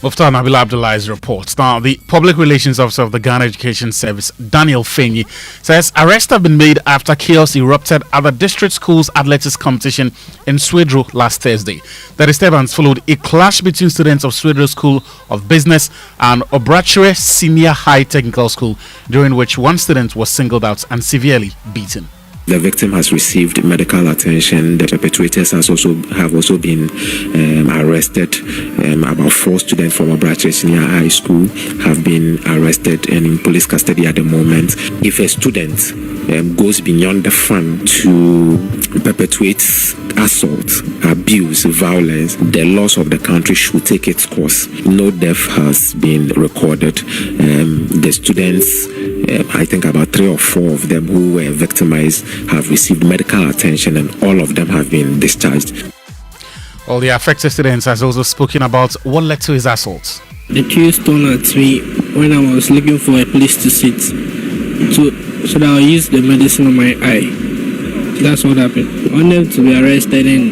Muftar Nabila Abdullah's reports. Now, the Public Relations Officer of the Ghana Education Service, Daniel Fenyi, says arrests have been made after chaos erupted at the district school's athletics competition in Swedru last Thursday. The disturbance followed a clash between students of Swedru School of Business and Obrachere Senior High Technical School, during which one student was singled out and severely beaten. The victim has received medical attention. The perpetrators have also been arrested. About 4 students from Obrachere Senior High School have been arrested and in police custody at the moment. If a student goes beyond the fun to perpetuate assault, abuse, violence, the laws of the country should take its course. No death has been recorded. The students, I think about 3 or 4 of them who were victimized, have received medical attention, and all of them have been discharged. All the affected students has also spoken about what led to his assault. The two stole at me when I was looking for a place to sit. so that I'll use the medicine on my eye. That's what happened. I want them to be arrested and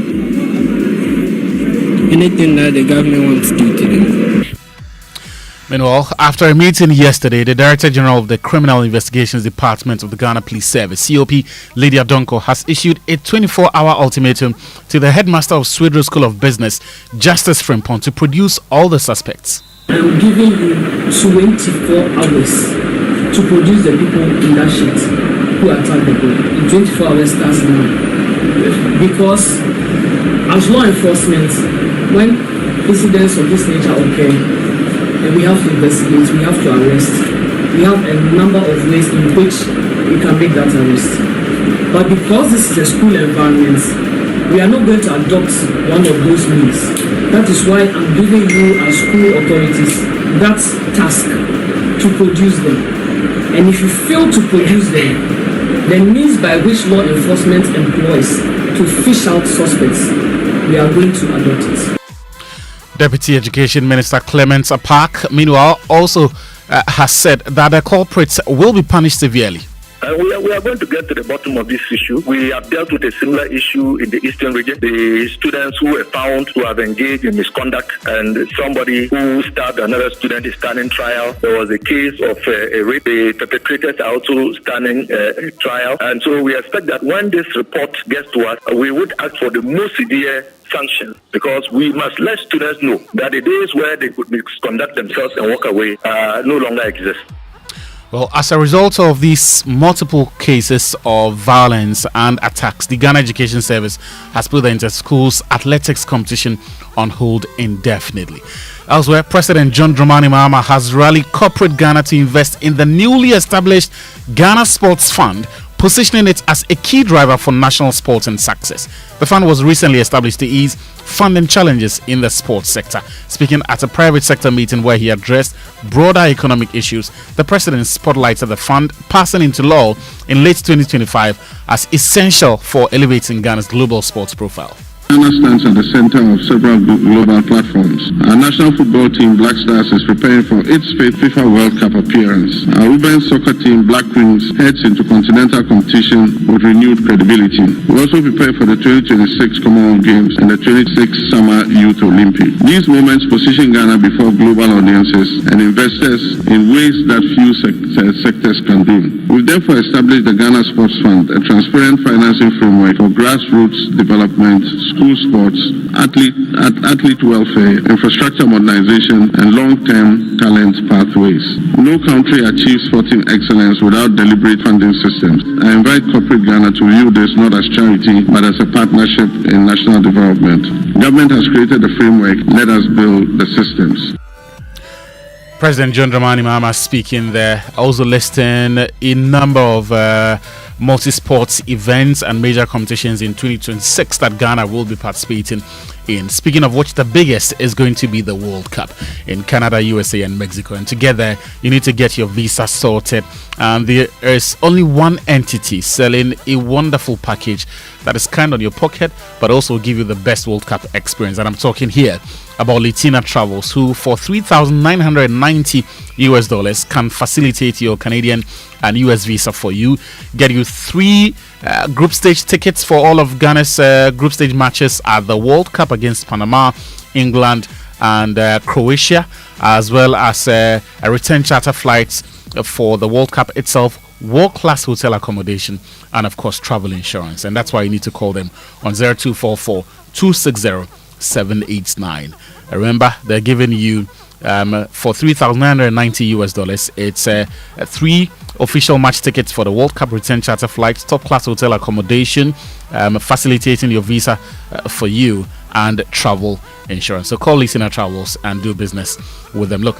anything that the government wants to do to them. Meanwhile, after a meeting yesterday, the Director General of the Criminal Investigations Department of the Ghana Police Service, COP Lydia Donko, has issued a 24-hour ultimatum to the headmaster of Swedro School of Business, Justice Frimpong, to produce all the suspects. I'm giving you 24 hours to produce the people in that shit who attacked the boy. In 24 hours, that's now. Because as law enforcement, when incidents of this nature occur, and we have to investigate, we have to arrest. We have a number of ways in which we can make that arrest. But because this is a school environment, we are not going to adopt one of those means. That is why I'm giving you as school authorities that task to produce them. And if you fail to produce them, the means by which law enforcement employs to fish out suspects, we are going to adopt it. Deputy Education Minister Clement Apak, meanwhile, also has said that the culprits will be punished severely. We are going to get to the bottom of this issue. We have dealt with a similar issue in the Eastern region. The students who were found to have engaged in misconduct and somebody who stabbed another student is standing trial. There was a case of a rape. The perpetrators are also standing trial. And so we expect that when this report gets to us, we would ask for the most severe sanction, because we must let students know that the days where they could misconduct themselves and walk away no longer exist. Well, as a result of these multiple cases of violence and attacks, the Ghana Education Service has put the inter-schools athletics competition on hold indefinitely. Elsewhere, President John Dramani Mahama has rallied corporate Ghana to invest in the newly established Ghana Sports Fund, positioning it as a key driver for national sports and success. The fund was recently established to ease funding challenges in the sports sector. Speaking at a private sector meeting where he addressed broader economic issues, the president spotlighted the fund passing into law in late 2025 as essential for elevating Ghana's global sports profile. Ghana stands at the center of several global platforms. Our national football team, Black Stars, is preparing for its FIFA World Cup appearance. Our women's soccer team, Black Queens, heads into continental competition with renewed credibility. We also prepare for the 2026 Commonwealth Games and the 2026 Summer Youth Olympics. These moments position Ghana before global audiences and investors in ways that few sectors can do. We've therefore established the Ghana Sports Fund, a transparent financing framework for grassroots development, school sports, athlete welfare, infrastructure modernization, and long-term talent pathways. No country achieves sporting excellence without deliberate funding systems. I invite corporate Ghana to view this not as charity, but as a partnership in national development. Government has created the framework. Let us build the systems. President John Dramani Mahama speaking there, also listing a number of multi-sports events and major competitions in 2026 that Ghana will be participating in. Speaking of which, the biggest is going to be the World Cup in Canada, USA and Mexico. And together, you need to get your visa sorted. And there is only one entity selling a wonderful package that is kind on your pocket, but also give you the best World Cup experience. And I'm talking here about Latina Travels, who for $3,990 can facilitate your Canadian and US visa for you, get you 3 group stage tickets for all of Ghana's group stage matches at the World Cup against Panama, England and Croatia, as well as a return charter flights for the World Cup itself, world-class hotel accommodation, and of course travel insurance. And that's why you need to call them on 0244 260 789. Remember, they're giving you for $3,990. It's 3 official match tickets for the World Cup, return charter flights, top class hotel accommodation, facilitating your visa for you, and travel insurance. So call Listener Travels and do business with them. Look,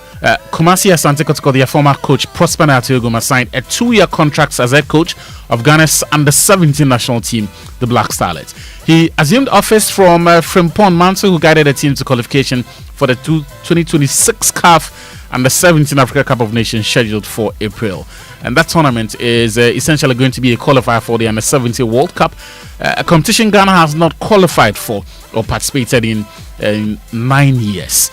Kumasi Asante Kotoko, their former coach Prosper Natioguma, signed a 2-year contract as head coach of Ghana's under-17 national team, the Black Starlets. He assumed office from Frimpong Manso, who guided the team to qualification for the 2026 CAF Under-17 Africa Cup of Nations scheduled for April. And that tournament is essentially going to be a qualifier for the Under-17 World Cup, a competition Ghana has not qualified for or participated in 9 years.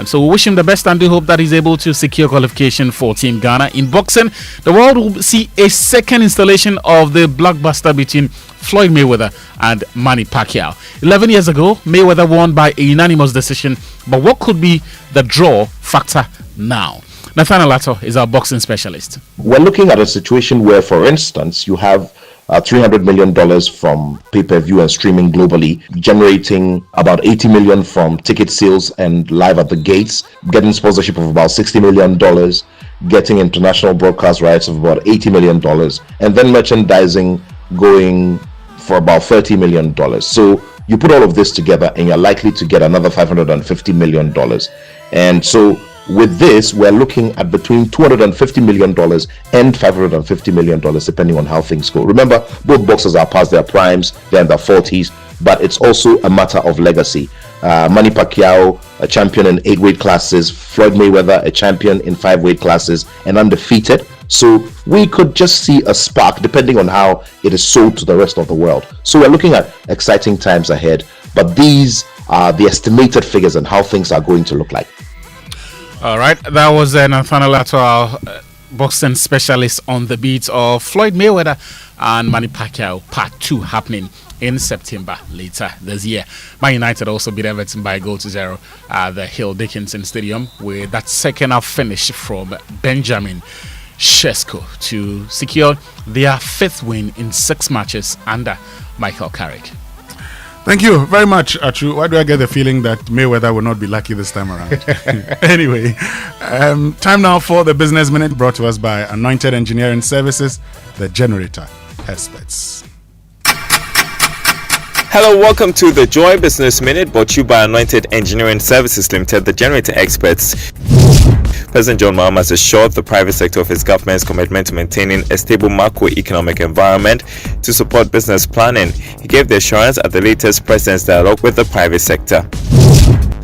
So we wish him the best and do hope that he's able to secure qualification for Team Ghana. In boxing, the world will see a second installation of the blockbuster between Floyd Mayweather and Manny Pacquiao. 11 years ago, Mayweather won by a unanimous decision, but what could be the draw factor now? Nathaniel Lato is our boxing specialist. We're looking at a situation where, for instance, you have $300 million from pay-per-view and streaming globally, generating about $80 million from ticket sales and live at the gates, getting sponsorship of about $60 million, getting international broadcast rights of about $80 million, and then merchandising going for about $30 million. So you put all of this together and you're likely to get another $550 million. And so with this, we're looking at between $250 million and $550 million, depending on how things go. Remember, both boxers are past their primes, they're in their 40s, but it's also a matter of legacy. Manny Pacquiao, a champion in 8 weight classes, Floyd Mayweather, a champion in 5 weight classes, and undefeated. So we could just see a spark, depending on how it is sold to the rest of the world. So we're looking at exciting times ahead, but these are the estimated figures and how things are going to look like. All right, that was Nathaniel Lato, our boxing specialist on the beat of Floyd Mayweather and Manny Pacquiao Part 2 happening in September later this year. Man United also beat Everton by a goal to 0 at the Hill Dickinson Stadium with that second half finish from Benjamin Sesko to secure their 5th win in 6 matches under Michael Carrick. Thank you very much, Achu. Why do I get the feeling that Mayweather will not be lucky this time around? Anyway, time now for the Business Minute, brought to us by Anointed Engineering Services, the generator experts. Hello, welcome to the Joy Business Minute, brought to you by Anointed Engineering Services Limited, the generator experts. President John Mahama has assured the private sector of his government's commitment to maintaining a stable macroeconomic environment to support business planning. He gave the assurance at the latest President's dialogue with the private sector.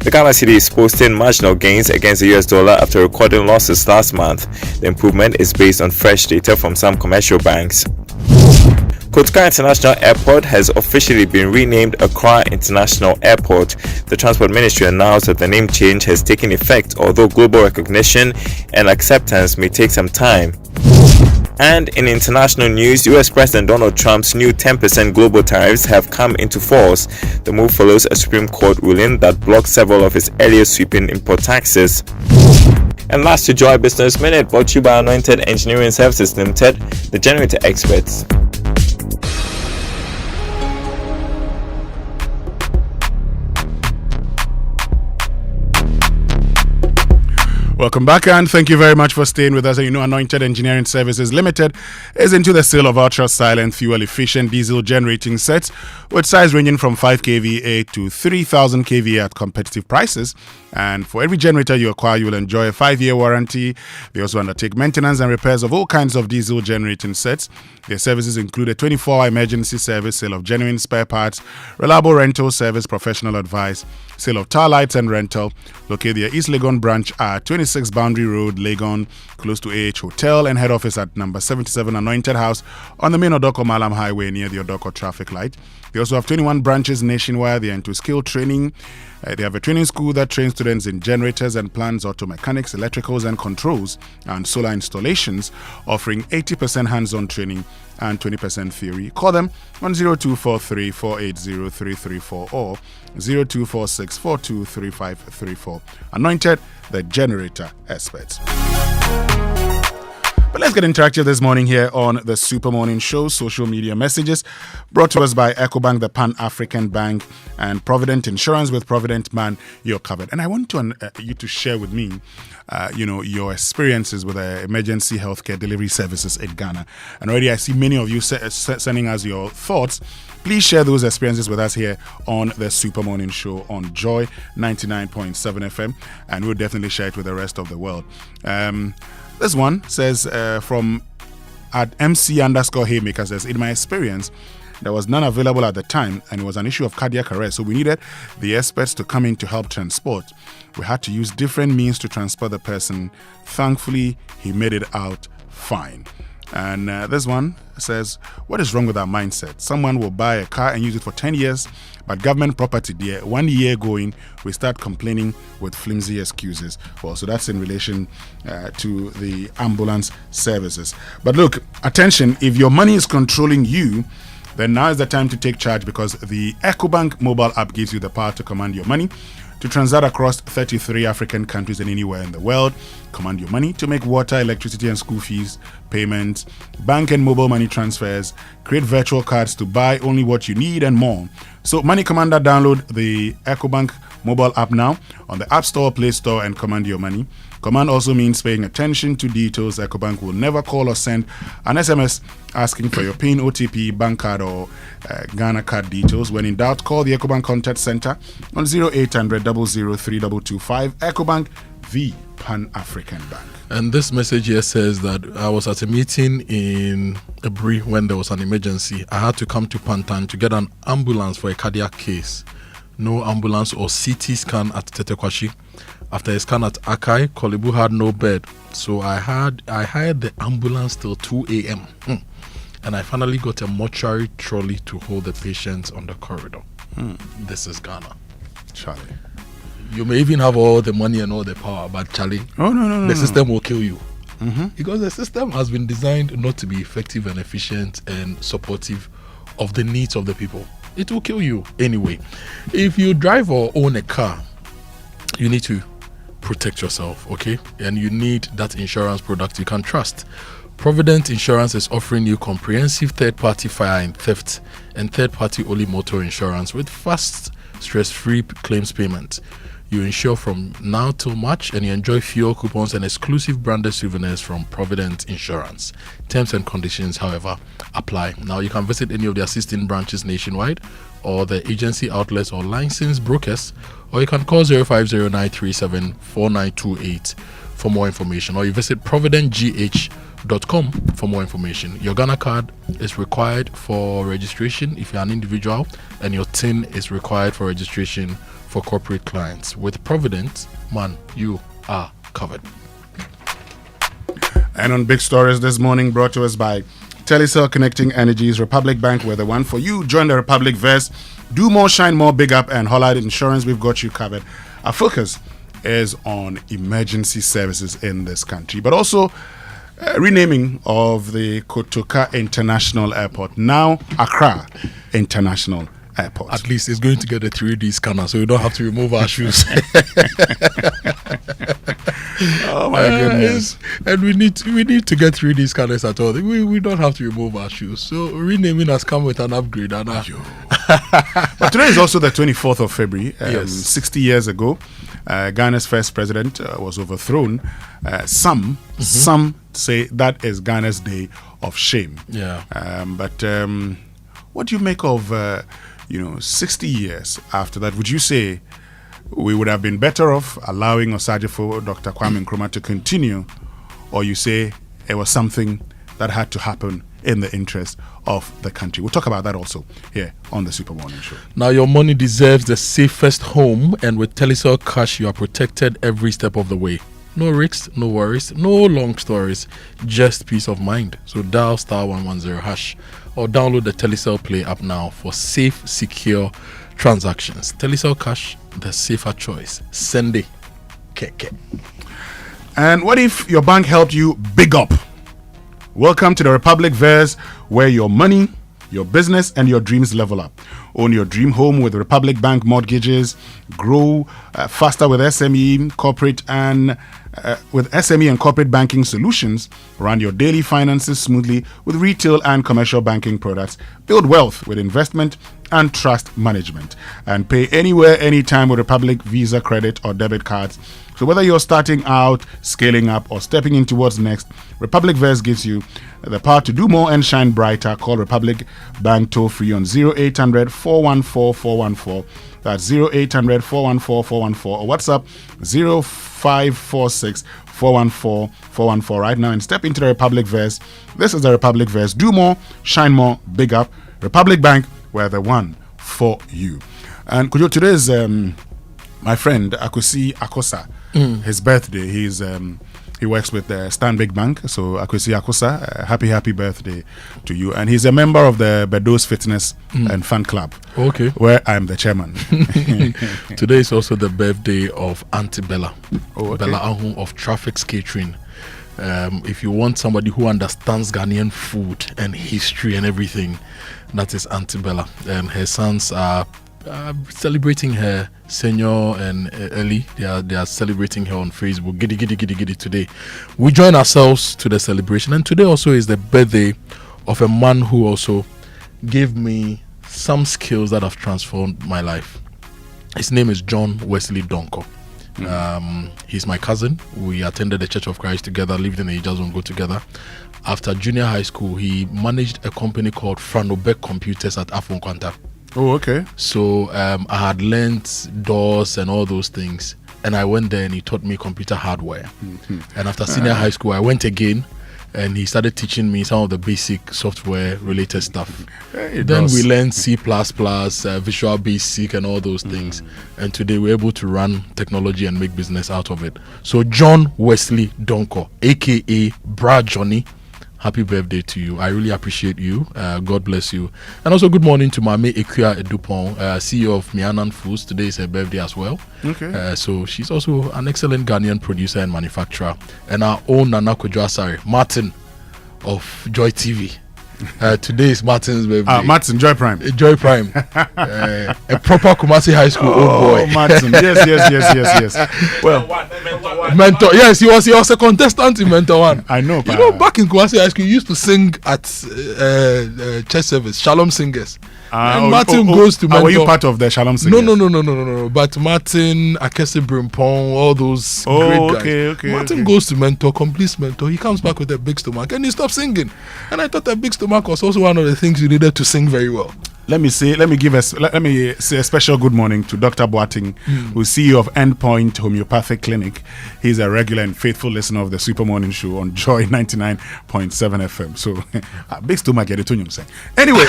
The Ghana cedi is posting marginal gains against the US dollar after recording losses last month. The improvement is based on fresh data from some commercial banks. Kojo International Airport has officially been renamed Accra International Airport. The Transport Ministry announced that the name change has taken effect, although global recognition and acceptance may take some time. And in international news, US President Donald Trump's new 10% global tariffs have come into force. The move follows a Supreme Court ruling that blocked several of his earlier sweeping import taxes. And last to Joy Business Minute, brought to you by Anointed Engineering Services Limited, the generator experts. Welcome back, and thank you very much for staying with us. And you know, Anointed Engineering Services Limited is into the sale of ultra-silent, fuel-efficient diesel generating sets with size ranging from 5 kVA to 3,000 kVA at competitive prices. And for every generator you acquire, you will enjoy a 5-year warranty. They also undertake maintenance and repairs of all kinds of diesel generating sets. Their services include a 24-hour emergency service, sale of genuine spare parts, reliable rental service, professional advice, sale of tar lights and rental. Locate their East Legon branch at 26 Boundary Road, Legon, close to AH Hotel, and head office at number 77 Anointed House on the main Odoko Malam Highway near the Odoko traffic light. They also have 21 branches nationwide. They are into skill training. They have a training school that trains students in generators and plants, auto mechanics, electricals and controls, and solar installations, offering 80% hands-on training and 20% theory. Call them on 0243 480 334 or 0246 423534. Anointed, the generator experts. But let's get interactive this morning here on the Super Morning Show. Social media messages brought to us by EcoBank, the Pan-African Bank, and Provident Insurance. With Provident, man, you're covered. And I want you to share with me, your experiences with emergency healthcare delivery services in Ghana. And already I see many of you sending us your thoughts. Please share those experiences with us here on the Super Morning Show on Joy 99.7 FM, and we'll definitely share it with the rest of the world. This one says from at MC_Haymaker says, in my experience, there was none available at the time, and it was an issue of cardiac arrest. So we needed the experts to come in to help transport. We had to use different means to transport the person. Thankfully, he made it out fine. And this one says, what is wrong with our mindset? Someone will buy a car and use it for 10 years, but government property there, 1 year going, we start complaining with flimsy excuses. Well, so that's in relation to the ambulance services. But look, attention, if your money is controlling you, then now is the time to take charge, because the EcoBank mobile app gives you the power to command your money, to transact across 33 African countries and anywhere in the world. Command your money to make water, electricity and school fees payments, bank and mobile money transfers, create virtual cards to buy only what you need, and more. So Money Commander, download the EcoBank mobile app now on the App Store, Play Store, and command your money. Command also means paying attention to details. EcoBank will never call or send an SMS asking for your PIN, OTP, bank card, or Ghana card details. When in doubt, call the EcoBank Contact Center on 0800 0032225. EcoBank, the Pan-African Bank. And this message here says that I was at a meeting in Ebri when there was an emergency. I had to come to Pantan to get an ambulance for a cardiac case. No ambulance or CT scan at Tetekwashi. After a scan at Akai, Kalibu had no bed. So I hired the ambulance till 2 a.m. And I finally got a mortuary trolley to hold the patients on the corridor. This is Ghana. Charlie. You may even have all the money and all the power, but Charlie, the system will kill you. Because the system has been designed not to be effective and efficient and supportive of the needs of the people. It will kill you anyway. If you drive or own a car, you need to protect yourself, okay? And you need that insurance product you can trust. Provident Insurance is offering you comprehensive third-party fire and theft and third-party only motor insurance with fast, stress-free claims payment. You insure from now till March, and you enjoy fuel coupons and exclusive branded souvenirs from Provident Insurance. Terms and conditions, however, apply. Now, you can visit any of their 16 branches nationwide, or the agency outlets or licensed brokers, or you can call 050-937-4928 for more information, or you visit providentgh.com for more information. Your Ghana card is required for registration if you're an individual, and your TIN is required for registration for corporate clients. With Provident, man, you are covered. And on Big Stories this morning, brought to us by Telecel Connecting Energies, Republic Bank, we're the one for you. Join the Republic Verse. Do more, shine more, big up, and Hollard Insurance. We've got you covered. Our focus is on emergency services in this country, but also renaming of the Kotoka International Airport, now Accra International Airport. At least it's going to get a 3D scanner, so we don't have to remove our shoes. Oh my goodness! And we need to get 3D scanners at all. We don't have to remove our shoes. So renaming has come with an upgrade. And but today is also the 24th of February. 60 years ago, Ghana's first president was overthrown. Some say that is Ghana's day of shame. Yeah. But what do you make of 60 years after that? Would you say we would have been better off allowing Osajifo, Dr. Kwame Nkrumah, to continue, or you say it was something that had to happen in the interest of the country? We'll talk about that also here on the Super Morning Show. Now, your money deserves the safest home, and with Telecel Cash, you are protected every step of the way. No risks, no worries, no long stories, just peace of mind. So dial *110# or download the Telecel Play app now for safe, secure transactions. Telecel Cash, the safer choice. Send it. Keke. And what if your bank helped you big up? Welcome to the Republic Verse, where your money, your business, and your dreams level up. Own your dream home with Republic Bank mortgages. Grow faster with SME, corporate, and with SME and corporate banking solutions. Run your daily finances smoothly with retail and commercial banking products. Build wealth with investment and trust management. And pay anywhere, anytime with Republic Visa, credit, or debit cards. So whether you're starting out, scaling up, or stepping into what's next, Republic Verse gives you the power to do more and shine brighter. Call Republic Bank toll free on 0800 414 414. That's 0800 414 414, or WhatsApp 0546 414 414 right now and step into the Republic Verse. This is the Republic Verse. Do more, shine more, big up. Republic Bank, we're the one for you. And Kojo, today is my friend Akosa, his birthday. He's He works with the Stanbic Bank. So Akwesi Akosa, happy birthday to you. And he's a member of the Bedos Fitness and Fan Club. Okay. Where I'm the chairman. Today is also the birthday of Auntie Bella. Oh, okay. Bella Ahu of Traffics Catering. If you want somebody who understands Ghanaian food and history and everything, that is Auntie Bella. Her sons are celebrating her senior and early. They are celebrating her on Facebook. Giddy today. We join ourselves to the celebration, and today also is the birthday of a man who also gave me some skills that have transformed my life. His name is John Wesley Donko. He's my cousin. We attended the Church of Christ together, lived in the Ijazongo together. After junior high school, he managed a company called Franobek Computers at Afonkwanta. Oh, okay. So I had learnt DOS and all those things, and I went there and he taught me computer hardware. And after senior high school, I went again, and he started teaching me some of the basic software related stuff. Then we learned C++, Visual Basic and all those things. And today we're able to run technology and make business out of it. So John Wesley Donko, aka Bra Johnny, happy birthday to you. I really appreciate you. God bless you. And also good morning to Mame Ekuya Edupon, CEO of Mianan Foods. Today is her birthday as well. Okay. So she's also an excellent Ghanaian producer and manufacturer. And our own Nana Kojo Asare, Martin of Joy TV. Today is Martin's birthday. Martin, Joy Prime. Joy Prime. A proper Kumasi High School old boy. Martin. Yes. Well, Mentor. Yes, he was a contestant in Mentor 1. I know. You know, back in Kumasi High School, you used to sing at church service, Shalom Singers. And Martin goes to Mentor. Were you part of the Shalom Singers? No. But Martin, Akese Brimpong, all those great guys. Okay. Martin goes to Mentor, completes Mentor. He comes back with a big stomach and he stops singing. And I thought a big stomach was also one of the things you needed to sing very well. Let me say a special good morning to Dr. Boateng, who's CEO of Endpoint Homeopathic Clinic. He's a regular and faithful listener of the Super Morning Show on Joy 99.7 FM. So, big stomach, get it. Anyway,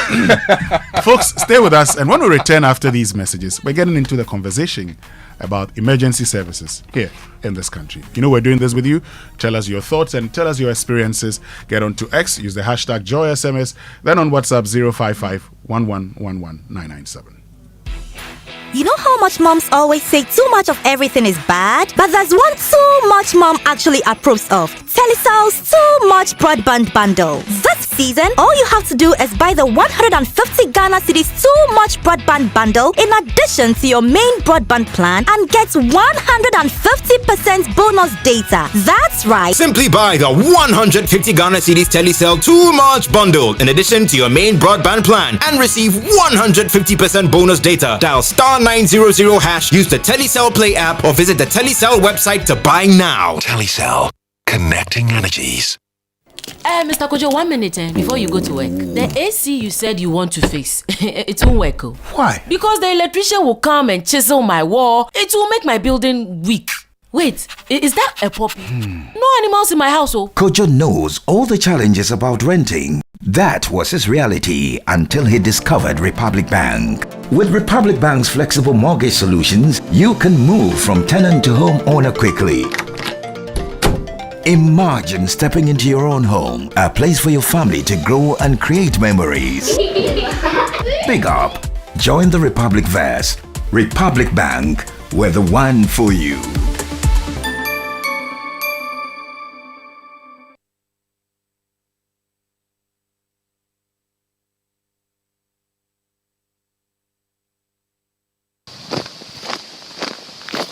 folks, stay with us. And when we return after these messages, we're getting into the conversation about emergency services here in this country. You know, we're doing this with you. Tell us your thoughts and tell us your experiences. Get on to X, use the hashtag JoySMS, then on WhatsApp 055-1111-997. You know how much moms always say too much of everything is bad? But there's one too much mom actually approves of. Telecel's Too Much Broadband Bundle. This season, all you have to do is buy the 150 Ghana Cedis Too Much Broadband Bundle in addition to your main broadband plan and get 150% bonus data. That's right. Simply buy the 150 Ghana Cedis Telecel Too Much Bundle in addition to your main broadband plan and receive 150% bonus data. Dial *900#, use the Telecel Play app or visit the Telecel website to buy now. Telecel, connecting energies. Mr. Kojo, 1 minute before you go to work. The AC you said you want to fix, it won't work. Why? Because the electrician will come and chisel my wall. It will make my building weak. Wait, is that a puppy? No animals in my house, Kojo knows all the challenges about renting. That was his reality until he discovered Republic Bank. With Republic Bank's flexible mortgage solutions, you can move from tenant to homeowner quickly. Imagine stepping into your own home, a place for your family to grow and create memories. Big up. Join the Republic Verse. Republic Bank, we're the one for you.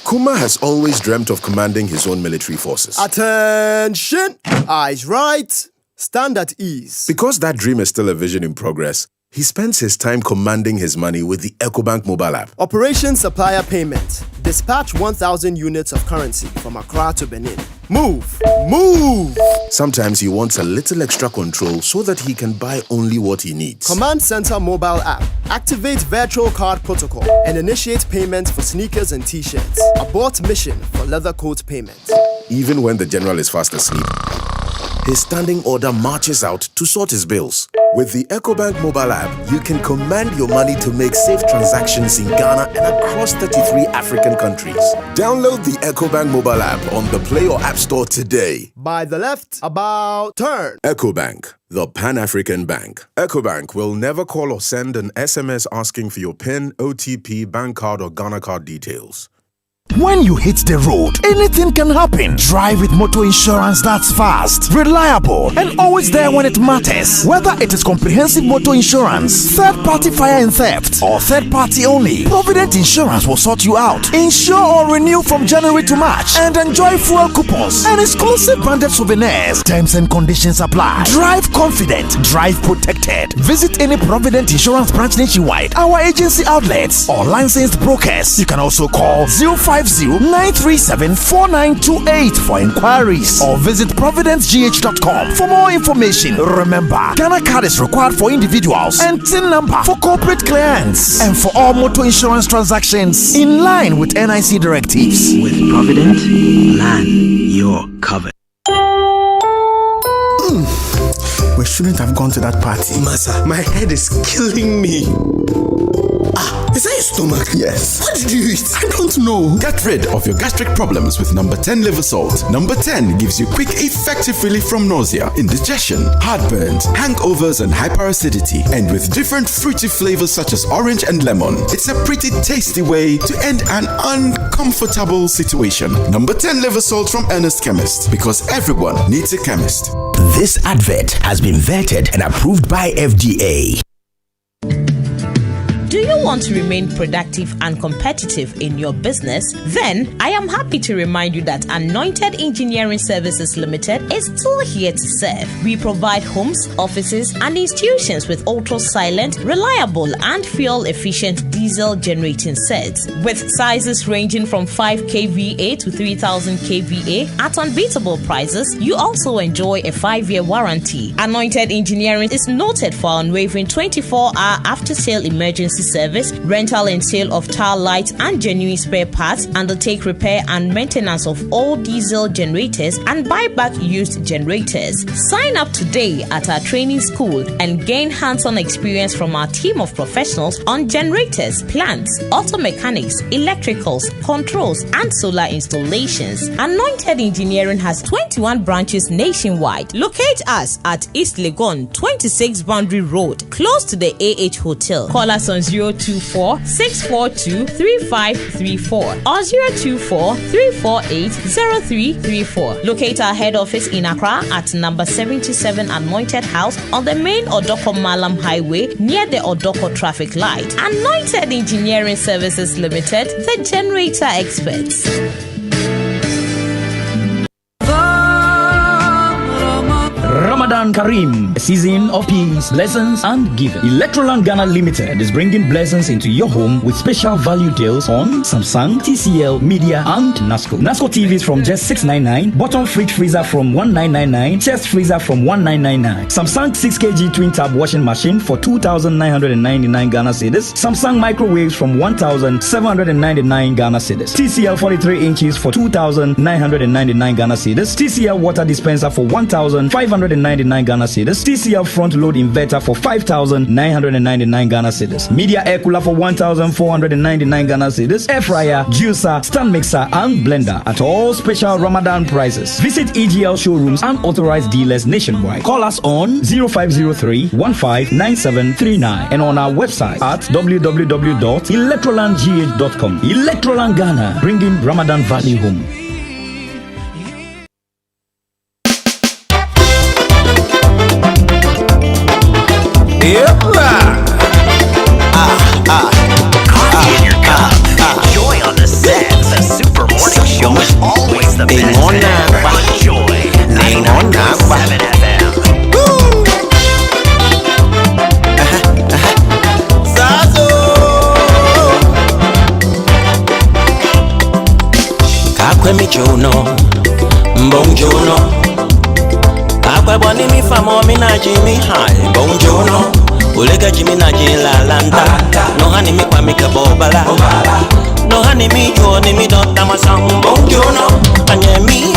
Kuma has always dreamt of commanding his own military forces. Attention! Eyes right, stand at ease. Because that dream is still a vision in progress, he spends his time commanding his money with the EcoBank mobile app. Operation Supplier Payment. Dispatch 1,000 units of currency from Accra to Benin. Move! Move! Sometimes he wants a little extra control so that he can buy only what he needs. Command Center mobile app. Activate virtual card protocol and initiate payment for sneakers and t-shirts. Abort mission for leather coat payment. Even when the general is fast asleep, his standing order marches out to sort his bills. With the EcoBank mobile app, you can command your money to make safe transactions in Ghana and across 33 African countries. Download the EcoBank mobile app on the Play or App Store today. By the left, about turn. EcoBank, the Pan-African Bank. EcoBank will never call or send an SMS asking for your PIN, OTP, bank card, or Ghana card details. When you hit the road, anything can happen. Drive with motor insurance that's fast, reliable, and always there when it matters. Whether it is comprehensive motor insurance, third-party fire and theft, or third-party only, Provident Insurance will sort you out. Insure or renew from January to March and enjoy fuel coupons and exclusive branded souvenirs. Terms and conditions apply. Drive confident, drive protected. Visit any Provident Insurance branch nationwide, our agency outlets, or licensed brokers. You can also call 050-937-4928 for inquiries or visit providencegh.com for more information. Remember, Ghana card is required for individuals and TIN number for corporate clients and for all motor insurance transactions in line with NIC directives. With Provident, plan you're covered. We shouldn't have gone to that party. Masa, my head is killing me. Is that your stomach? Yes. What did you eat? I don't know. Get rid of your gastric problems with number 10 liver salt. Number 10 gives you quick, effective relief from nausea, indigestion, heartburns, hangovers, and hyperacidity. And with different fruity flavors such as orange and lemon, it's a pretty tasty way to end an uncomfortable situation. Number 10 liver salt from Ernest Chemist, because everyone needs a chemist. This advert has been vetted and approved by FDA. Do you want to remain productive and competitive in your business? Then I am happy to remind you that Anointed Engineering Services Limited is still here to serve. We provide homes, offices, and institutions with ultra-silent, reliable, and fuel-efficient diesel generating sets with sizes ranging from 5 kVA to 3000 kVA at unbeatable prices. You also enjoy a 5-year warranty. Anointed Engineering is noted for unwavering 24-hour after-sale emergency service, rental and sale of tire lights and genuine spare parts, undertake repair and maintenance of all diesel generators, and buy back used generators. Sign up today at our training school and gain hands-on experience from our team of professionals on generators, plants, auto mechanics, electricals, controls, and solar installations. Anointed Engineering has 21 branches nationwide. Locate us at East Legon, 26 Boundary Road, close to the AH Hotel. Call us on 024-642-3534 or 024-348-0334. Locate our head office in Accra at number 77 Anointed House on the main Odoko Malam Highway near the Odoko traffic light. Anointed Engineering Services Limited, the generator experts. Ramadan Kareem, a season of peace, blessings, and giving. Electroland Ghana Limited is bringing blessings into your home with special value deals on Samsung, TCL, Media, and NASCO. NASCO TVs from just $699, bottom fridge freezer from $1999, chest freezer from $1999, Samsung 6kg twin tab washing machine for 2,999 Ghana cedis, Samsung microwaves from 1,799 Ghana cedis, TCL 43 inches for 2,999 Ghana cedis, TCL water dispenser for 1,599 Ghana cedis, TCL front load inverter for 5,999 Ghana cedis, Media air cooler for 1,499 Ghana cedis, air fryer, juicer, stand mixer, and blender at all special Ramadan prices. Visit EGL showrooms and authorized dealers nationwide. Call us on 0503-159739 and on our website at www.electrolandgh.com. Electroland Ghana, bringing Ramadan value home. Enjoy on the set. The Super Morning Show is always the best. Enjoy 99.7 FM. Kakwe mi jono, mbong jono. Kakwe boni mi famo mi na jimi high, mbong jono. Ulega jimi na jila landa, no hani mi kwa mi kabobala. No hani mi jo ni mi dota masang, mbong jono. Anye mi.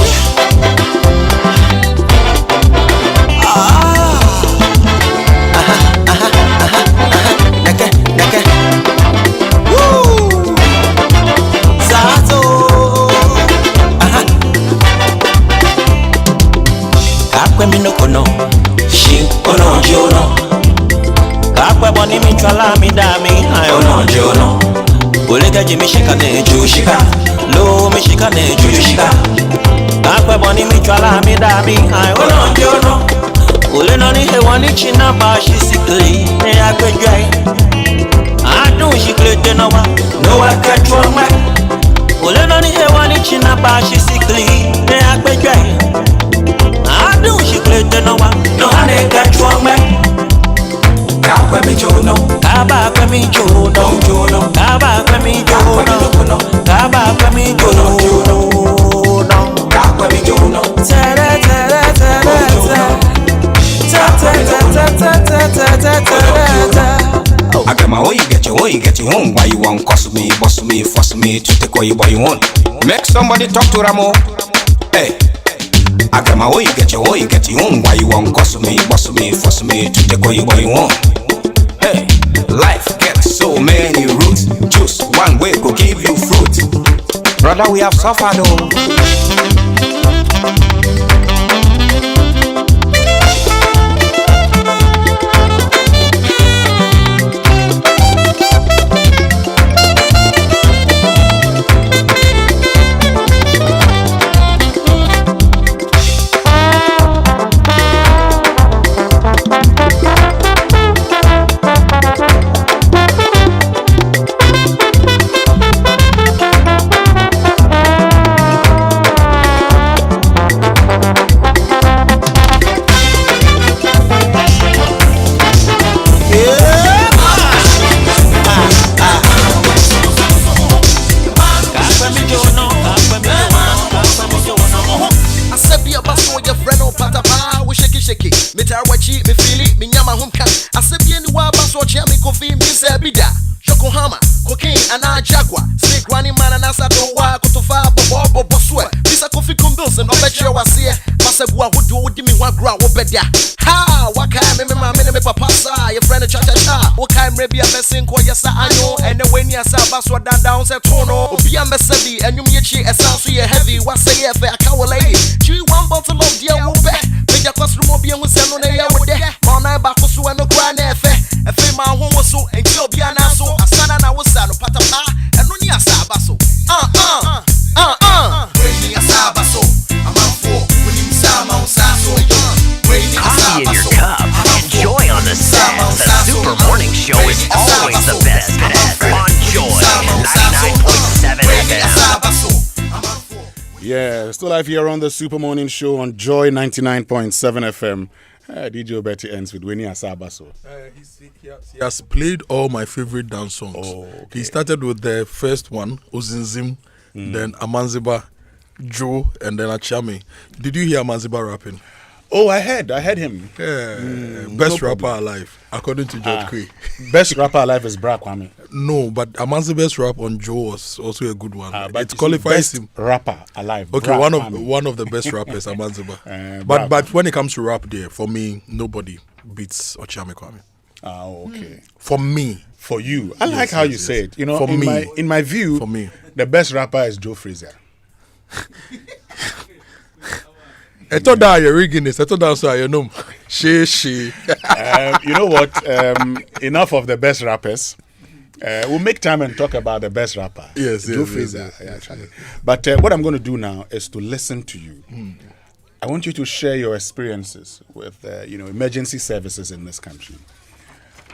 jono. Ulega jimi shika ne ju shika. Lo mi shika ne ju shika. Akwe boni mi chwala mi dabi. I wono jono. Ule nani hewani china bashi sikli. Ne akwe jai. Adu shikle tenawa. No akachwa me. Ule nani hewani china bashi sikli. Ne akwe jai. Adu shikle tenawa. No hane kachwa me. Kaba kwe mi jono, kaba kwe mi jono, kaba kwe mi jono, kaba kwe mi jono, kaba kwe mi jono. Tere tere tere tere. Agama, oh you get you home. Why you want cost me, boss me, force me to take what you want? Make somebody talk to Ramo. Hey. Agama, oh you get you home. Why you want cost me, boss me, force me to take what you want? Hey, life gets so many roots. Choose one way to give you fruit. Brother, we have suffered all. So down say tono obi ambesabi enwum yechi esanso ye heavy what say ye fe akawole chi one bottle of dear wo be meja kwasru mo bia hu se no na ye wo de ma na ba ko so no kra na efe ma ho wo so enti obi ana so asana na wo sa no patapa eno ni asaba so we ni asaba so amafo we ni sama o sa so we ni asaba so enjoy on the set. The Super Morning Show is always the best on Joy 99.7 FM. Yeah, still live here on the Super Morning Show on Joy 99.7 FM. DJ Betty ends with Winnie Asabaso. He has played all my favorite dance songs. Oh, okay. He started with the first one, Ozinzim, then Amanziba, Joe, and then Achame. Did you hear Amanziba rapping? Oh, I heard him. Yeah, best rapper alive, according to George Quay. Best rapper alive is Bra Kwame. No, but Aman's best rap on Joe was also a good one. But it qualifies him. Rapper alive. Okay, one of the best rappers, Amanziba. But when it comes to rap, there for me, nobody beats Ochame Kwame. Okay. For me, for you, I like how you say it. You know, for in my view, for me, the best rapper is Joe Frazier. I thought that you're rigging this. I thought that's why you know. She. You know what? Enough of the best rappers. We'll make time and talk about the best rapper. Yes, Joe Frazier. Actually. But what I'm going to do now is to listen to you. I want you to share your experiences with emergency services in this country.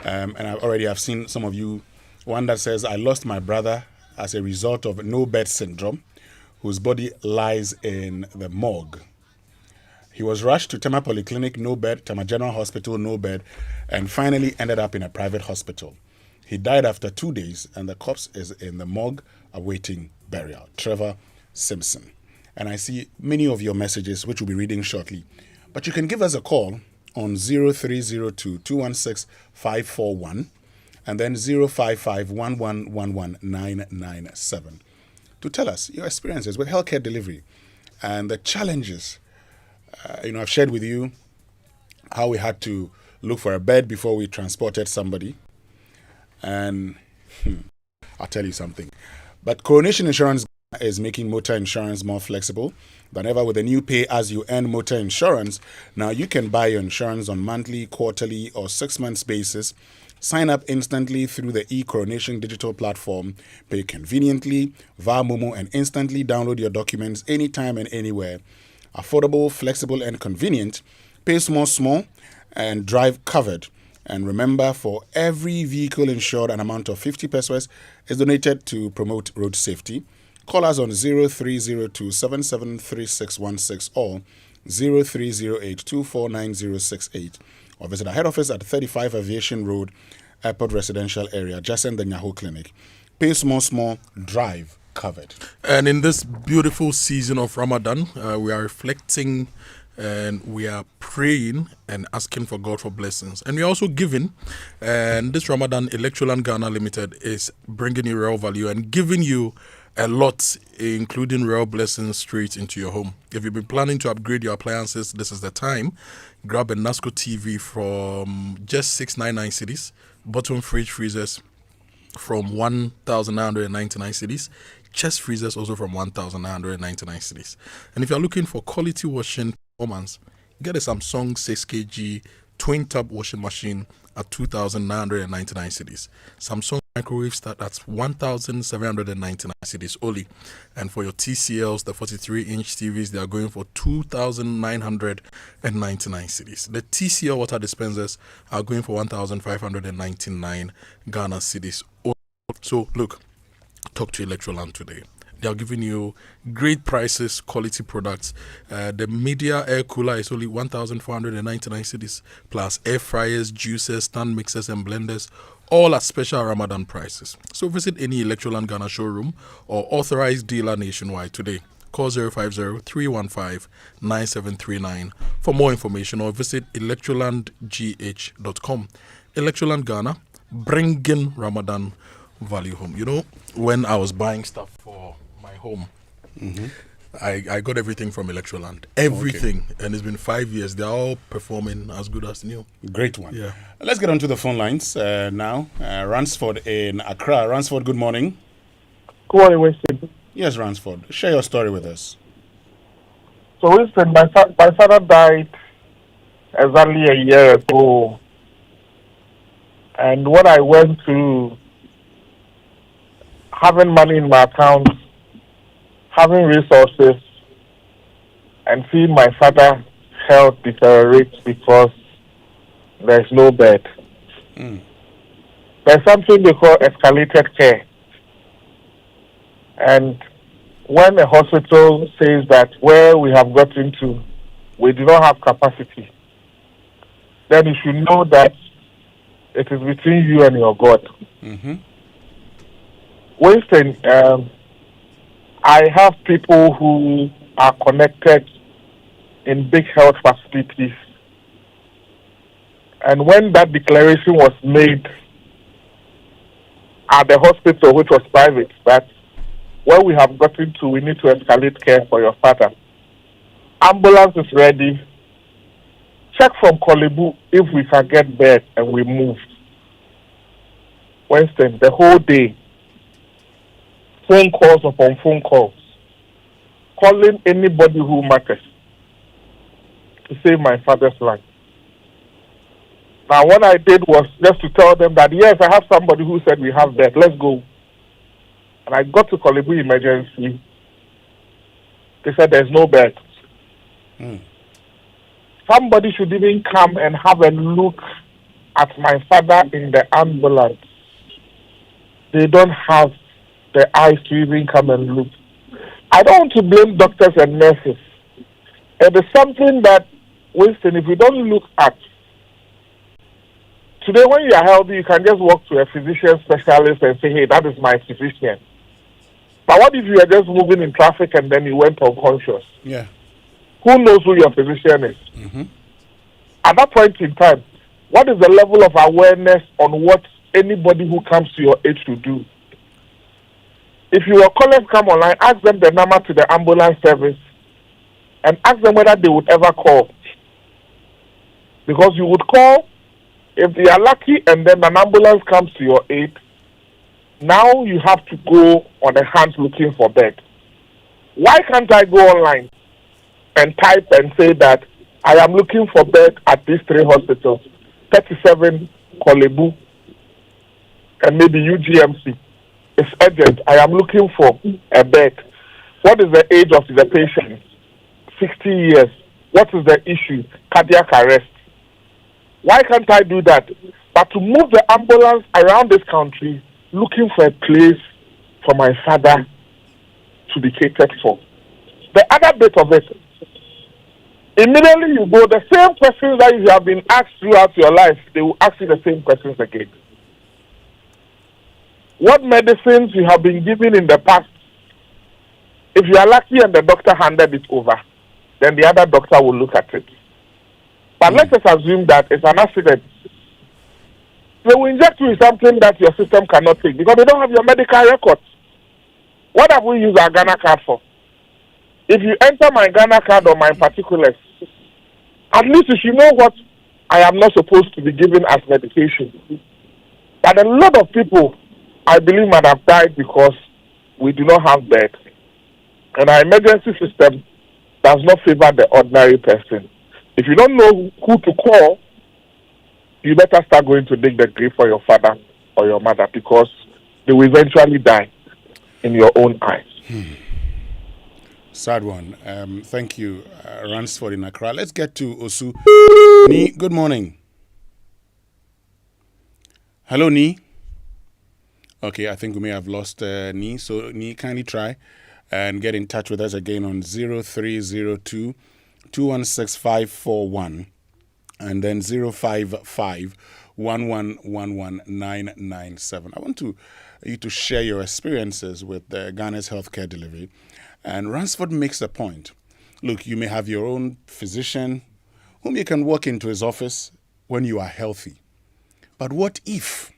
And I already have seen some of you. One that says, I lost my brother as a result of no bed syndrome, whose body lies in the morgue. He was rushed to Tema Polyclinic, no bed, Tema General Hospital, no bed, and finally ended up in a private hospital. He died after 2 days, and the corpse is in the morgue awaiting burial. Trevor Simpson. And I see many of your messages, which we'll be reading shortly. But you can give us a call on 0302-216-541 and then 055-1111-997 to tell us your experiences with healthcare delivery and the challenges. I've shared with you how we had to look for a bed before we transported somebody. And I'll tell you something. But Coronation Insurance is making motor insurance more flexible than ever with the new pay-as-you-earn motor insurance. Now you can buy your insurance on monthly, quarterly, or 6 months basis. Sign up instantly through the eCoronation digital platform. Pay conveniently via Momo and instantly download your documents anytime and anywhere. Affordable, flexible, and convenient. Pay small, and drive covered. And remember, for every vehicle insured, an amount of 50 pesos is donated to promote road safety. Call us on 0302-773616 or 0308-249068 or visit our head office at 35 Aviation Road, Airport Residential Area, just in the Nyaho Clinic. Pay small, drive covered. And in this beautiful season of Ramadan, we are reflecting and we are praying and asking for God for blessings. And we are also giving. And this Ramadan, Electroland Ghana Limited is bringing you real value and giving you a lot, including real blessings straight into your home. If you've been planning to upgrade your appliances, this is the time. Grab a NASCO TV from just 699 cedis, bottom fridge freezers from 1,999 cedis, chest freezers also from 1,999 cedis. And if you're looking for quality washing performance, get a Samsung 6kg twin tub washing machine at 2,999 cedis. Samsung microwave start at 1,799 cedis only. And for your TCLs, the 43-inch TVs, they are going for 2,999 cedis. The TCL water dispensers are going for 1,599 Ghana cedis. So look, talk to Electroland today. They are giving you great prices, quality products. The media air cooler is only 1,499 cedis, plus air fryers, juicers, stand mixers, and blenders, all at special Ramadan prices. So visit any Electroland Ghana showroom or authorized dealer nationwide today. Call 050-315-9739 for more information or visit electrolandgh.com. Electroland Ghana, bringing Ramadan value home. You know, when I was buying stuff for my home, I got everything from Electroland. Everything. Okay. And it's been 5 years. They're all performing as good as new. Great one. Yeah. Let's get on to the phone lines now. Ransford in Accra. Ransford, good morning. Good morning, Winston. Yes, Ransford. Share your story with us. So, Winston, my father died exactly a year ago. And when I went to having money in my account, having resources, and seeing my father's health deteriorate because there's no bed. There's something they call escalated care. And when a hospital says that where we have got into, we do not have capacity, then you should know that it is between you and your God. Winston, I have people who are connected in big health facilities. And when that declaration was made at the hospital, which was private, that where we have gotten to, we need to escalate care for your father. Ambulance is ready. Check from Kalibu if we can get bed and we move. Winston, the whole day, phone calls upon phone calls, calling anybody who matters to save my father's life. Now, what I did was just to tell them that, yes, I have somebody who said we have bed, let's go. And I got to Kalibu emergency. They said there's no bed. Somebody should even come and have a look at my father in the ambulance. They don't have the eyes to even come and look. I don't want to blame doctors and nurses. It is something that, Winston, if we don't look at, today when you are healthy, you can just walk to a physician specialist and say, hey, that is my physician. But what if you are just moving in traffic and then you went unconscious? Yeah. Who knows who your physician is? At that point in time, what is the level of awareness on what anybody who comes to your aid should do? If your callers come online, ask them the number to the ambulance service and ask them whether they would ever call. Because you would call, if they are lucky and then an ambulance comes to your aid, now you have to go on a hunt looking for bed. Why can't I go online and type and say that I am looking for bed at these 3 hospitals, 37 Kalibu and maybe UGMC. It's urgent. I am looking for a bed. What is the age of the patient? 60 years. What is the issue? Cardiac arrest. Why can't I do that? But to move the ambulance around this country looking for a place for my father to be catered for. The other bit of it, immediately you go, the same questions that you have been asked throughout your life, they will ask you the same questions again. What medicines you have been given in the past, if you are lucky and the doctor handed it over, then the other doctor will look at it. But let's just assume that it's an accident. They will inject you with something that your system cannot take because they don't have your medical records. What have we used our Ghana card for? If you enter my Ghana card or my particulars, at least you should know what I am not supposed to be given as medication. But a lot of people, I believe, might have died because we do not have bed. And our emergency system does not favor the ordinary person. If you don't know who to call, you better start going to dig the grave for your father or your mother because they will eventually die in your own eyes. Sad one. Thank you, Ransford in Accra. Let's get to Osu. Ni, good morning. Hello, Ni. Okay, I think we may have lost Ni. So, Ni, kindly try and get in touch with us again on 0302 216541 and then 055 1111997. I want you to share your experiences with Ghana's healthcare delivery. And Ransford makes a point. Look, you may have your own physician whom you can walk into his office when you are healthy. But what if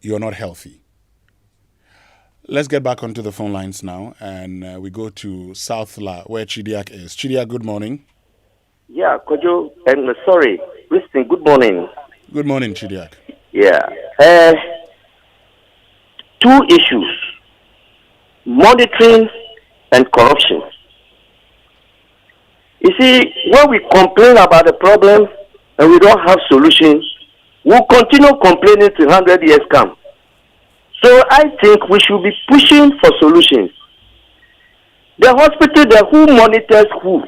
you're not healthy? Let's get back onto the phone lines now, and we go to South La, where Chidiak is. Chidiak, good morning. Yeah, Kojo, and sorry, Winston, good morning. Good morning, Chidiak. Yeah. 2 issues. Monitoring and corruption. You see, when we complain about the problem and we don't have solutions, we'll continue complaining till 100 years come. So I think we should be pushing for solutions. The hospital, who monitors who?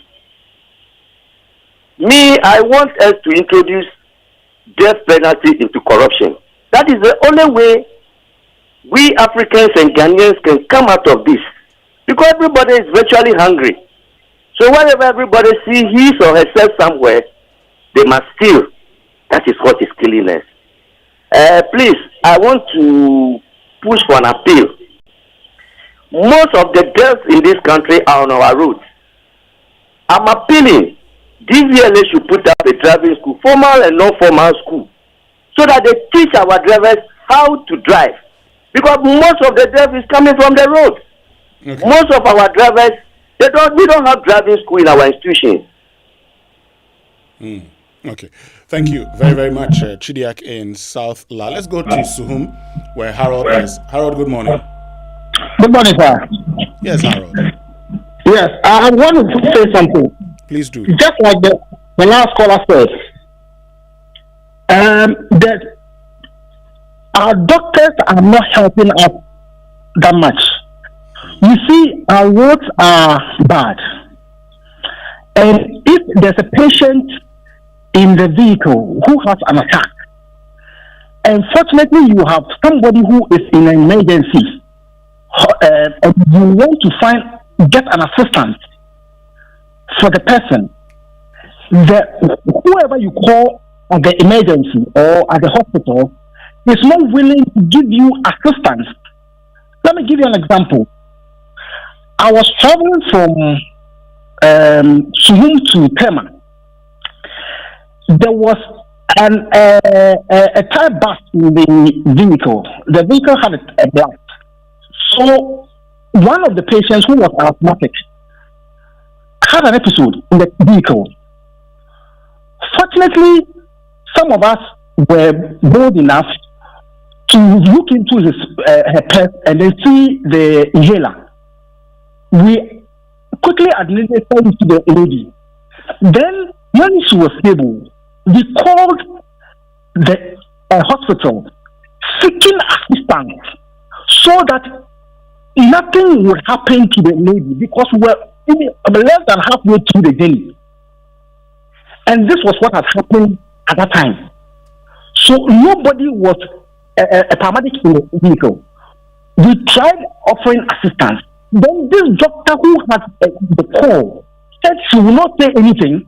Me, I want us to introduce death penalty into corruption. That is the only way we Africans and Ghanaians can come out of this. Because everybody is virtually hungry. So whenever everybody sees his or herself somewhere, they must steal. That is what is killing us. Please, I want to push for an appeal. Most of the girls in this country are on our roads. I'm appealing. DVLA should put up a driving school, formal and non-formal school, so that they teach our drivers how to drive. Because most of the drivers is coming from the road. Okay. Most of our drivers, we don't have driving school in our institutions. Okay. Thank you very, very much, Chidiak in South La. Let's go to Suhum, where Harold is. Harold, good morning. Good morning, sir. Yes, Harold. Yes, I want to say something. Please do. Just like the last caller said, that our doctors are not helping us that much. You see, our roads are bad. And if there's a patient in the vehicle who has an attack, and fortunately you have somebody who is in an emergency, and you want to get an assistance for the person, whoever you call at the emergency or at the hospital is not willing to give you assistance. Let me give you an example. I was traveling from Suhum to Tema. There was a tire burst in the vehicle. The vehicle had a blast. So one of the patients who was asthmatic had an episode in the vehicle. Fortunately, some of us were bold enough to look into her purse and then see the inhaler. We quickly administered it to the lady. Then, when she was stable, we called the hospital seeking assistance so that nothing would happen to the lady because we were less than halfway through the journey. And this was what had happened at that time. So nobody was a paramedic in the vehicle. We tried offering assistance. Then this doctor who had the call said she will not say anything.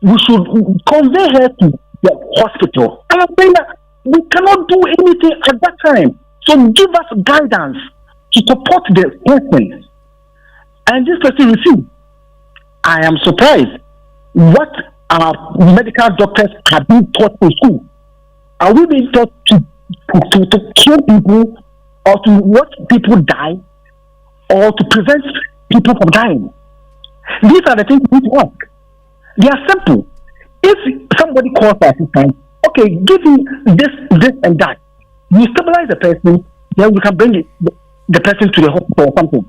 We should convey her to the hospital. And I'm saying that we cannot do anything at that time. So give us guidance to support the person. And this person received. I am surprised. What our medical doctors have been taught in school? Are we being taught to kill people or to watch people die or to prevent people from dying? These are the things we need to ask. They are simple. If somebody calls for assistance, okay, give him this and that. You stabilize the person, then you can bring the person to the hospital or something.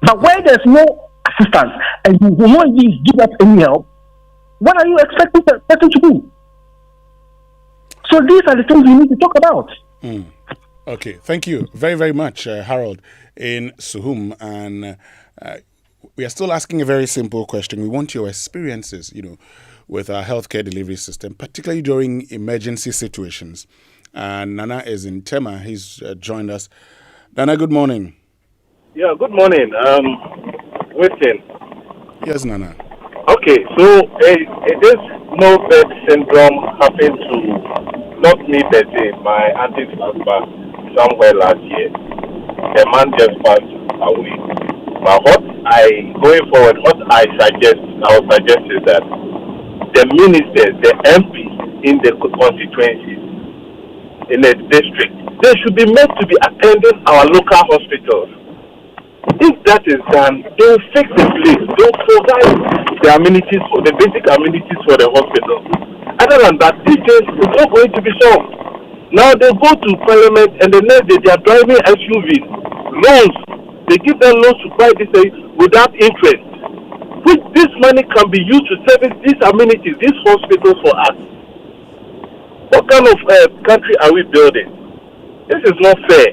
But where there's no assistance and you will not even give us any help, what are you expecting the person to do? So these are the things we need to talk about. Okay, thank you very, very much, Harold, in Suhum. And we are still asking a very simple question. We want your experiences, with our healthcare delivery system, particularly during emergency situations. And Nana is in Tema. He's joined us. Nana, good morning. Yeah, good morning. Winston. Yes, Nana. Okay, so this no bed syndrome happened to not me, but my auntie's husband somewhere last year. The man just passed away. But going forward, what I would suggest is that the ministers, the MPs in the constituencies, in the district, they should be meant to be attending our local hospitals. If that is done, they will fix the place. They will provide the amenities, for the basic amenities for the hospital. Other than that, this case is not going to be solved. Now they go to Parliament and the next day they are driving SUVs, loans. They give them loans to buy this without interest. Which this money can be used to service these amenities, these hospitals for us. What kind of country are we building? This is not fair.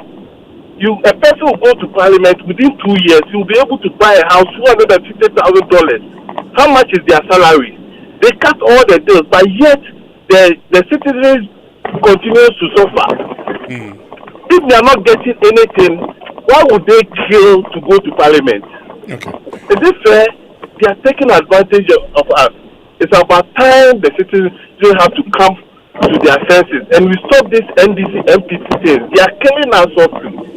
A person will go to Parliament within 2 years, he will be able to buy a house $250,000. How much is their salary? They cut all the deals, but yet the citizens continue to suffer. If they are not getting anything, why would they kill to go to Parliament? Okay. Is it fair? They are taking advantage of us. It's about time the citizens have to come to their senses and we stop this NDC MPC thing. They are killing us off.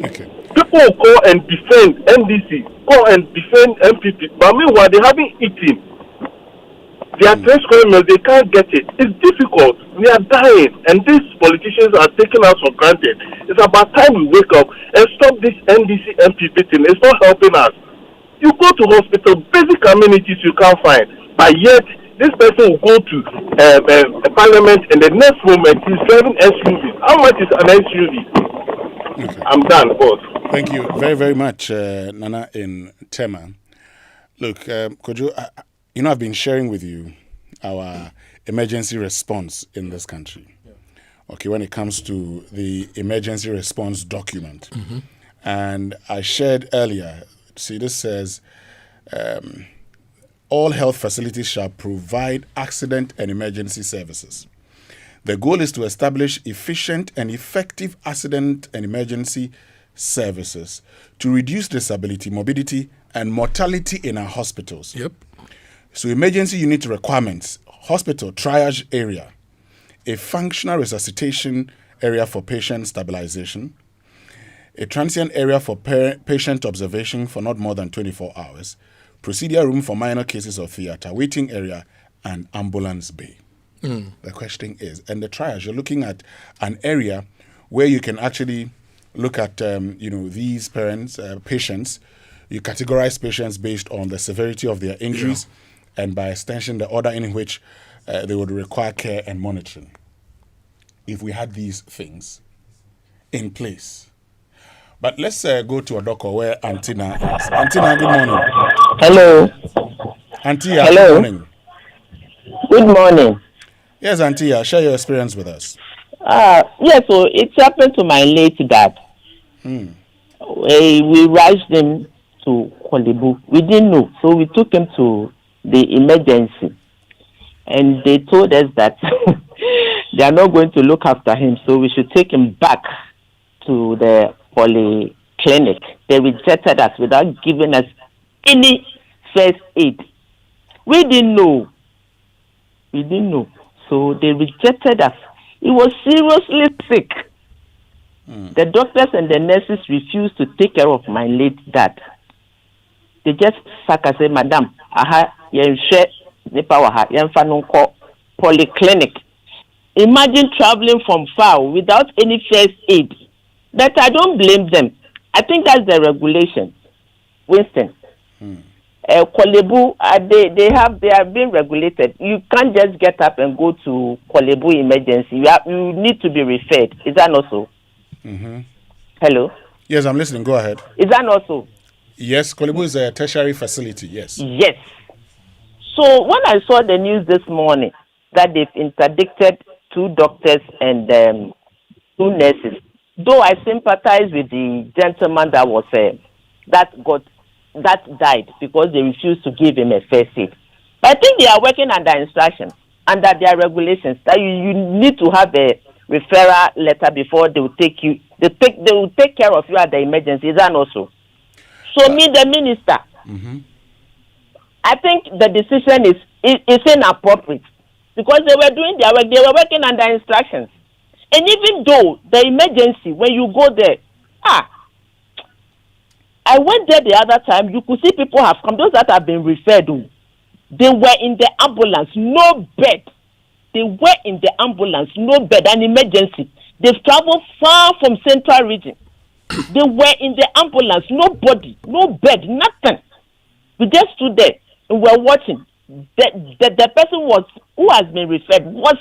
Okay. People will go and defend NDC, go and defend MPP, but meanwhile they haven't eaten. They are 3 square meals, they can't get it. It's difficult. We are dying, and these politicians are taking us for granted. It's about time we wake up and stop this NDC MPP thing. It's not helping us. You go to hospital, basic amenities you can't find, but yet this person will go to Parliament and the next moment he's driving SUV. How much is an SUV? Okay. I'm done, boss. Thank you very, very much, Nana in Tema. Look, Kojo, I've been sharing with you our emergency response in this country. Okay, when it comes to the emergency response document. And I shared earlier, see, this says, all health facilities shall provide accident and emergency services. The goal is to establish efficient and effective accident and emergency services to reduce disability, morbidity, and mortality in our hospitals. Yep. So emergency unit requirements, hospital triage area, a functional resuscitation area for patient stabilization, a transient area for patient observation for not more than 24 hours, procedure room for minor cases of theater, waiting area, and ambulance bay. The question is, and the triage, you're looking at an area where you can actually look at, these patients. You categorize patients based on the severity of their injuries, and by extension, the order in which they would require care and monitoring. If we had these things in place, But let's go to Odoko where Antina is. Antina, good morning. Hello. Antia, hello. good morning. Good morning. Yes, Antia, share your experience with us. Yes, so it happened to my late dad. We rushed him to Kalibu. We didn't know, so we took him to the emergency. And they told us that they are not going to look after him, so we should take him back to the polyclinic. They rejected us without giving us any first aid. We didn't know. So they rejected us. He was seriously sick. The doctors and the nurses refused to take care of my late dad. They just say, Madam, polyclinic. Imagine traveling from far without any first aid. But I don't blame them. I think that's the regulation. Winston. Kalibu, they are being regulated. You can't just get up and go to Kalibu emergency. You need to be referred. Is that not so? Hello? Yes, I'm listening. Go ahead. Is that not so? Yes, Kalibu is a tertiary facility, yes. Yes. So when I saw the news this morning that they've interdicted 2 doctors and 2 nurses, though I sympathize with the gentleman that was that died because they refused to give him a first aid. But I think they are working under instructions, under their regulations, that you need to have a referral letter before they will take you. They will take care of you at the emergency. Is that also? So me, the minister, I think the decision is inappropriate because they were doing their work. They were working under instructions. And even though the emergency, when you go there, I went there the other time, you could see people have come, those that have been referred to. They were in the ambulance, no bed. They were in the ambulance, no bed, an emergency. They've traveled far from central region. They were in the ambulance, nobody, no bed, nothing. We just stood there and were watching. The person who has been referred was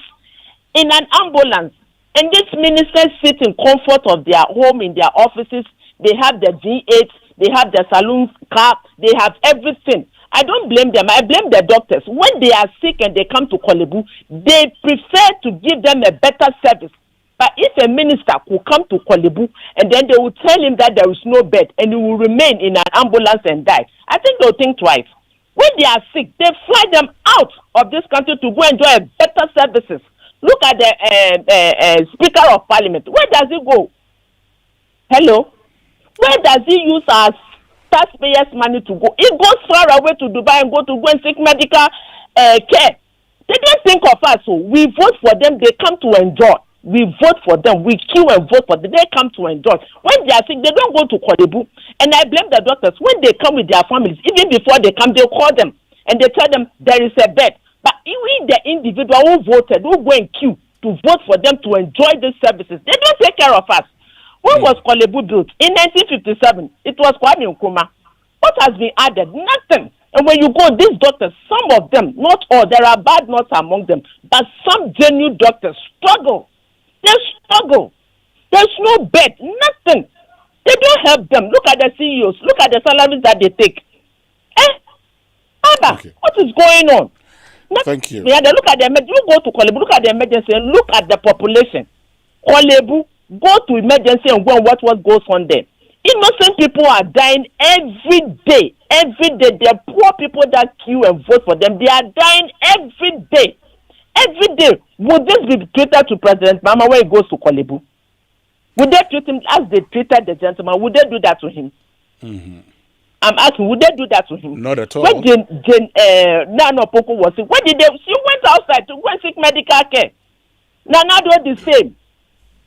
in an ambulance. And these ministers sit in comfort of their home, in their offices. They have the V8, they have the saloon car, they have everything. I don't blame them. I blame the doctors. When they are sick and they come to Kalibu, they prefer to give them a better service. But if a minister could come to Kalibu and then they will tell him that there is no bed and he will remain in an ambulance and die, I think they'll think twice. When they are sick, they fly them out of this country to go enjoy better services. Look at the Speaker of Parliament. Where does he go? Hello? Where does he use our taxpayers' money to go? He goes far away to Dubai and go and seek medical care. They don't think of us. So we vote for them. They come to enjoy. We vote for them. We queue and vote for them. They come to enjoy. When they are sick, they don't go to Kalibu. And I blame the doctors. When they come with their families, even before they come, they call them and they tell them there is a bed. But even the individual who voted, who go and queue to vote for them to enjoy these services, they don't take care of us. When was Kalibu built? In 1957. It was Kwame Nkrumah. What has been added? Nothing. And when you go, these doctors, some of them, not all, there are bad notes among them, but some genuine doctors struggle. They struggle. There's no bed, nothing. They don't help them. Look at the CEOs. Look at the salaries that they take. Abba, what is going on? Thank you. Yeah, look at the emergency. You go to Kalibu, look at the emergency and look at the population. Kalibu, go to emergency and go and watch what goes on there. Innocent people are dying every day. Every day. The poor people that queue and vote for them, they are dying every day. Every day. Would this be treated to President Mahama when he goes to Kalibu? Would they treat him as they treated the gentleman? Would they do that to him? I'm asking, would they do that to him? Not at all. When Nana Poko was sick, when did she went outside to go and seek medical care? Nana do the same.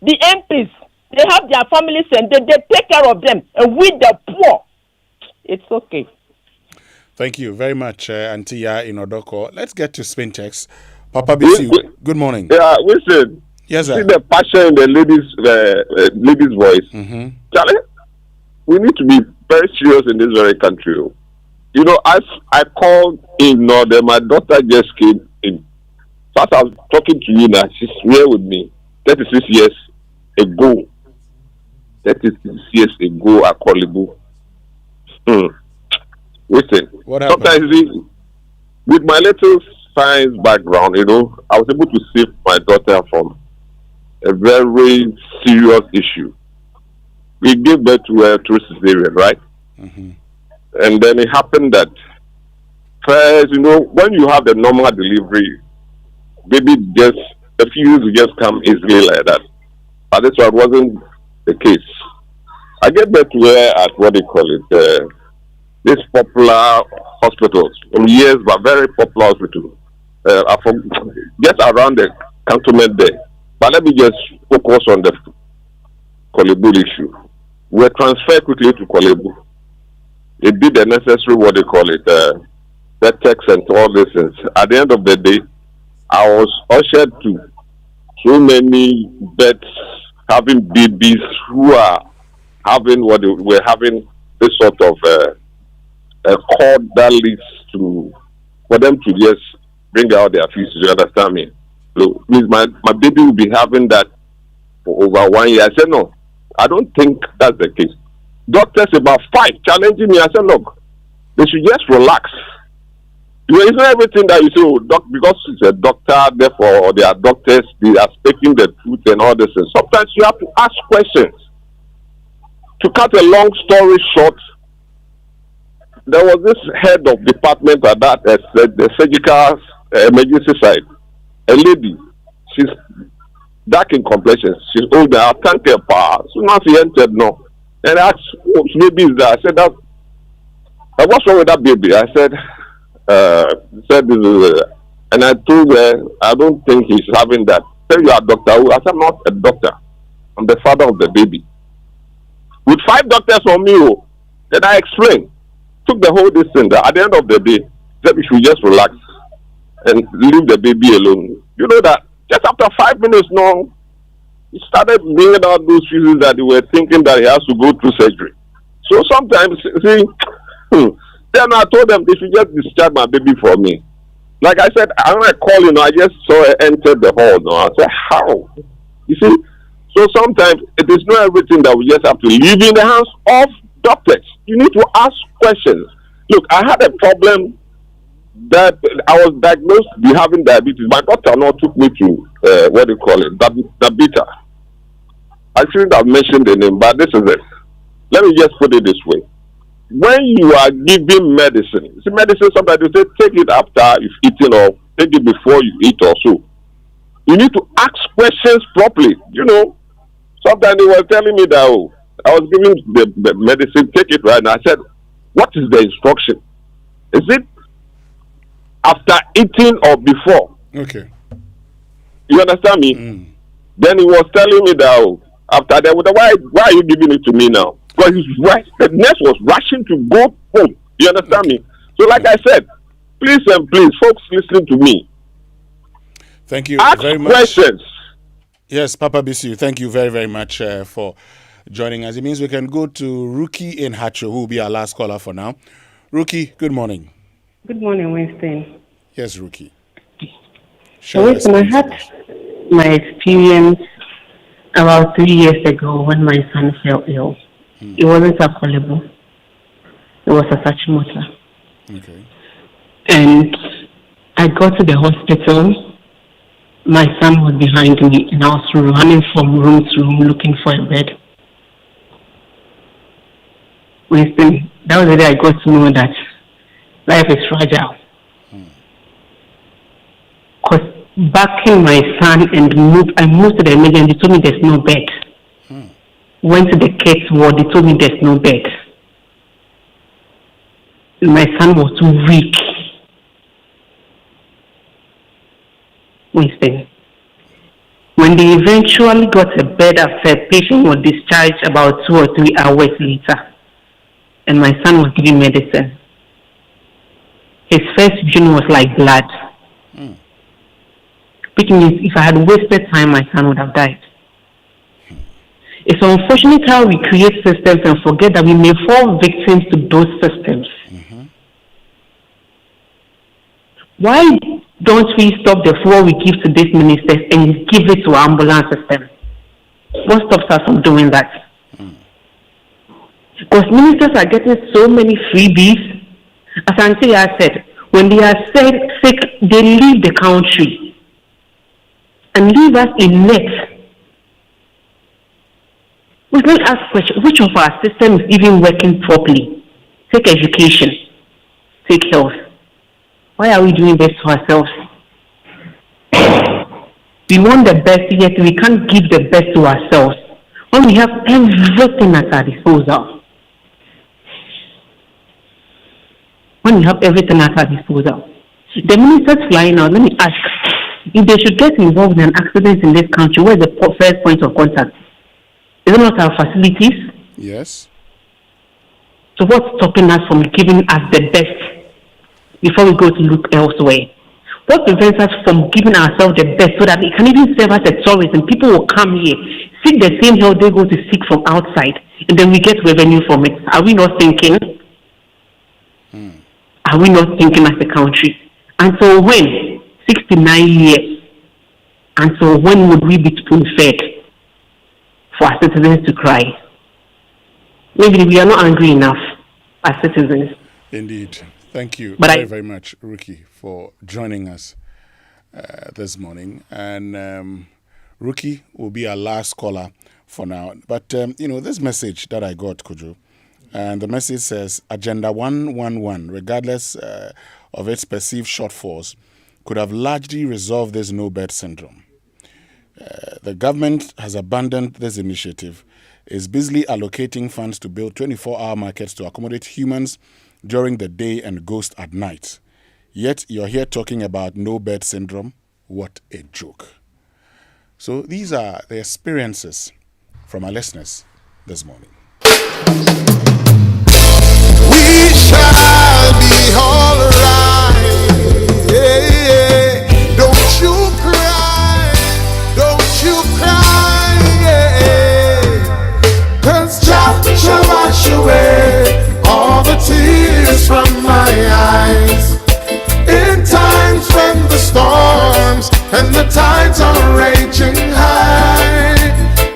The MPs, they have their families and they take care of them. And we the poor, it's okay. Thank you very much, Antia in Odoko. Let's get to Spintex. Papa BC, good morning. Yeah, Winston. Yes, sir. See the passion in the lady's voice. Charlie, we need to be very serious in this very country. You know, as I called in, my daughter just came in. So as I was talking to you now, she's here with me 36 years ago. 36 years ago at Kalibu. Listen, what happened? Sometimes with my little science background, I was able to save my daughter from a very serious issue. We gave birth to her through cesarean, right? Mm-hmm. And then it happened that first, when you have the normal delivery, baby just a few years just come easily like that. But this one wasn't the case. I gave birth to her at this popular hospitals from years, but very popular hospital. Just around the cantonment there. But let me just focus on the Kalibu issue. We were transferred quickly to Kalibu. They did the necessary bed checks and all these things. At the end of the day, I was ushered to so many beds having babies who are having we're having this sort of a cord that leads to for them to just bring out their feces. You understand me? So please, my baby will be having that for over 1 year. I said no, I don't think that's the case. Doctors about 5 challenging me. I said look, they should just relax. It's not everything that you say, because it's a doctor, therefore they are doctors, they are speaking the truth and all this. And sometimes you have to ask questions. To cut a long story short, there was this head of department at that, the surgical emergency side, a lady. She's dark in complexion. She's older. I can't tell her. So now she entered no. And I asked, whose baby is that? I said, what's wrong with that baby? I said, this is, and I told her, I don't think he's having that. I said, you are a doctor. I said, I'm not a doctor. I'm the father of the baby. With 5 doctors on me, then I explained. Took the whole distance. At the end of the day, said we should just relax and leave the baby alone. You know that just after 5 minutes now, he started bringing out those feelings that they were thinking that he has to go through surgery. So sometimes, see, then I told them they should just discharge my baby for me. Like I said, when I called, I just saw her enter the hall. I said, how? You see? So sometimes it is not everything that we just have to leave in the hands of doctors. You need to ask questions. Look, I had a problem that I was diagnosed with having diabetes. My doctor now took me to, Dabita. I shouldn't have mentioned the name, but this is it. Let me just put it this way. When you are giving medicine, see, medicine, sometimes you say take it after you've eaten or take it before you eat or so. You need to ask questions properly. Sometimes they were telling me that, I was giving the medicine, take it right now. I said, what is the instruction? Is it after eating or before? Okay. You understand me? Then he was telling me that, after that, why are you giving it to me now? Because the nurse was rushing to go home. You understand me? So like I said, please, folks listening to me. Thank you ask very much. Questions. Yes, Papa Bisu, thank you very, very much for joining us. It means we can go to Ruki in Hacho, who will be our last caller for now. Ruki, good morning. Good morning, Winston. Yes, Ruki. Winston, I had my experience about 3 years ago when my son fell ill. It wasn't a Kalibu. It was a Sachimota. Okay. And I got to the hospital. My son was behind me, and I was running from room to room looking for a bed. Winston, that was the day I got to know that life is fragile. Because backing my son and I moved to the emergency, they told me there's no bed. Went to the kids ward, they told me there's no bed. My son was too weak. Winston. When they eventually got a bed after a patient was discharged about 2 or 3 hours later, and my son was giving medicine, his first vision was like blood. Which means if I had wasted time, my son would have died. It's unfortunate how we create systems and forget that we may fall victims to those systems. Why don't we stop the floor we give to these ministers and give it to our ambulance system? What stops us from doing that? Because ministers are getting so many freebies. As Antia said, when they are sick, they leave the country and leave us in net. We don't ask questions. Which of our systems is even working properly? Take education. Take health. Why are we doing this to ourselves? We want the best, yet we can't give the best to ourselves when we have everything at our disposal. When we have everything at our disposal. The ministers flying out, let me ask, if they should get involved in an accident in this country, where is the first point of contact? Is it not our facilities? Yes. So what's stopping us from giving us the best before we go to look elsewhere? What prevents us from giving ourselves the best so that it can even serve as a tourism? People will come here, seek the same help they go to seek from outside, and then we get revenue from it. Are we not thinking? Are we not thinking as a country? And so when? 69 years. And so when would we be spoon-fed for our citizens to cry? Maybe we are not angry enough as citizens. Indeed. Thank you very much, Ruki, for joining us this morning. And Ruki will be our last caller for now. But, this message that I got, Kojo, and the message says, Agenda 111, regardless of its perceived shortfalls, could have largely resolved this no-bed syndrome. The government has abandoned this initiative, is busily allocating funds to build 24-hour markets to accommodate humans during the day and ghost at night. Yet you're here talking about no-bed syndrome. What a joke. So these are the experiences from our listeners this morning. We shall be all right. Yeah. Don't you cry. Don't you cry. Yeah. 'Cause Jah shall wash away all the tears from my eyes. In times when the storms and the tides are raging high,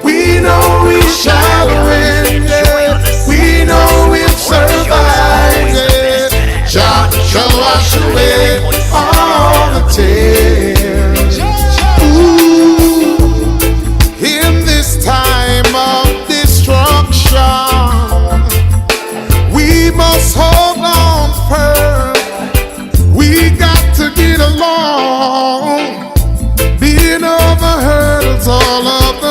we know we shall win. Yeah. We know we'll survive. Yeah. Jah shall wash away all the tears. Ooh. In this time of destruction, we must hold on firm. We got to get along, being over hurdles all of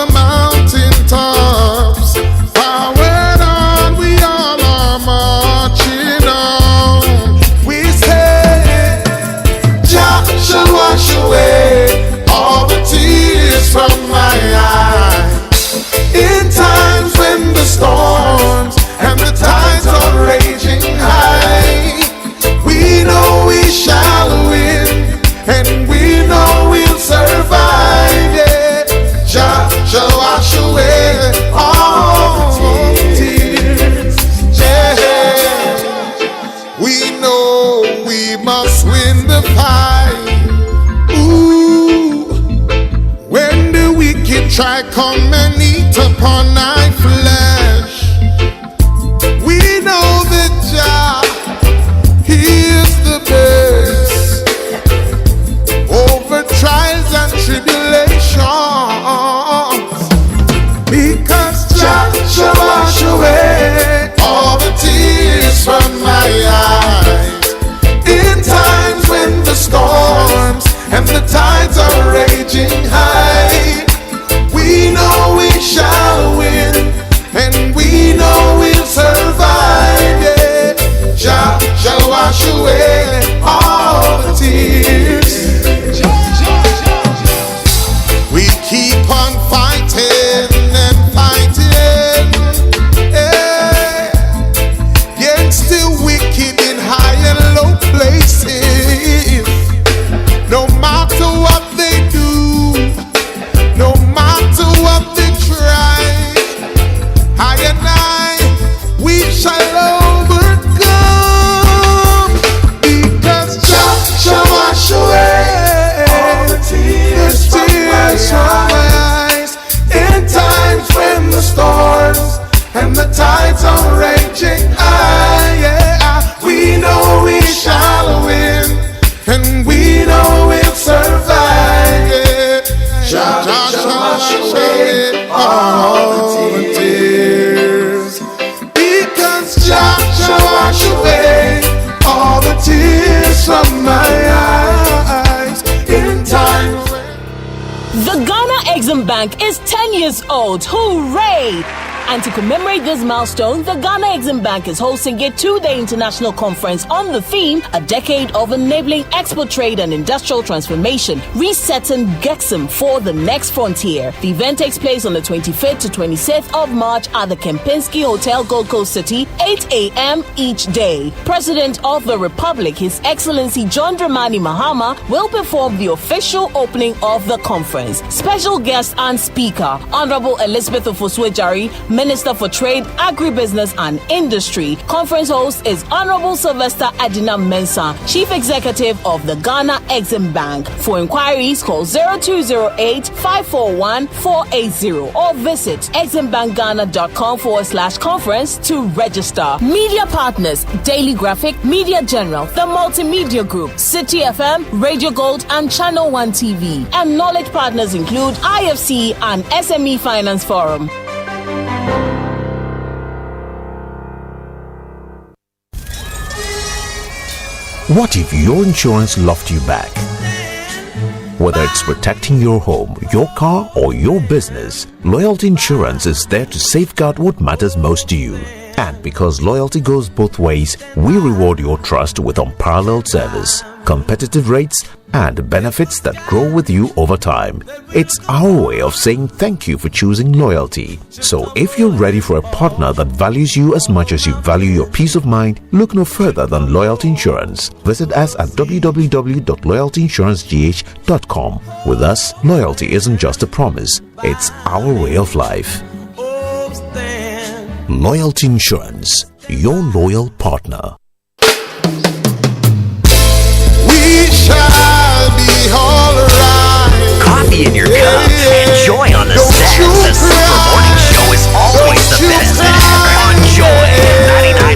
raging high. Yeah, we know we shall win, and we know we'll survive. Yeah, shall wash away all the tears, because Jah shall wash away all the tears from my eyes in time. The Ghana Exim Bank is 10 years old. Hooray! And to commemorate this milestone, the Ghana Exim Bank is hosting a 2-day international conference on the theme, A Decade of Enabling Export Trade and Industrial Transformation, Resetting Gexim for the Next Frontier. The event takes place on the 25th to 26th of March at the Kempinski Hotel, Gold Coast City, 8 a.m. each day. President of the Republic, His Excellency John Dramani Mahama, will perform the official opening of the conference. Special guest and speaker, Honorable Elizabeth Ofosue-Jari, Minister for Trade, Agribusiness and Industry. Conference host is Honorable Sylvester Adina Mensah, Chief Executive of the Ghana Exim Bank. For inquiries, call 0208-541-480 or visit eximbankghana.com/conference to register. Media partners, Daily Graphic, Media General, The Multimedia Group, City FM, Radio Gold and Channel 1 TV. And knowledge partners include IFC and SME Finance Forum. What if your insurance loved you back? Whether it's protecting your home, your car, or your business, Loyalty Insurance is there to safeguard what matters most to you. And because loyalty goes both ways, we reward your trust with unparalleled service, competitive rates, and benefits that grow with you over time. It's our way of saying thank you for choosing loyalty. So if you're ready for a partner that values you as much as you value your peace of mind, look no further than Loyalty Insurance. Visit us at www.loyaltyinsurancegh.com. With us, loyalty isn't just a promise, it's our way of life. Loyalty Insurance, your loyal partner. We shall be alright. Coffee in your cup and joy on the set. The Super Morning Show is always the best. On Joy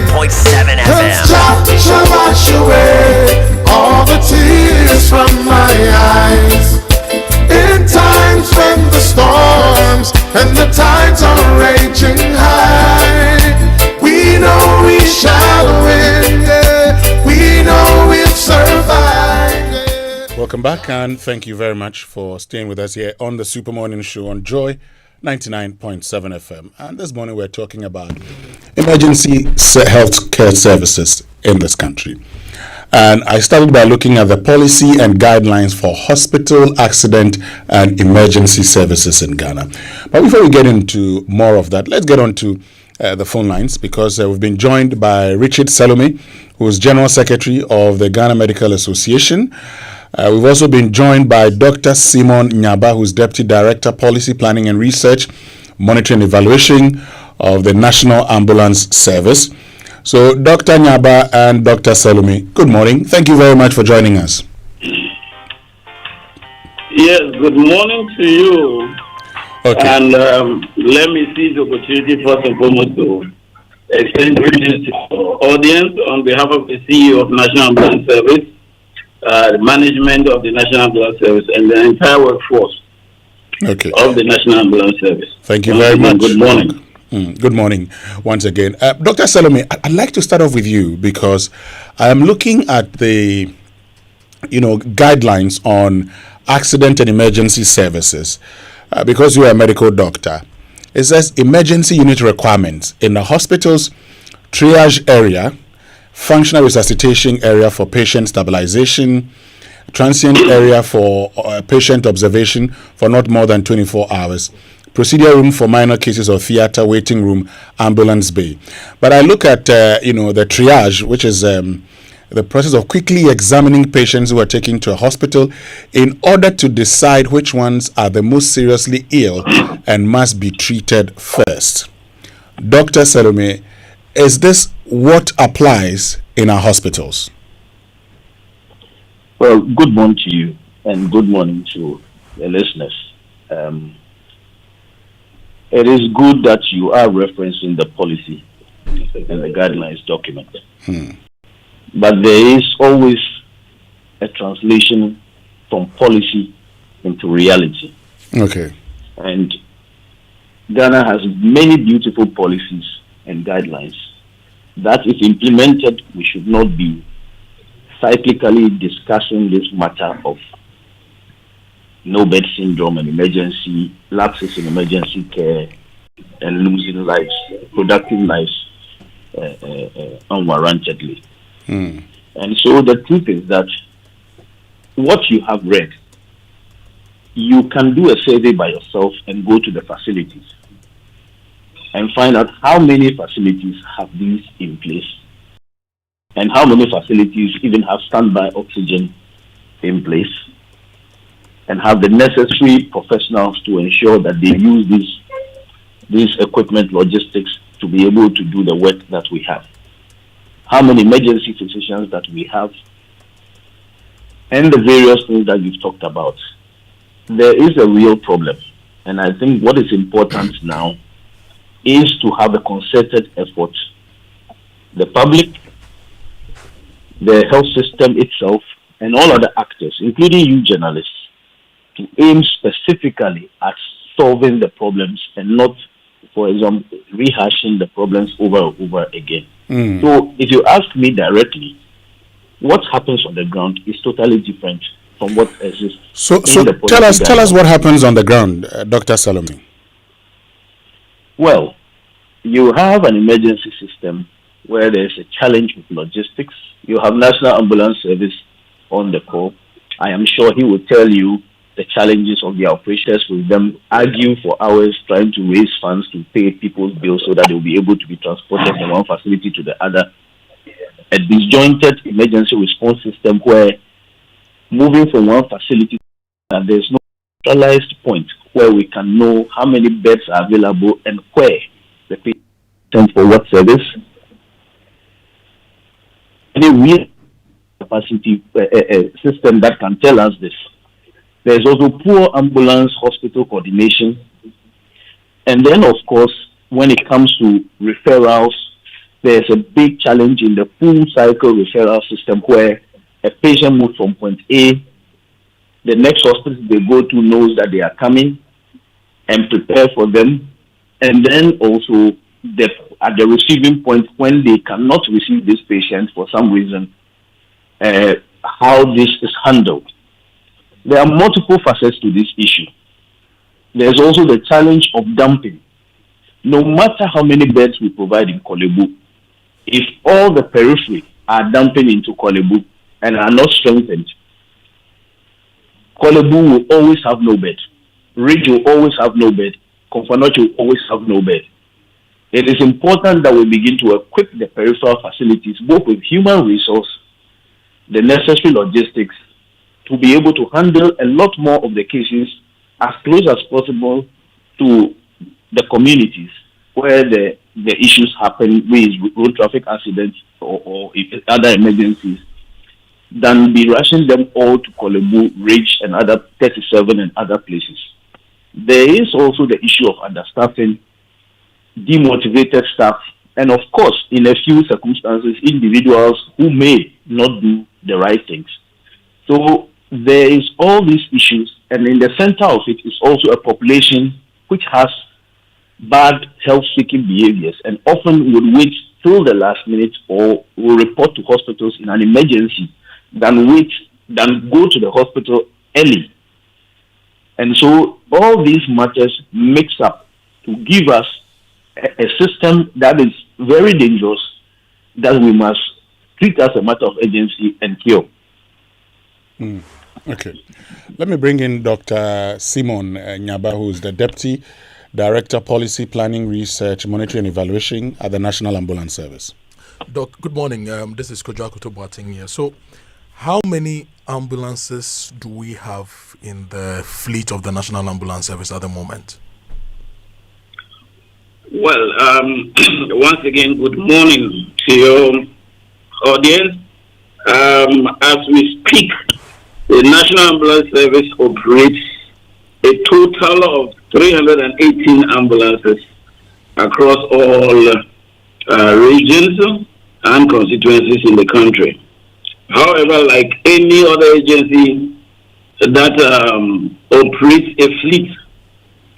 99.7 FM. Shall wash away all the tears from my eyes. In times when the storms and the tides are raging high, we know we shall win. Yeah. We know we'll survive. Yeah. Welcome back, and thank you very much for staying with us here on the Super Morning Show on Joy 99.7 FM. And this morning we're talking about emergency health care services in this country. And I started by looking at the policy and guidelines for hospital, accident, and emergency services in Ghana. But before we get into more of that, let's get on to the phone lines, because we've been joined by Richard Salome, who is General Secretary of the Ghana Medical Association. We've also been joined by Dr. Simon Nyaba, who's Deputy Director, Policy Planning and Research, Monitoring and Evaluation of the National Ambulance Service. So, Dr. Nyaba and Dr. Salome, good morning. Thank you very much for joining us. Yes, good morning to you. Okay. And let me seize the opportunity first and foremost to extend greetings to the audience on behalf of the CEO of National Ambulance Service, the management of the National Ambulance Service, and the entire workforce of the National Ambulance Service. Thank you very much. Good morning. Good morning once again. Dr. Salome, I'd like to start off with you, because I am looking at the guidelines on accident and emergency services, because you are a medical doctor. It says emergency unit requirements in the hospital's triage area, functional resuscitation area for patient stabilization, transient area for patient observation for not more than 24 hours, procedure room for minor cases of theater, waiting room, ambulance bay. But I look at the triage, which is the process of quickly examining patients who are taken to a hospital in order to decide which ones are the most seriously ill and must be treated first. Dr. Salome, is this what applies in our hospitals? Well, good morning to you, and good morning to the listeners. It is good that you are referencing the policy and the guidelines document. But there is always a translation from policy into reality. Okay. And Ghana has many beautiful policies and guidelines that, if implemented, we should not be cyclically discussing this matter of no bed syndrome and emergency lapses in emergency care and losing lives, productive lives, unwarrantedly. And so the truth is that what you have read, you can do a survey by yourself and go to the facilities and find out how many facilities have these in place and how many facilities even have standby oxygen in place and have the necessary professionals to ensure that they use these equipment logistics to be able to do the work that we have. How many emergency physicians that we have, and the various things that you've talked about. There is a real problem. And I think what is important now is to have a concerted effort. The public, the health system itself, and all other actors, including you journalists, to aim specifically at solving the problems and not, for example, rehashing the problems over and over again. So if you ask me directly, what happens on the ground is totally different from what exists. So tell us what happens on the ground, Dr. Salome. Well, you have an emergency system where there's a challenge with logistics. You have National Ambulance Service on the call. I am sure he will tell you the challenges of the operations with them, argue for hours trying to raise funds to pay people's bills so that they'll be able to be transported from one facility to the other. A disjointed emergency response system where moving from one facility and there's no centralized point where we can know how many beds are available and where the patient for what service. Any real capacity system that can tell us this. There's also poor ambulance hospital coordination. And then, of course, when it comes to referrals, there's a big challenge in the full cycle referral system where a patient moves from point A, the next hospital they go to knows that they are coming and prepare for them. And then also at the receiving point when they cannot receive this patient for some reason, how this is handled. There are multiple facets to this issue. There's also the challenge of dumping. No matter how many beds we provide in Kalibu, if all the periphery are dumping into Kalibu and are not strengthened, Kalibu will always have no bed. Ridge will always have no bed. Konfanoche will always have no bed. It is important that we begin to equip the peripheral facilities, both with human resource, the necessary logistics, to be able to handle a lot more of the cases as close as possible to the communities where the issues happen, with road traffic accidents or other emergencies, than be rushing them all to Kalibu, Ridge, and other 37 and other places. There is also the issue of understaffing, demotivated staff, and of course, in a few circumstances, individuals who may not do the right things. So there is all these issues, and in the center of it is also a population which has bad health-seeking behaviors and often would wait till the last minute or will report to hospitals in an emergency than go to the hospital early. And so all these matters mix up to give us a system that is very dangerous, that we must treat as a matter of urgency and cure. Okay. Let me bring in Dr. Simon Nyaba, who is the Deputy Director, Policy Planning, Research, Monitoring and Evaluation at the National Ambulance Service. Doc, good morning. This is Kojo Akoto Boateng here. So, how many ambulances do we have in the fleet of the National Ambulance Service at the moment? Well, once again, good morning to your audience. As we speak, the National Ambulance Service operates a total of 318 ambulances across all regions and constituencies in the country. However, like any other agency that operates a fleet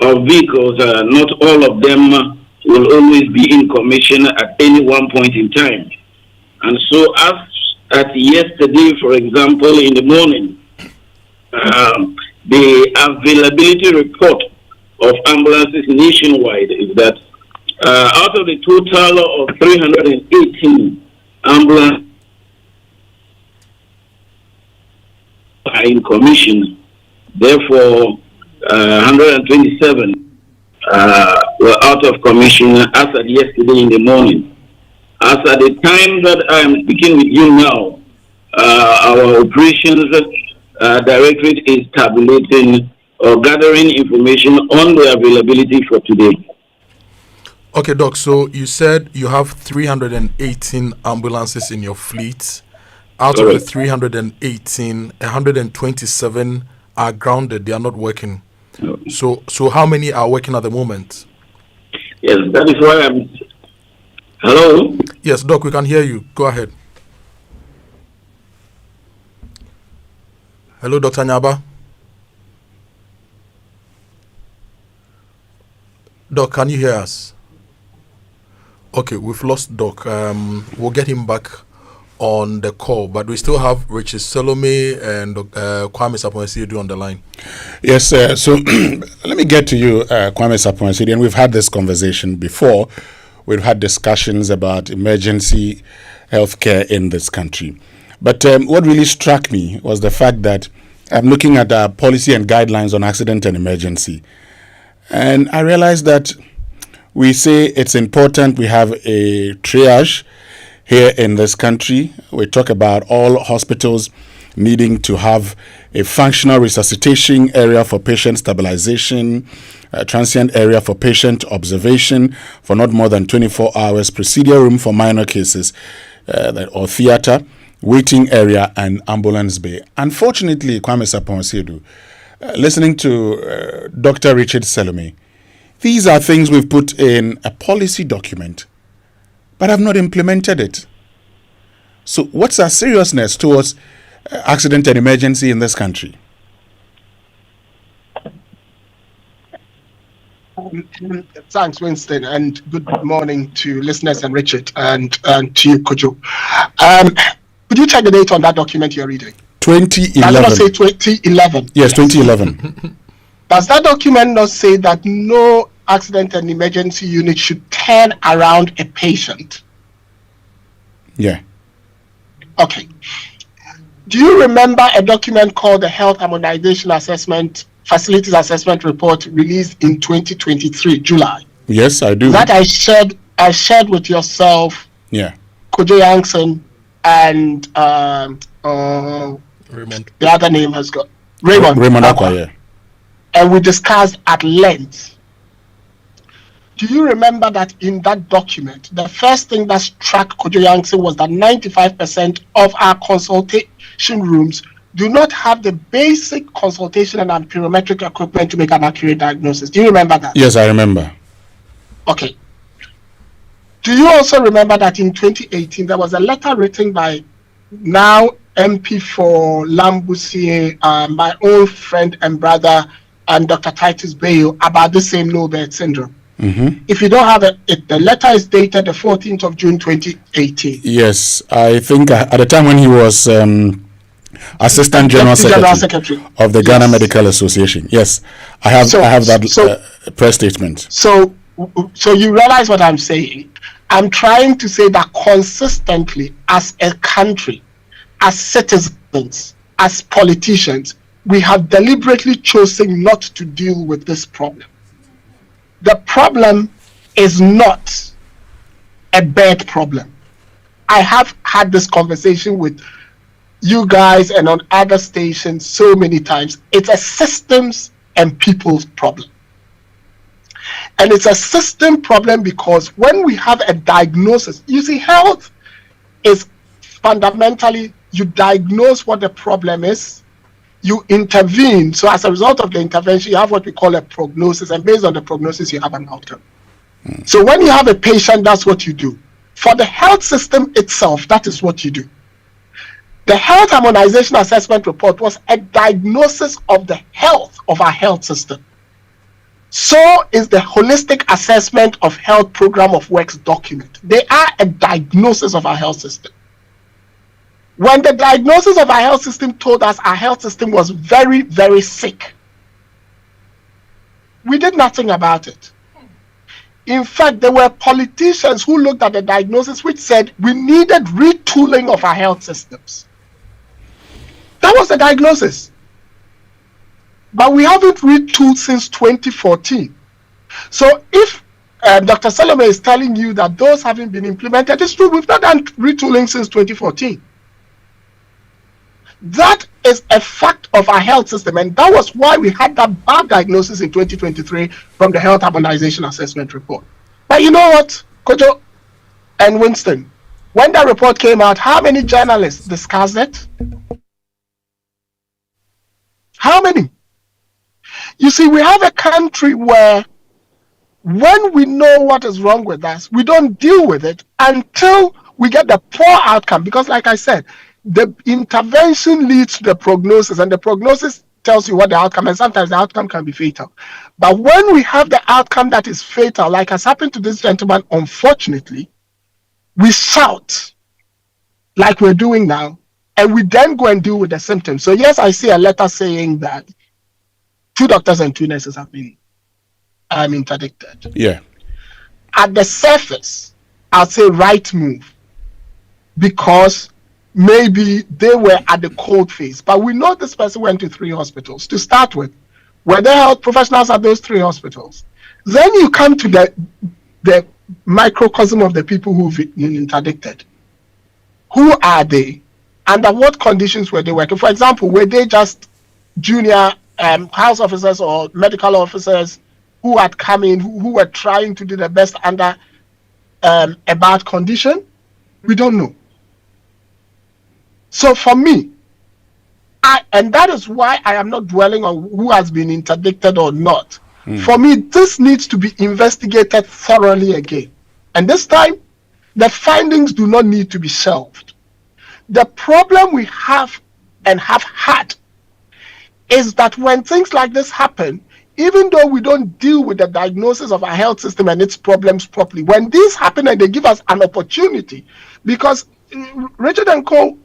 of vehicles, not all of them will always be in commission at any one point in time. And so as at yesterday, for example, in the morning, the availability report of ambulances nationwide is that out of the total of 318 ambulances are in commission, therefore 127 were out of commission as at yesterday in the morning. As at the time that I am speaking with you now, our operations directorate is tabulating or gathering information on the availability for today. Okay, Doc, so you said you have 318 ambulances in your fleet. Out of the 318, 127 are grounded, they are not working. So how many are working at the moment? Yes, that is why I'm... Hello? Yes, Doc, we can hear you. Go ahead. Hello, Dr. Nyaba. Doc, can you hear us? Okay, we've lost Doc. We'll get him back on the call, but we still have Richard Salome and Kwame Sapon-Siedu on the line. Yes, so let me get to you, Kwame Sapon-Siedu, and we've had this conversation before. We've had discussions about emergency healthcare in this country. But what really struck me was the fact that I'm looking at our policy and guidelines on accident and emergency. And I realized that we say it's important we have a triage here in this country. We talk about all hospitals needing to have a functional resuscitation area for patient stabilization, a transient area for patient observation for not more than 24 hours, procedure room for minor cases or theater, waiting area, and ambulance bay. Unfortunately, Kwame Sapon-Siedu, listening to Dr. Richard Salome, these are things we've put in a policy document, but have not implemented it. So what's our seriousness towards accident and emergency in this country? Thanks, Winston, and good morning to listeners and Richard and to you, Kojo. Could you check the date on that document you're reading? 2011. Does it not say 2011? Yes, 2011. Does that document not say that no accident and emergency unit should turn around a patient? Yeah. Okay. Do you remember a document called the Health Harmonization Assessment Facilities Assessment Report released in 2023, July? Yes, I do. That I shared with yourself, yeah, Kojo Yankson, and Raymond. The other name has got Raymond Akwa, yeah. And we discussed at length. Do you remember that in that document, the first thing that struck Kojo Yankson was that 95% of our consultation rooms do not have the basic consultation and amperometric equipment to make an accurate diagnosis? Do you remember that? Yes, I remember. Okay. Do you also remember that in 2018 there was a letter written by now MP for Lambusie, my old friend and brother, and Dr. Titus Bayo about the same low bed syndrome? Mm-hmm. If you don't have it, the letter is dated the 14th of June 2018. Yes, I think at the time when he was Assistant General Secretary of the Ghana Medical Association. Yes, I have that press statement. So you realize what I'm saying? I'm trying to say that consistently, as a country, as citizens, as politicians, we have deliberately chosen not to deal with this problem. The problem is not a bed problem. I have had this conversation with you guys and on other stations so many times. It's a systems and people's problem. And it's a system problem because when we have a diagnosis, you see, health is fundamentally, you diagnose what the problem is, you intervene. So as a result of the intervention, you have what we call a prognosis, and based on the prognosis, you have an outcome. So when you have a patient, that's what you do. For the health system itself, that is what you do. The Health Harmonization Assessment Report was a diagnosis of the health of our health system. So is the Holistic Assessment of Health Program of Works document. They are a diagnosis of our health system. When the diagnosis of our health system told us our health system was very, very sick, we did nothing about it. In fact, there were politicians who looked at the diagnosis which said we needed retooling of our health systems. That was the diagnosis. But we haven't retooled since 2014. So if Dr. Salome is telling you that those haven't been implemented, it's true, we've not done retooling since 2014. That is a fact of our health system, and that was why we had that bad diagnosis in 2023 from the Health Harmonization Assessment Report. But you know what, Kojo and Winston, when that report came out, how many journalists discussed it? How many? You see, we have a country where when we know what is wrong with us, we don't deal with it until we get the poor outcome. Because like I said, the intervention leads to the prognosis, and the prognosis tells you what the outcome is. Sometimes the outcome can be fatal. But when we have the outcome that is fatal, like has happened to this gentleman, unfortunately, we shout like we're doing now, and we then go and deal with the symptoms. So yes, I see a letter saying that 2 doctors and 2 nurses have been interdicted. Yeah. At the surface, I'd say right move, because maybe they were at the cold phase. But we know this person went to 3 hospitals to start with. Were there health professionals at those 3 hospitals? Then you come to the microcosm of the people who've been interdicted. Who are they? Under what conditions were they working? For example, were they just junior house officers or medical officers who had come in, who were trying to do the best under a bad condition? We don't know. So for me, and that is why I am not dwelling on who has been interdicted or not. For me, this needs to be investigated thoroughly again. And this time, the findings do not need to be shelved. The problem we have and have had is that when things like this happen, even though we don't deal with the diagnosis of our health system and its problems properly, when these happen and they give us an opportunity, because Richard and Co,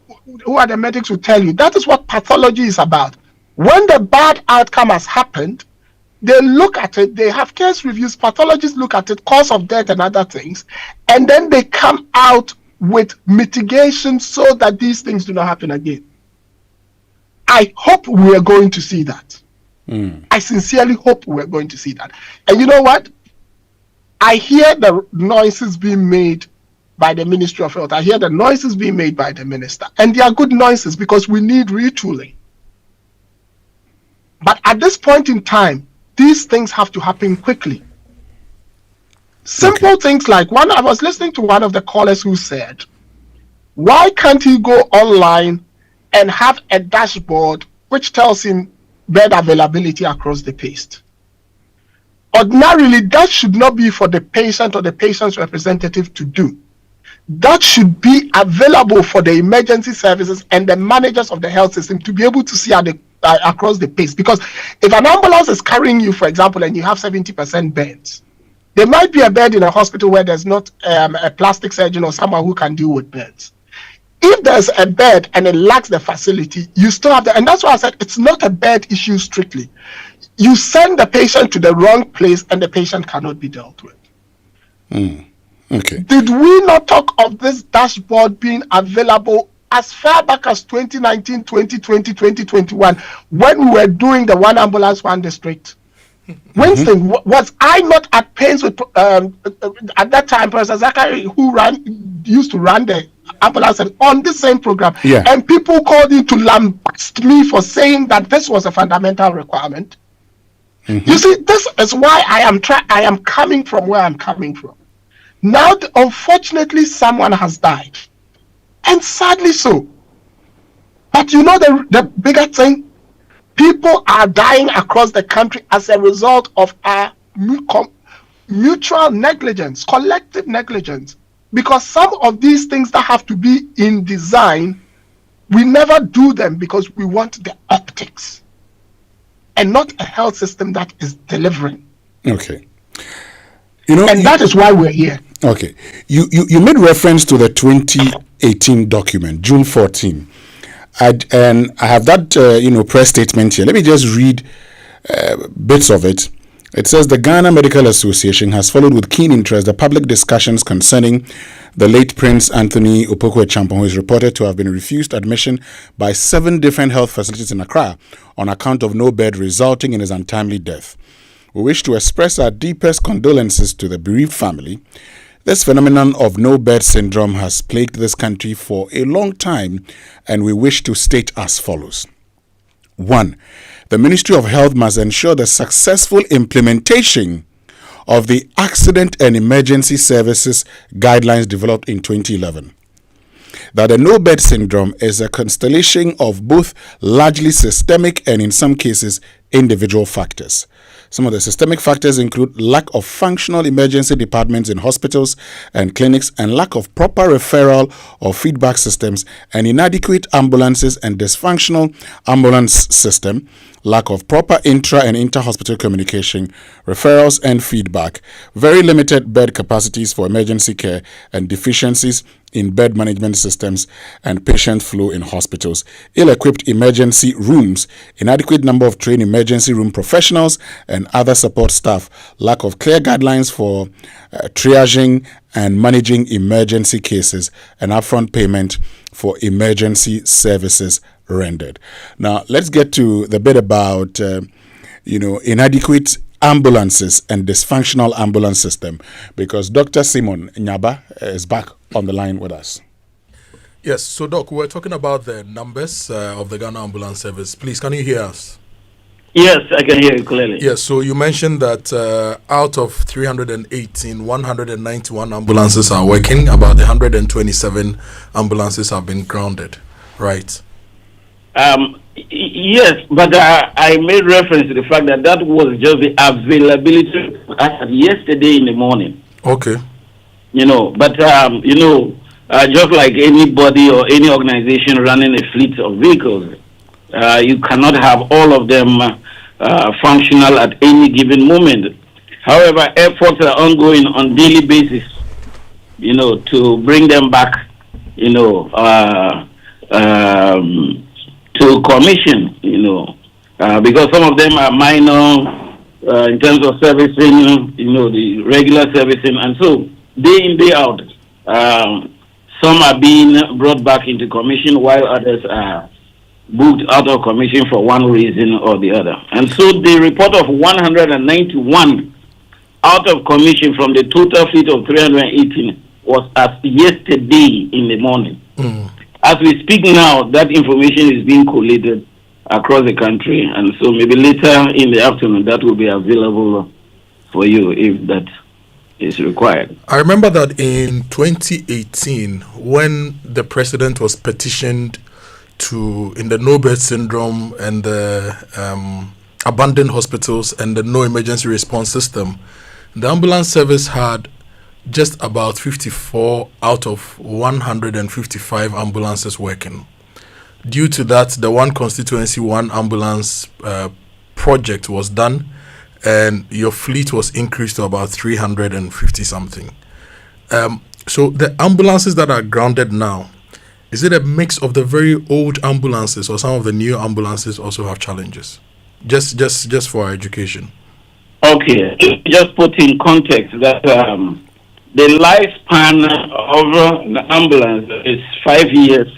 who are the medics, will tell you that is what pathology is about. When the bad outcome has happened, they look at it, they have case reviews, pathologists look at it, cause of death and other things, and then they come out with mitigation so that these things do not happen again. I hope we are going to see that. I sincerely hope we're going to see that. And you know what? I hear the noises being made by the Ministry of Health. I hear the noises being made by the Minister. And they are good noises because we need retooling. But at this point in time, these things have to happen quickly. Simple things like, I was listening to one of the callers who said, why can't he go online and have a dashboard which tells him bed availability across the paste? Ordinarily, that should not be for the patient or the patient's representative to do. That should be available for the emergency services and the managers of the health system to be able to see across the paste. Because if an ambulance is carrying you, for example, and you have 70% beds, there might be a bed in a hospital where there's not a plastic surgeon or someone who can deal with beds. If there's a bed and it lacks the facility, you still have and that's why I said it's not a bed issue strictly. You send the patient to the wrong place and the patient cannot be dealt with. Okay. Did we not talk of this dashboard being available as far back as 2019, 2020, 2021, when we were doing the one ambulance, one district? Winston, was I not at pains with at that time, Professor Zachary, who used to run the ambulance on the same program, and people called in to lambast me for saying that this was a fundamental requirement. You see, this is why I am coming from where I'm coming from. Now, unfortunately, someone has died, and sadly so. But you know the bigger thing? People are dying across the country as a result of our mutual negligence, collective negligence. Because some of these things that have to be in design, we never do them because we want the optics and not a health system that is delivering. Okay. And that is why we're here. Okay. You made reference to the 2018 document, June 14. And I have that, press statement here. Let me just read bits of it. It says the Ghana Medical Association has followed with keen interest the public discussions concerning the late Prince Anthony Opoku-Acheampong, who is reported to have been refused admission by 7 different health facilities in Accra on account of no bed, resulting in his untimely death. We wish to express our deepest condolences to the bereaved family. This phenomenon of no bed syndrome has plagued this country for a long time, and we wish to state as follows. 1. The Ministry of Health must ensure the successful implementation of the Accident and Emergency Services Guidelines developed in 2011. That the no bed syndrome is a constellation of both largely systemic and in some cases individual factors. Some of the systemic factors include lack of functional emergency departments in hospitals and clinics and lack of proper referral or feedback systems and inadequate ambulances and dysfunctional ambulance system, lack of proper intra and inter-hospital communication, referrals and feedback, very limited bed capacities for emergency care, and deficiencies in bed management systems and patient flow in hospitals, ill-equipped emergency rooms, inadequate number of trained emergency room professionals and other support staff, lack of clear guidelines for triaging and managing emergency cases, and upfront payment for emergency services rendered. Now, let's get to the bit about, inadequate ambulances and dysfunctional ambulance system, because Dr. Simon Nyaba is back on the line with us. Yes, so Doc, we're talking about the numbers of the Ghana Ambulance Service. Please, can you hear us? Yes, I can hear you clearly. Yes, so you mentioned that out of 318, 191 ambulances are working. About 127 ambulances have been grounded, right? Yes, but I made reference to the fact that was just the availability I had yesterday in the morning. Okay. But just like anybody or any organization running a fleet of vehicles, you cannot have all of them functional at any given moment. However, efforts are ongoing on daily basis, to bring them back, to commission, because some of them are minor in terms of servicing, the regular servicing, and so day in, day out, some are being brought back into commission while others are booked out of commission for one reason or the other. And so the report of 191 out of commission from the total fleet of 318 was as yesterday in the morning. As we speak now, that information is being collated across the country, and so maybe later in the afternoon that will be available for you if that is required. I remember that in 2018, when the president was petitioned in the no bed syndrome and the abandoned hospitals and the no emergency response system, the ambulance service had just about 54 out of 155 ambulances working. Due to that, the one constituency, one ambulance project was done, and your fleet was increased to about 350 something. So the ambulances that are grounded now, is it a mix of the very old ambulances or some of the new ambulances also have challenges? Just for our education. Okay, just put in context that the lifespan of the ambulance is 5 years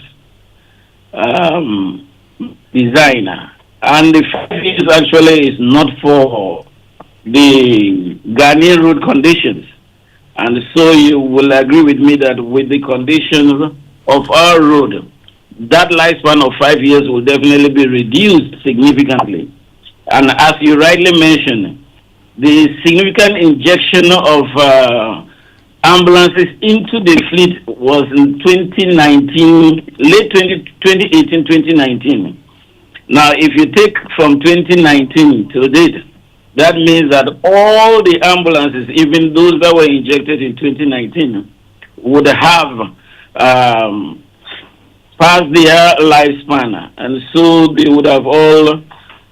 designer, and the 5 years actually is not for the Ghanaian road conditions. And so you will agree with me that with the conditions of our road, that lifespan of 5 years will definitely be reduced significantly. And as you rightly mentioned, the significant injection of ambulances into the fleet was in 2019, late 2018, 2019. Now, if you take from 2019 to date, that means that all the ambulances, even those that were injected in 2019, would have past their lifespan, and so they would have all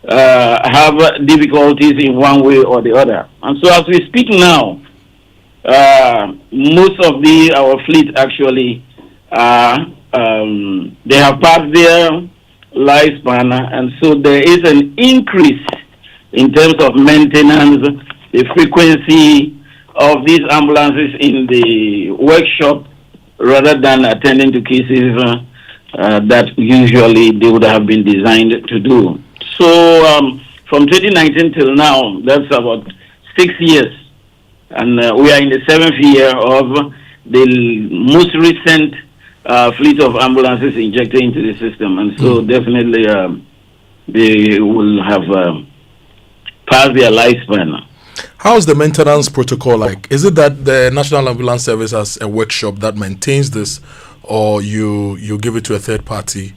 have difficulties in one way or the other. And so as we speak now, most of our fleet actually they have passed their lifespan, and so there is an increase in terms of maintenance, the frequency of these ambulances in the workshop rather than attending to cases that usually they would have been designed to do. So from 2019 till now, that's about 6 years. And we are in the 7th year of the most recent fleet of ambulances injected into the system. And so definitely they will have passed their lifespan. How is the maintenance protocol like? Is it that the National Ambulance Service has a workshop that maintains this, or you give it to a third party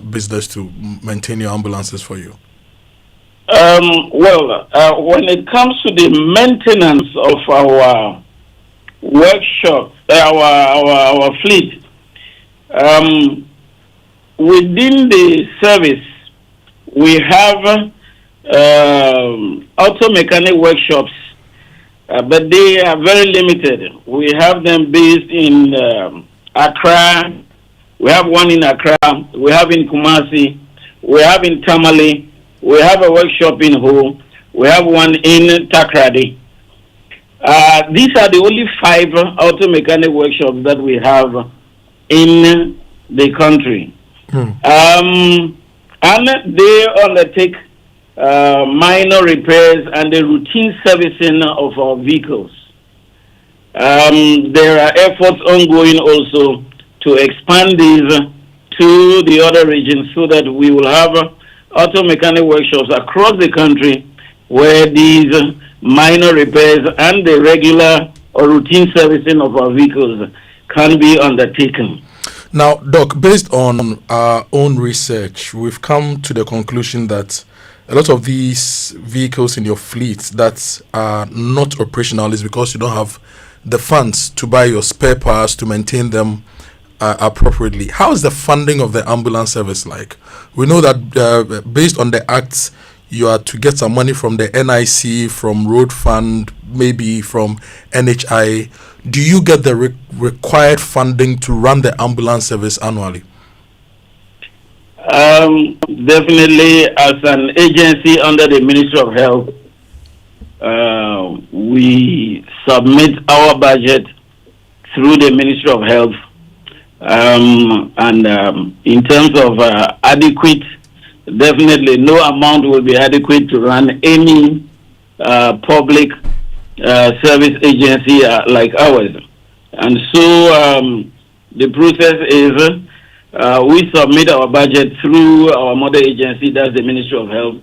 business to maintain your ambulances for you? When it comes to the maintenance of our workshop, our fleet, within the service, we have auto mechanic workshops, but they are very limited. We have them based in Accra. We have one in Accra. We have in Kumasi. We have in Tamale. We have a workshop in Ho. We have one in Takrady. These are the only 5 auto mechanic workshops that we have in the country. And they undertake minor repairs and the routine servicing of our vehicles. There are efforts ongoing also to expand these to the other regions so that we will have auto mechanic workshops across the country where these minor repairs and the regular or routine servicing of our vehicles can be undertaken. Now, Doc, based on our own research, we've come to the conclusion that a lot of these vehicles in your fleet that are not operational is because you don't have the funds to buy your spare parts to maintain them appropriately. How is the funding of the ambulance service like? We know that based on the acts, you are to get some money from the NIC, from Road Fund, maybe from NHI. Do you get the required funding to run the ambulance service annually? Definitely, as an agency under the Ministry of Health, we submit our budget through the Ministry of Health. In terms of adequate, definitely no amount will be adequate to run any public service agency like ours. And so the process is we submit our budget through our mother agency, that's the Ministry of Health,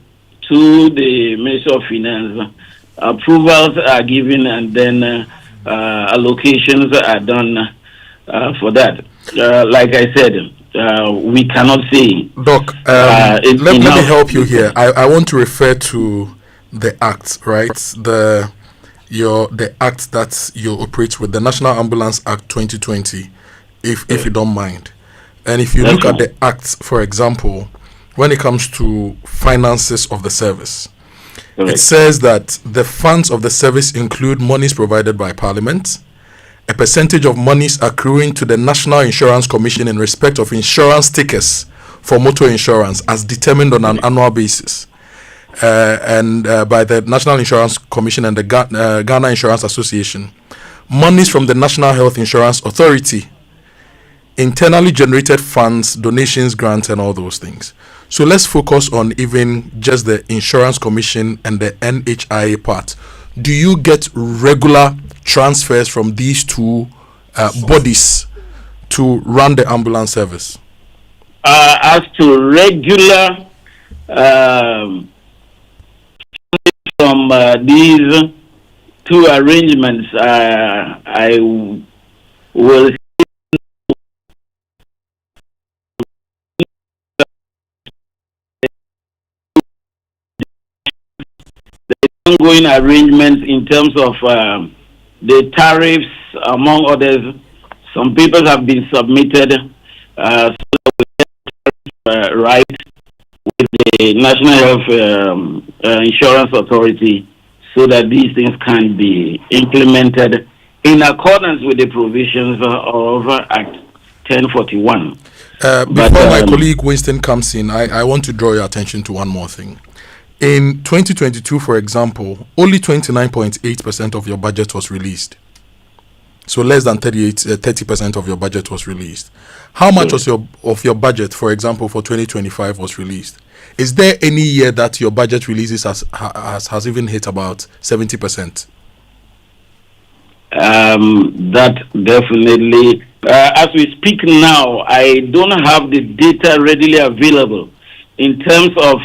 to the Ministry of Finance. Approvals are given, and then allocations are done for that. Like I said, we cannot say. Doc, let me help you here. I want to refer to the Act, right? The Act that you operate with, the National Ambulance Act 2020, if you don't mind. And if you look at the Act, for example, when it comes to finances of the service, it says that the funds of the service include monies provided by Parliament, a percentage of monies accruing to the National Insurance Commission in respect of insurance stickers for motor insurance as determined on an annual basis, and by the National Insurance Commission and the Ghana Insurance Association, monies from the National Health Insurance Authority, internally generated funds, donations, grants, and all those things. So let's focus on even just the Insurance Commission and the NHI part. Do you get regular transfers from these two bodies to run the ambulance service? As to regular from these two arrangements, I will ongoing arrangements in terms of the tariffs, among others, some papers have been submitted so that we get right with the National Health Insurance Authority so that these things can be implemented in accordance with the provisions of Act 1041. Before my colleague Winston comes in, I want to draw your attention to one more thing. In 2022, for example, only 29.8% of your budget was released. So less than 30% of your budget was released. How much of your budget, for example, for 2025 was released? Is there any year that your budget releases has even hit about 70%? That definitely. As we speak now, I don't have the data readily available in terms of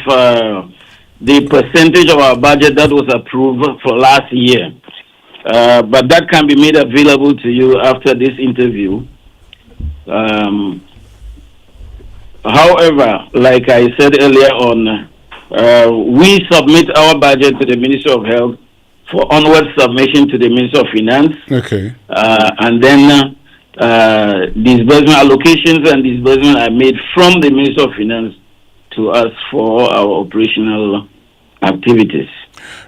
the percentage of our budget that was approved for last year. But that can be made available to you after this interview. However, like I said earlier on, we submit our budget to the Ministry of Health for onward submission to the Ministry of Finance. Okay. And then disbursement allocations and disbursement are made from the Ministry of Finance to us for our operational activities.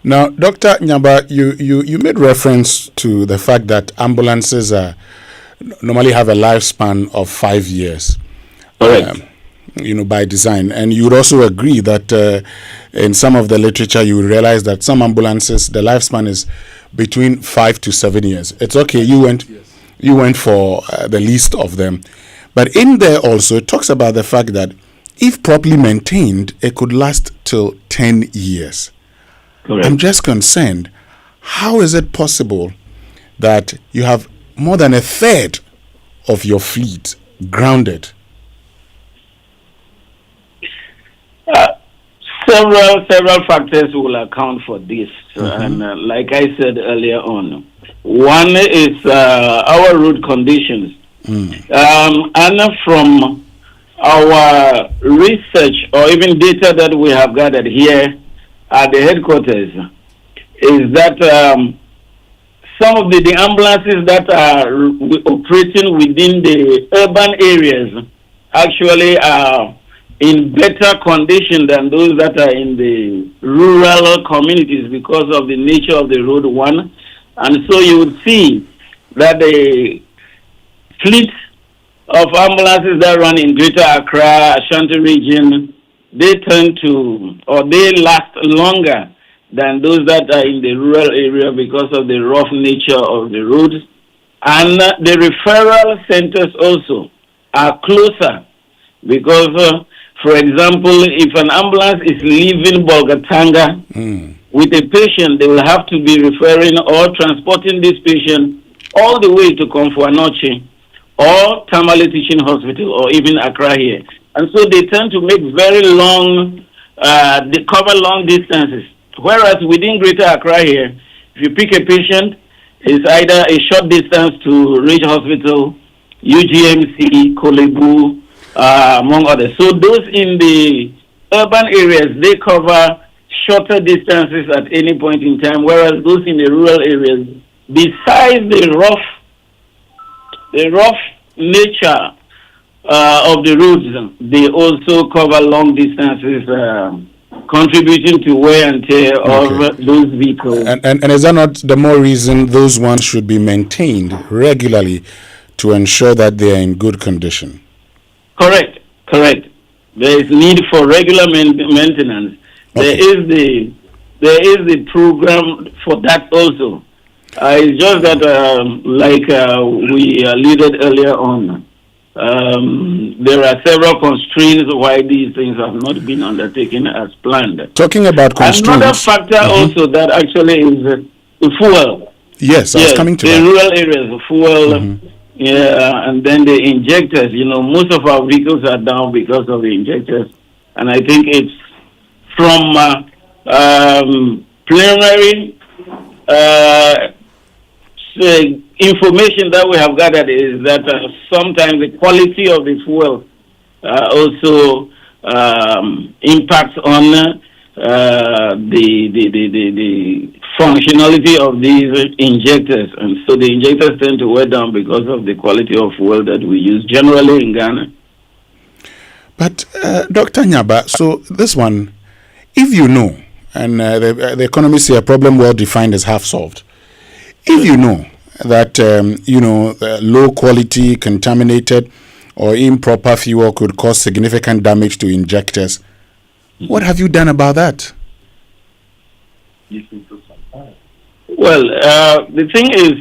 Now, Dr. Nyaba, you made reference to the fact that ambulances normally have a lifespan of 5 years. Correct. By design. And you would also agree that in some of the literature, you will realize that some ambulances, the lifespan is between 5 to 7 years. It's okay. You went for the least of them. But in there also, it talks about the fact that if properly maintained, it could last till 10 years. Correct. I'm just concerned, how is it possible that you have more than a third of your fleet grounded? Several factors will account for this. And like I said earlier on, one is our road conditions. And from our research or even data that we have gathered here at the headquarters, is that some of the ambulances that are operating within the urban areas actually are in better condition than those that are in the rural communities because of the nature of the road, one. And so you would see that the fleet of ambulances that run in Greater Accra, Ashanti region, they tend to, or they last longer than those that are in the rural area because of the rough nature of the roads. And the referral centers also are closer because, for example, if an ambulance is leaving Bolgatanga with a patient, they will have to be referring or transporting this patient all the way to Komfo-Anokye or Tamale Teaching Hospital or even Accra here. And so they tend to make very long, they cover long distances. Whereas within Greater Accra here, if you pick a patient, it's either a short distance to Ridge Hospital, UGMC, Kalibu, among others. So those in the urban areas, they cover shorter distances at any point in time, whereas those in the rural areas, besides the rough nature of the roads, they also cover long distances, contributing to wear and tear of those vehicles. And is that not the more reason those ones should be maintained regularly to ensure that they are in good condition? Correct. There is need for regular maintenance. Okay. There is the program for that also. It's just that, like we alluded earlier on, there are several constraints why these things have not been undertaken as planned. Talking about constraints. Another factor also that actually is the fuel. Yes, I was coming to the that. Rural areas, the fuel. Yeah, and then the injectors. Most of our vehicles are down because of the injectors. And I think it's from preliminary information that we have gathered is that sometimes the quality of the fuel also impacts on the functionality of these injectors, and so the injectors tend to wear down because of the quality of fuel that we use generally in Ghana. But Dr. Nyaba, so this one, if you know, and the economists say a problem well defined is half solved. If you know that low quality, contaminated, or improper fuel could cause significant damage to injectors, what have you done about that? Well, the thing is,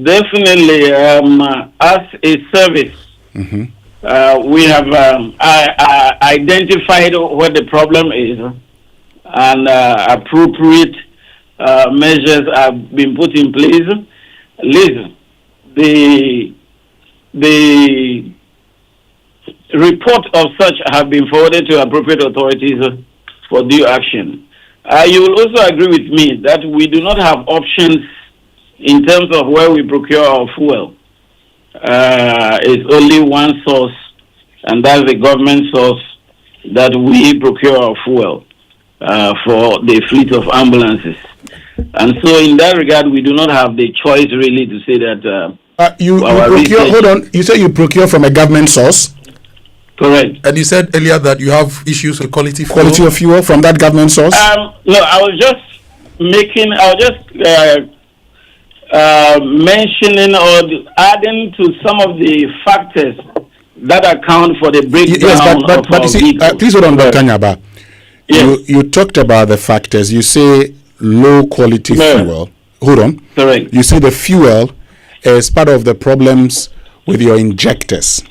definitely, as a service, we have identified what the problem is, and appropriate measures have been put in place. Listen, the report of such have been forwarded to appropriate authorities for due action. You will also agree with me that we do not have options in terms of where we procure our fuel. It's only one source, and that's the government source that we procure our fuel for the fleet of ambulances. And so in that regard, we do not have the choice really to say that... you procure, hold on, you say you procure from a government source? Correct. And you said earlier that you have issues with quality of fuel from that government source? No, I was just mentioning or adding to some of the factors that account for the breakdown. Yes, but you see, please hold on, Dr. Nyaba. Yes. You talked about the factors. You say low quality fuel. Hold on. Correct. You say the fuel is part of the problems with your injectors.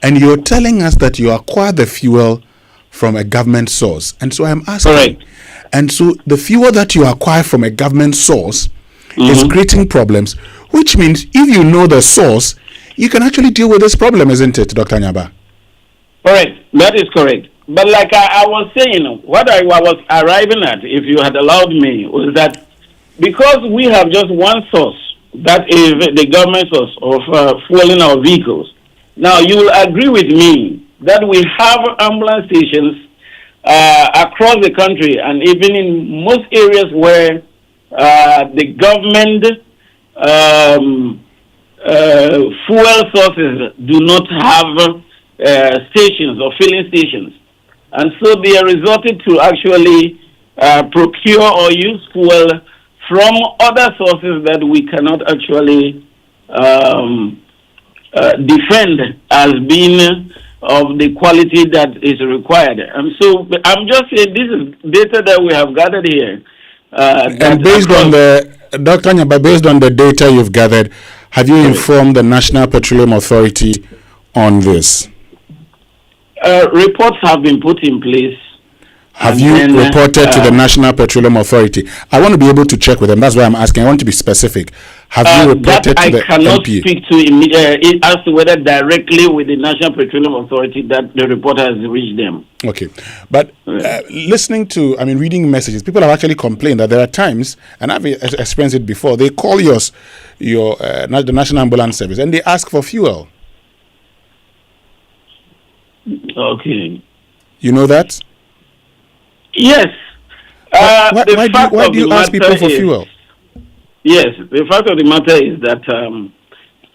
And you're telling us that you acquire the fuel from a government source. And so I'm asking. Correct. And so the fuel that you acquire from a government source is creating problems, which means if you know the source, you can actually deal with this problem, isn't it, Dr. Nyaba? Correct. That is correct. But like I was saying, what I was arriving at, if you had allowed me, was that because we have just one source, that is the government source of fueling our vehicles. Now, you will agree with me that we have ambulance stations across the country, and even in most areas where the government fuel sources do not have stations or filling stations. And so they are resorted to actually procure or use fuel from other sources that we cannot actually defend as being of the quality that is required. And so I'm just saying this is data that we have gathered here. And based on Dr. Nyaba, based on the data you've gathered, have you informed the National Petroleum Authority on this? Reports have been put in place. Have you reported to the National Petroleum Authority? I want to be able to check with them. That's why I'm asking. I want to be specific. Have you reported to the NPA? I cannot speak to as to whether directly with the National Petroleum Authority that the report has reached them. Okay. But listening to, reading messages, people have actually complained that there are times, and I've experienced it before, they call the National Ambulance Service and they ask for fuel. Okay. You know that? Yes. Why do you ask people for fuel? Yes, the fact of the matter is that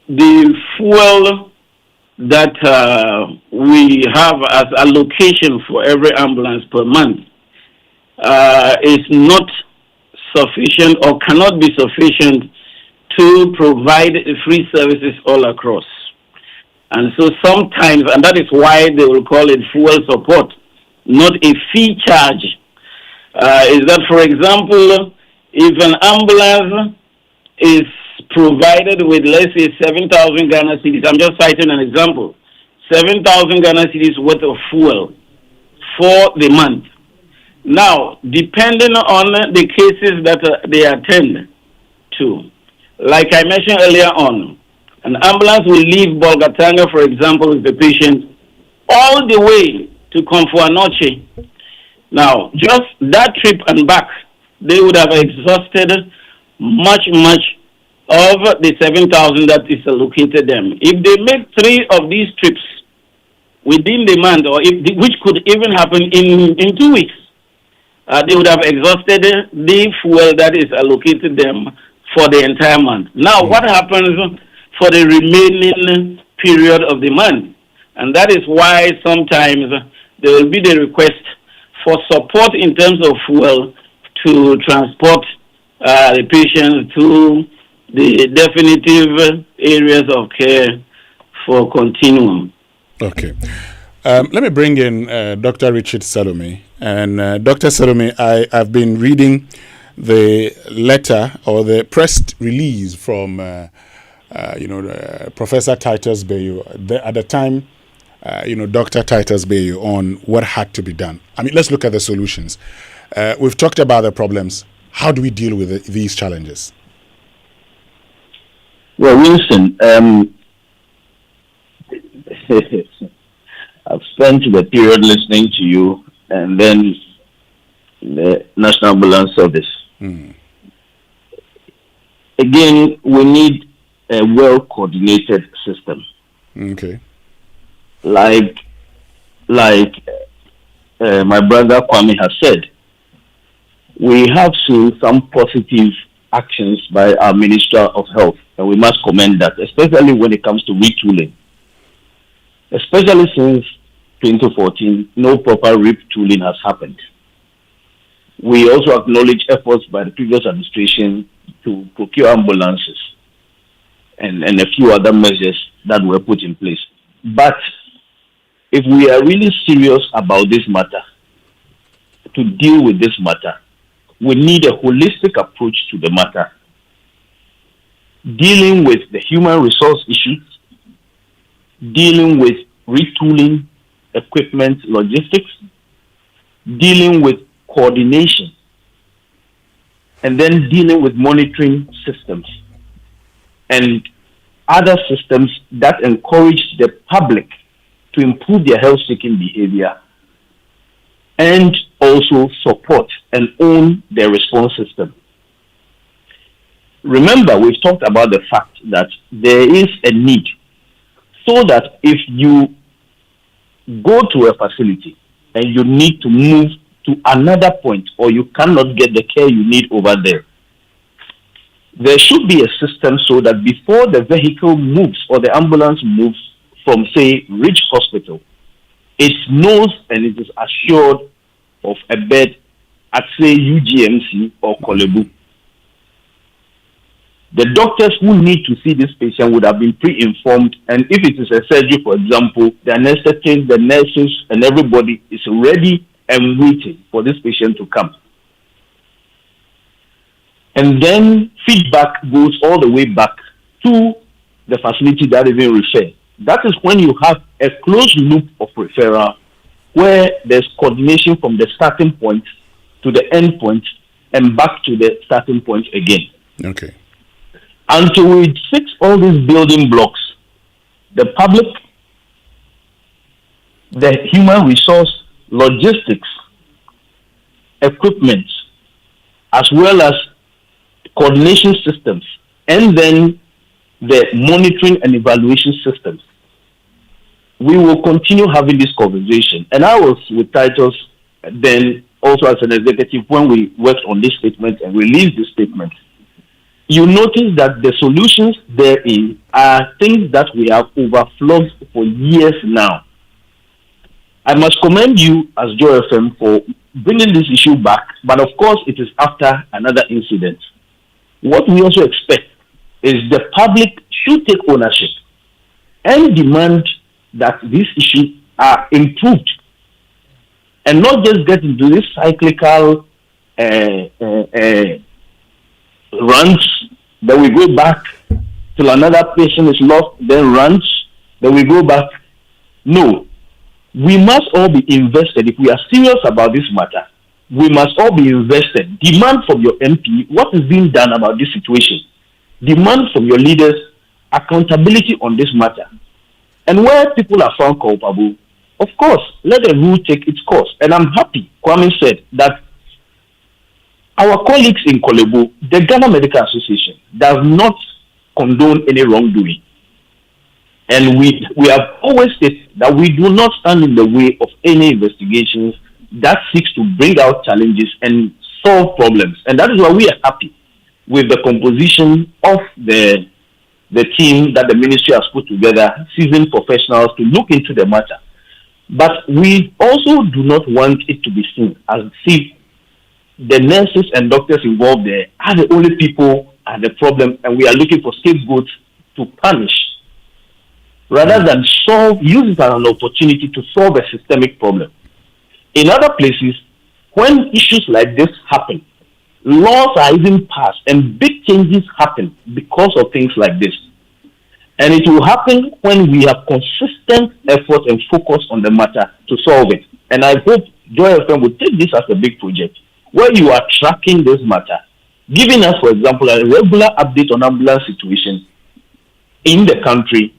the fuel that we have as allocation for every ambulance per month is not sufficient or cannot be sufficient to provide free services all across. And so sometimes, and that is why they will call it fuel support, not a fee charge, is that, for example, if an ambulance is provided with, let's say, 7,000 Ghana cedis, I'm just citing an example, 7,000 Ghana cedis worth of fuel for the month. Now, depending on the cases that they attend to, like I mentioned earlier on, an ambulance will leave Bolgatanga, for example, with the patient, all the way to Komfo-Anokye. Now, just that trip and back, they would have exhausted much of the 7,000 that is allocated them. If they make 3 of these trips within the month, or which could even happen in 2 weeks, they would have exhausted the fuel that is allocated them for the entire month. Now, what happens for the remaining period of the month? And that is why sometimes there will be the request for support in terms of fuel to transport the patients to the definitive areas of care for continuum. Okay. Let me bring in Dr. Richard Salome. And Dr. Salome, I've been reading the letter or the press release from, Professor Titus Bayo. At the time, Dr. Titus Bayo on what had to be done. I mean, let's look at the solutions. We've talked about the problems. How do we deal with these challenges? Well, Winston, I've spent the period listening to you and then the National Ambulance Service. Again, we need a well-coordinated system. Okay. Like my brother Kwame has said, we have seen some positive actions by our Minister of Health, and we must commend that, especially when it comes to retooling. Especially since 2014, no proper retooling has happened. We also acknowledge efforts by the previous administration to procure ambulances and a few other measures that were put in place. But if we are really serious about this matter, to deal with this matter, we need a holistic approach to the matter, dealing with the human resource issues, dealing with retooling, equipment, logistics, dealing with coordination, and then dealing with monitoring systems and other systems that encourage the public to improve their health-seeking behavior and also support and own their response system. Remember, we've talked about the fact that there is a need so that if you go to a facility and you need to move to another point or you cannot get the care you need over there, there should be a system so that before the vehicle moves or the ambulance moves from, say, Ridge Hospital, it knows and it is assured of a bed at, say, UGMC or Kalibu. The doctors who need to see this patient would have been pre-informed, and if it is a surgery, for example, the anesthetists, the nurses, and everybody is ready and waiting for this patient to come. And then feedback goes all the way back to the facility that is being referred. That is when you have a closed loop of referral where there's coordination from the starting point to the end point and back to the starting point again. Okay. Until we fix all these building blocks, the public, the human resource, logistics, equipment, as well as coordination systems, and then the monitoring and evaluation systems, we will continue having this conversation. And I was with Titus then also as an executive when we worked on this statement and released this statement. You notice that the solutions therein are things that we have overflowed for years now. I must commend you as Joy FM for bringing this issue back, but of course it is after another incident. What we also expect is the public should take ownership and demand that these issues are improved and not just get into this cyclical runs, then we go back till another patient is lost, then runs, then we go back. No, we must all be invested. If we are serious about this matter, we must all be invested. Demand from your MP what is being done about this situation. Demand from your leaders accountability on this matter. And where people are found culpable, of course, let the rule take its course. And I'm happy, Kwame said, that our colleagues in Kalibu, the Ghana Medical Association, does not condone any wrongdoing. And we have always stated that we do not stand in the way of any investigations that seeks to bring out challenges and solve problems. And that is why we are happy with the composition of the team that the ministry has put together, seasoned professionals to look into the matter. But we also do not want it to be seen as if the nurses and doctors involved there are the only people at the problem, and we are looking for scapegoats to punish, rather than use it as an opportunity to solve a systemic problem. In other places, when issues like this happen, laws are even passed and big changes happen because of things like this. And it will happen when we have consistent effort and focus on the matter to solve it. And I hope Joy FM will take this as a big project where you are tracking this matter, giving us, for example, a regular update on ambulance situation in the country.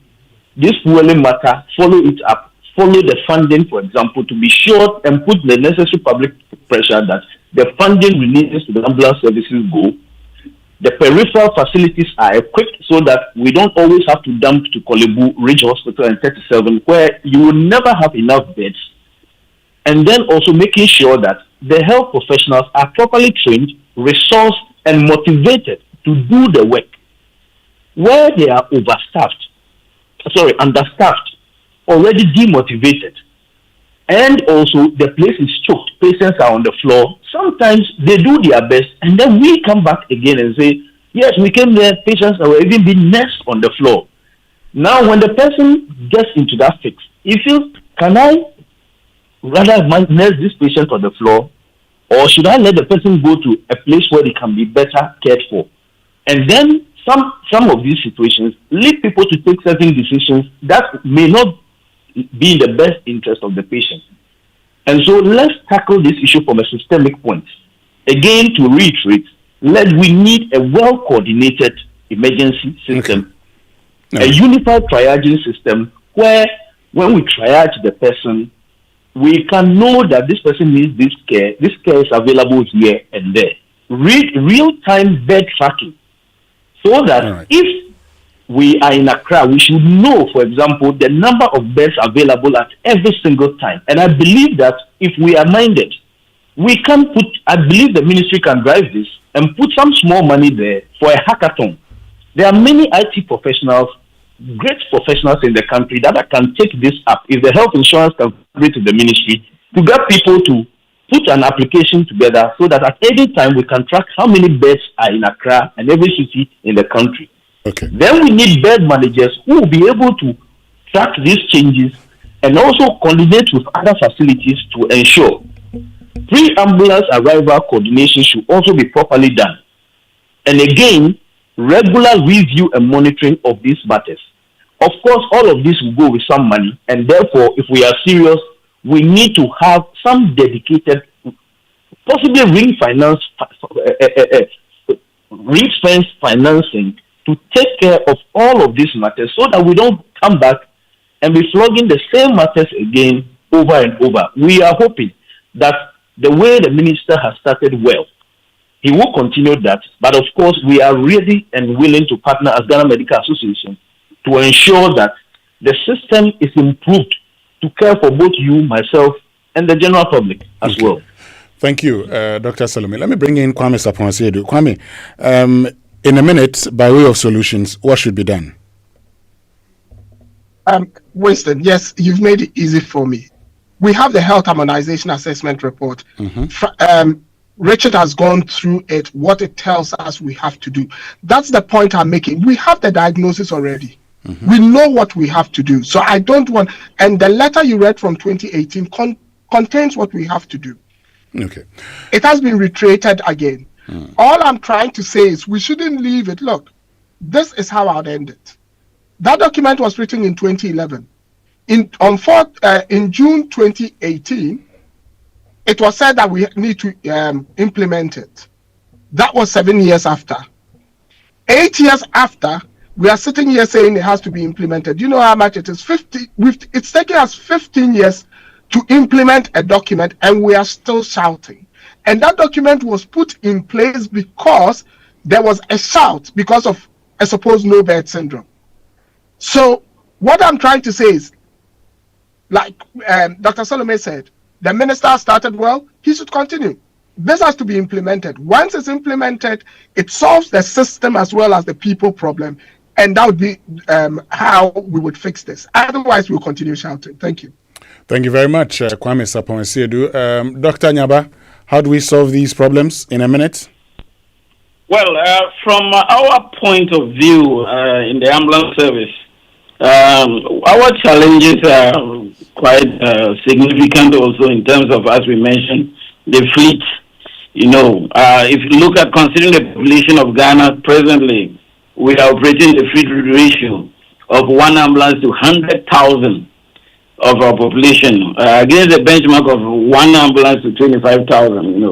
This fueling matter, follow it up, follow the funding, for example, to be sure and put the necessary public pressure that the funding releases to the ambulance services go. The peripheral facilities are equipped so that we don't always have to dump to Kalibu, Ridge Hospital, and 37, where you will never have enough beds. And then also making sure that the health professionals are properly trained, resourced, and motivated to do the work. Where they are understaffed, already demotivated, and also the place is choked, patients are on the floor. Sometimes they do their best, and then we come back again and say, yes, we came there, patients are even being nursed on the floor. Now, when the person gets into that fix, he feels, can I rather nurse this patient on the floor, or should I let the person go to a place where they can be better cared for? And then some of these situations lead people to take certain decisions that may not be in the best interest of the patient. And so let's tackle this issue from a systemic point. Again, to reiterate, we need a well-coordinated emergency system, a unified triaging system where when we triage the person, we can know that this person needs this care is available here and there. Real-time bed tracking, so that if we are in Accra, we should know, for example, the number of beds available at every single time. And I believe that if we are minded, I believe the ministry can drive this and put some small money there for a hackathon. There are many IT professionals, great professionals in the country that can take this up. If the health insurance can create to the ministry, to get people to put an application together so that at any time we can track how many beds are in Accra and every city in the country. Okay. Then we need bed managers who will be able to track these changes and also coordinate with other facilities to ensure pre-ambulance arrival coordination should also be properly done. And again, regular review and monitoring of these matters. Of course, all of this will go with some money, and therefore, if we are serious, we need to have some dedicated, possibly ring-fence financing to take care of all of these matters so that we don't come back and be flogging the same matters again over and over. We are hoping that the way the minister has started well, he will continue that. But of course, we are ready and willing to partner as Ghana Medical Association to ensure that the system is improved to care for both you, myself, and the general public as well. Thank you, Dr. Salome. Let me bring in Kwame Sapon-Asiedu. Kwame, in a minute, by way of solutions, what should be done? Winston, yes, you've made it easy for me. We have the Health Harmonization Assessment Report. Richard has gone through it, what it tells us we have to do. That's the point I'm making. We have the diagnosis already. We know what we have to do. So I don't want, and the letter you read from 2018 contains what we have to do. Okay. It has been reiterated again. All I'm trying to say is we shouldn't leave it. Look, this is how I'd end it. That document was written in 2011. In June 2018, it was said that we need to implement it. That was 7 years after. 8 years after, we are sitting here saying it has to be implemented. You know how much it is? It's taking us 15 years to implement a document, and we are still shouting. And that document was put in place because there was a shout because of a supposed no bed syndrome. So what I'm trying to say is, like Dr. Salome said, The minister started well, he should continue. This has to be implemented. Once it's implemented, it solves the system as well as the people problem. And that would be how we would fix this. Otherwise, we'll continue shouting. Thank you. Thank you very much, Kwame Sapon-Siedu. Dr. Nyaba, how do we solve these problems in a minute? Well, from our point of view in the ambulance service, our challenges are quite significant also in terms of, as we mentioned, the fleet. If you look at considering the population of Ghana presently, we are operating the fleet ratio of 1 ambulance to 100,000 of our population against the benchmark of 1 ambulance to 25,000.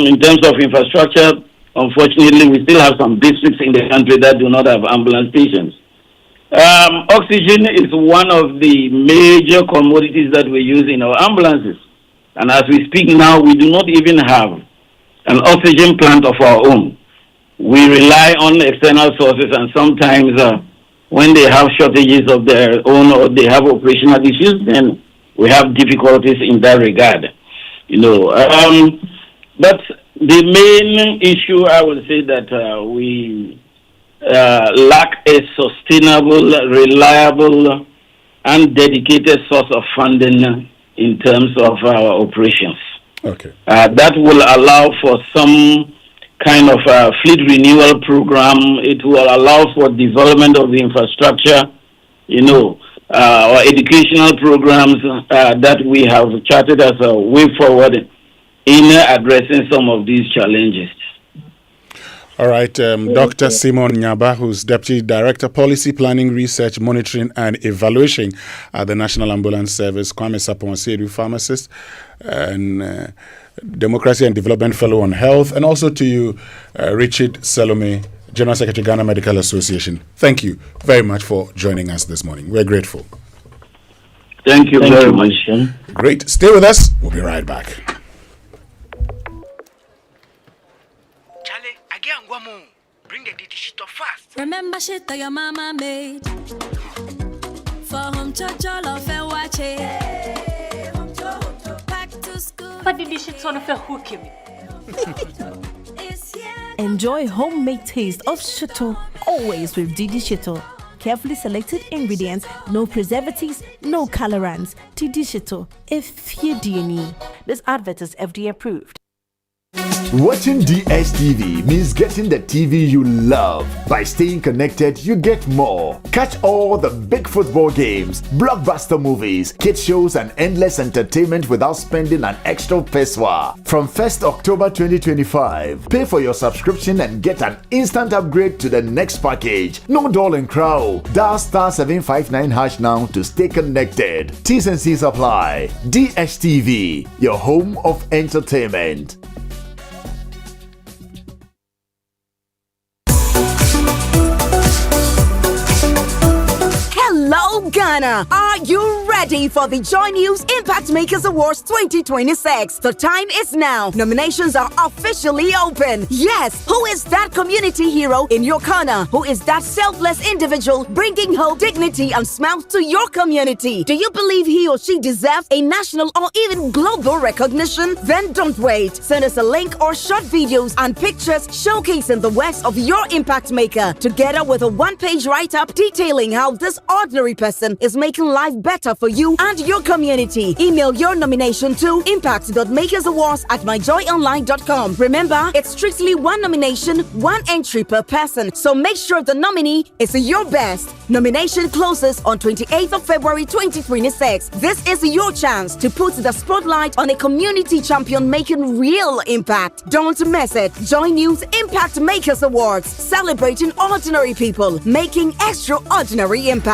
In terms of infrastructure, unfortunately, we still have some districts in the country that do not have ambulance stations. Oxygen is one of the major commodities that we use in our ambulances. And as we speak now, we do not even have an oxygen plant of our own. We rely on external sources, and sometimes when they have shortages of their own or they have operational issues, then we have difficulties in that regard. But the main issue, I would say that we lack a sustainable, reliable, and dedicated source of funding in terms of our operations. Okay. That will allow for some kind of fleet renewal program. It will allow for development of the infrastructure, or educational programs that we have charted as a way forward in addressing some of these challenges. All right, Dr. Simon Nyaba, who's Deputy Director, Policy Planning, Research, Monitoring and Evaluation at the National Ambulance Service, Kwame Sapon-Siedu, pharmacist, and Democracy and Development Fellow on Health, and also to you, Richard Salome, General Secretary, Ghana Medical Association. Thank you very much for joining us this morning. We're grateful. Thank you very much. Great. Stay with us. We'll be right back. Bring the shit off fast. Remember shit that your mama made. For home church, all of it, watch it. Back to school. But did shit on a hook me? Enjoy homemade taste of Shito, always with Didi Shito. Carefully selected ingredients, no preservatives, no colorants. Didi Shito, if you do. This advert is FDA approved. Watching DSTV means getting the TV you love. By staying connected, you get more. Catch all the big football games, blockbuster movies, kids shows, and endless entertainment without spending an extra pesewa. From 1st October 2025, pay for your subscription and get an instant upgrade to the next package. No doll and crow. Dial *759# now to stay connected. T's and C's apply. DSTV, your home of entertainment. Hello, Ghana! Are you ready for the Joy News Impact Makers Awards 2026? The time is now. Nominations are officially open. Yes, who is that community hero in your corner? Who is that selfless individual bringing hope, dignity, and smiles to your community? Do you believe he or she deserves a national or even global recognition? Then don't wait. Send us a link or short videos and pictures showcasing the works of your impact maker, together with a one-page write-up detailing how this ordinary person is making life better for you and your community. Email your nomination to impact.makersawards@myjoyonline.com. Remember, it's strictly one nomination, one entry per person, so make sure the nominee is your best. Nomination closes on 28th of February 2026. This is your chance to put the spotlight on a community champion making real impact. Don't miss it. Join News Impact Makers Awards, celebrating ordinary people making extraordinary impacts.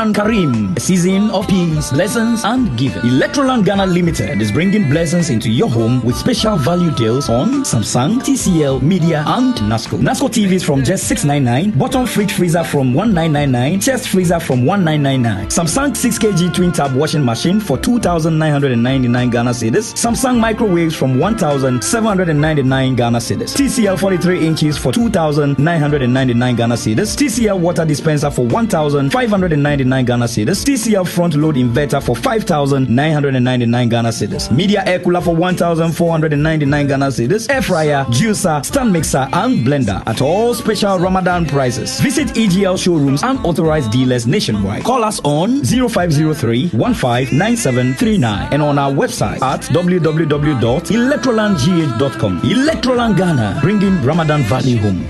Ramadan Kareem, a season of peace, lessons, and giving. Electroland Ghana Limited is bringing blessings into your home with special value deals on Samsung, TCL, Media, and NASCO. NASCO TVs from just $699, bottom fridge freezer from $1999, chest freezer from $1999, Samsung 6kg twin tab washing machine for 2,999 Ghana cedis, Samsung microwaves from 1,799 Ghana cedis, TCL 43 inches for 2,999 Ghana cedis, TCL water dispenser for 1,599 Ghana cedis, TCL front load inverter for 5,999 Ghana cedis, Media air cooler for 1,499 Ghana cedis, air fryer, juicer, stand mixer, and blender at all special Ramadan prices. Visit EGL showrooms and authorized dealers nationwide. Call us on 0503-159739 and on our website at www.electrolandgh.com. Electroland Ghana, bringing Ramadan value home.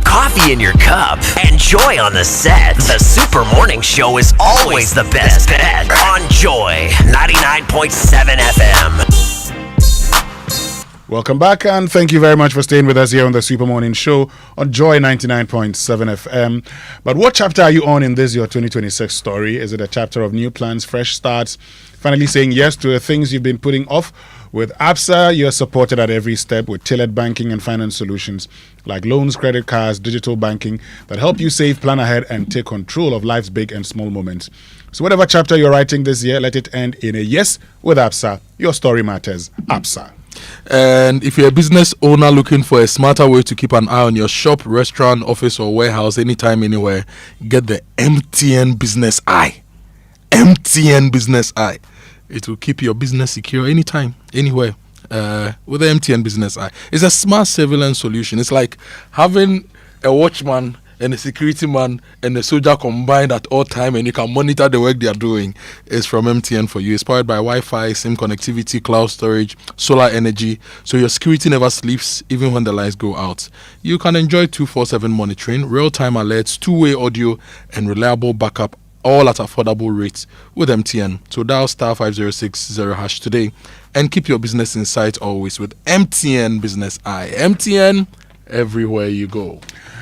Coffee in your cup and joy on the set. The Super Morning Show is always the best bet on Joy 99.7 FM. Welcome back, and thank you very much for staying with us here on the Super Morning Show on Joy 99.7 FM. But what chapter are you on in this your 2026 story? Is it a chapter of new plans, fresh starts, finally saying yes to the things you've been putting off? With ABSA, you're supported at every step with tailored banking and finance solutions like loans, credit cards, digital banking that help you save, plan ahead, and take control of life's big and small moments. So whatever chapter you're writing this year, let it end in a yes with ABSA. Your story matters. ABSA. And if you're a business owner looking for a smarter way to keep an eye on your shop, restaurant, office, or warehouse anytime, anywhere, get the MTN Business Eye. MTN Business Eye. It will keep your business secure anytime, anywhere. With the MTN Business Eye. It's a smart surveillance solution. It's like having a watchman and a security man and a soldier combined at all time, and you can monitor the work they are doing. It's from MTN for you. It's powered by Wi-Fi, SIM connectivity, cloud storage, solar energy, so your security never sleeps even when the lights go out. You can enjoy 24/7 monitoring, real-time alerts, two-way audio, and reliable backup, all at affordable rates with MTN. So dial *5060# today and keep your business in sight always with MTN Business Eye. MTN, everywhere you go.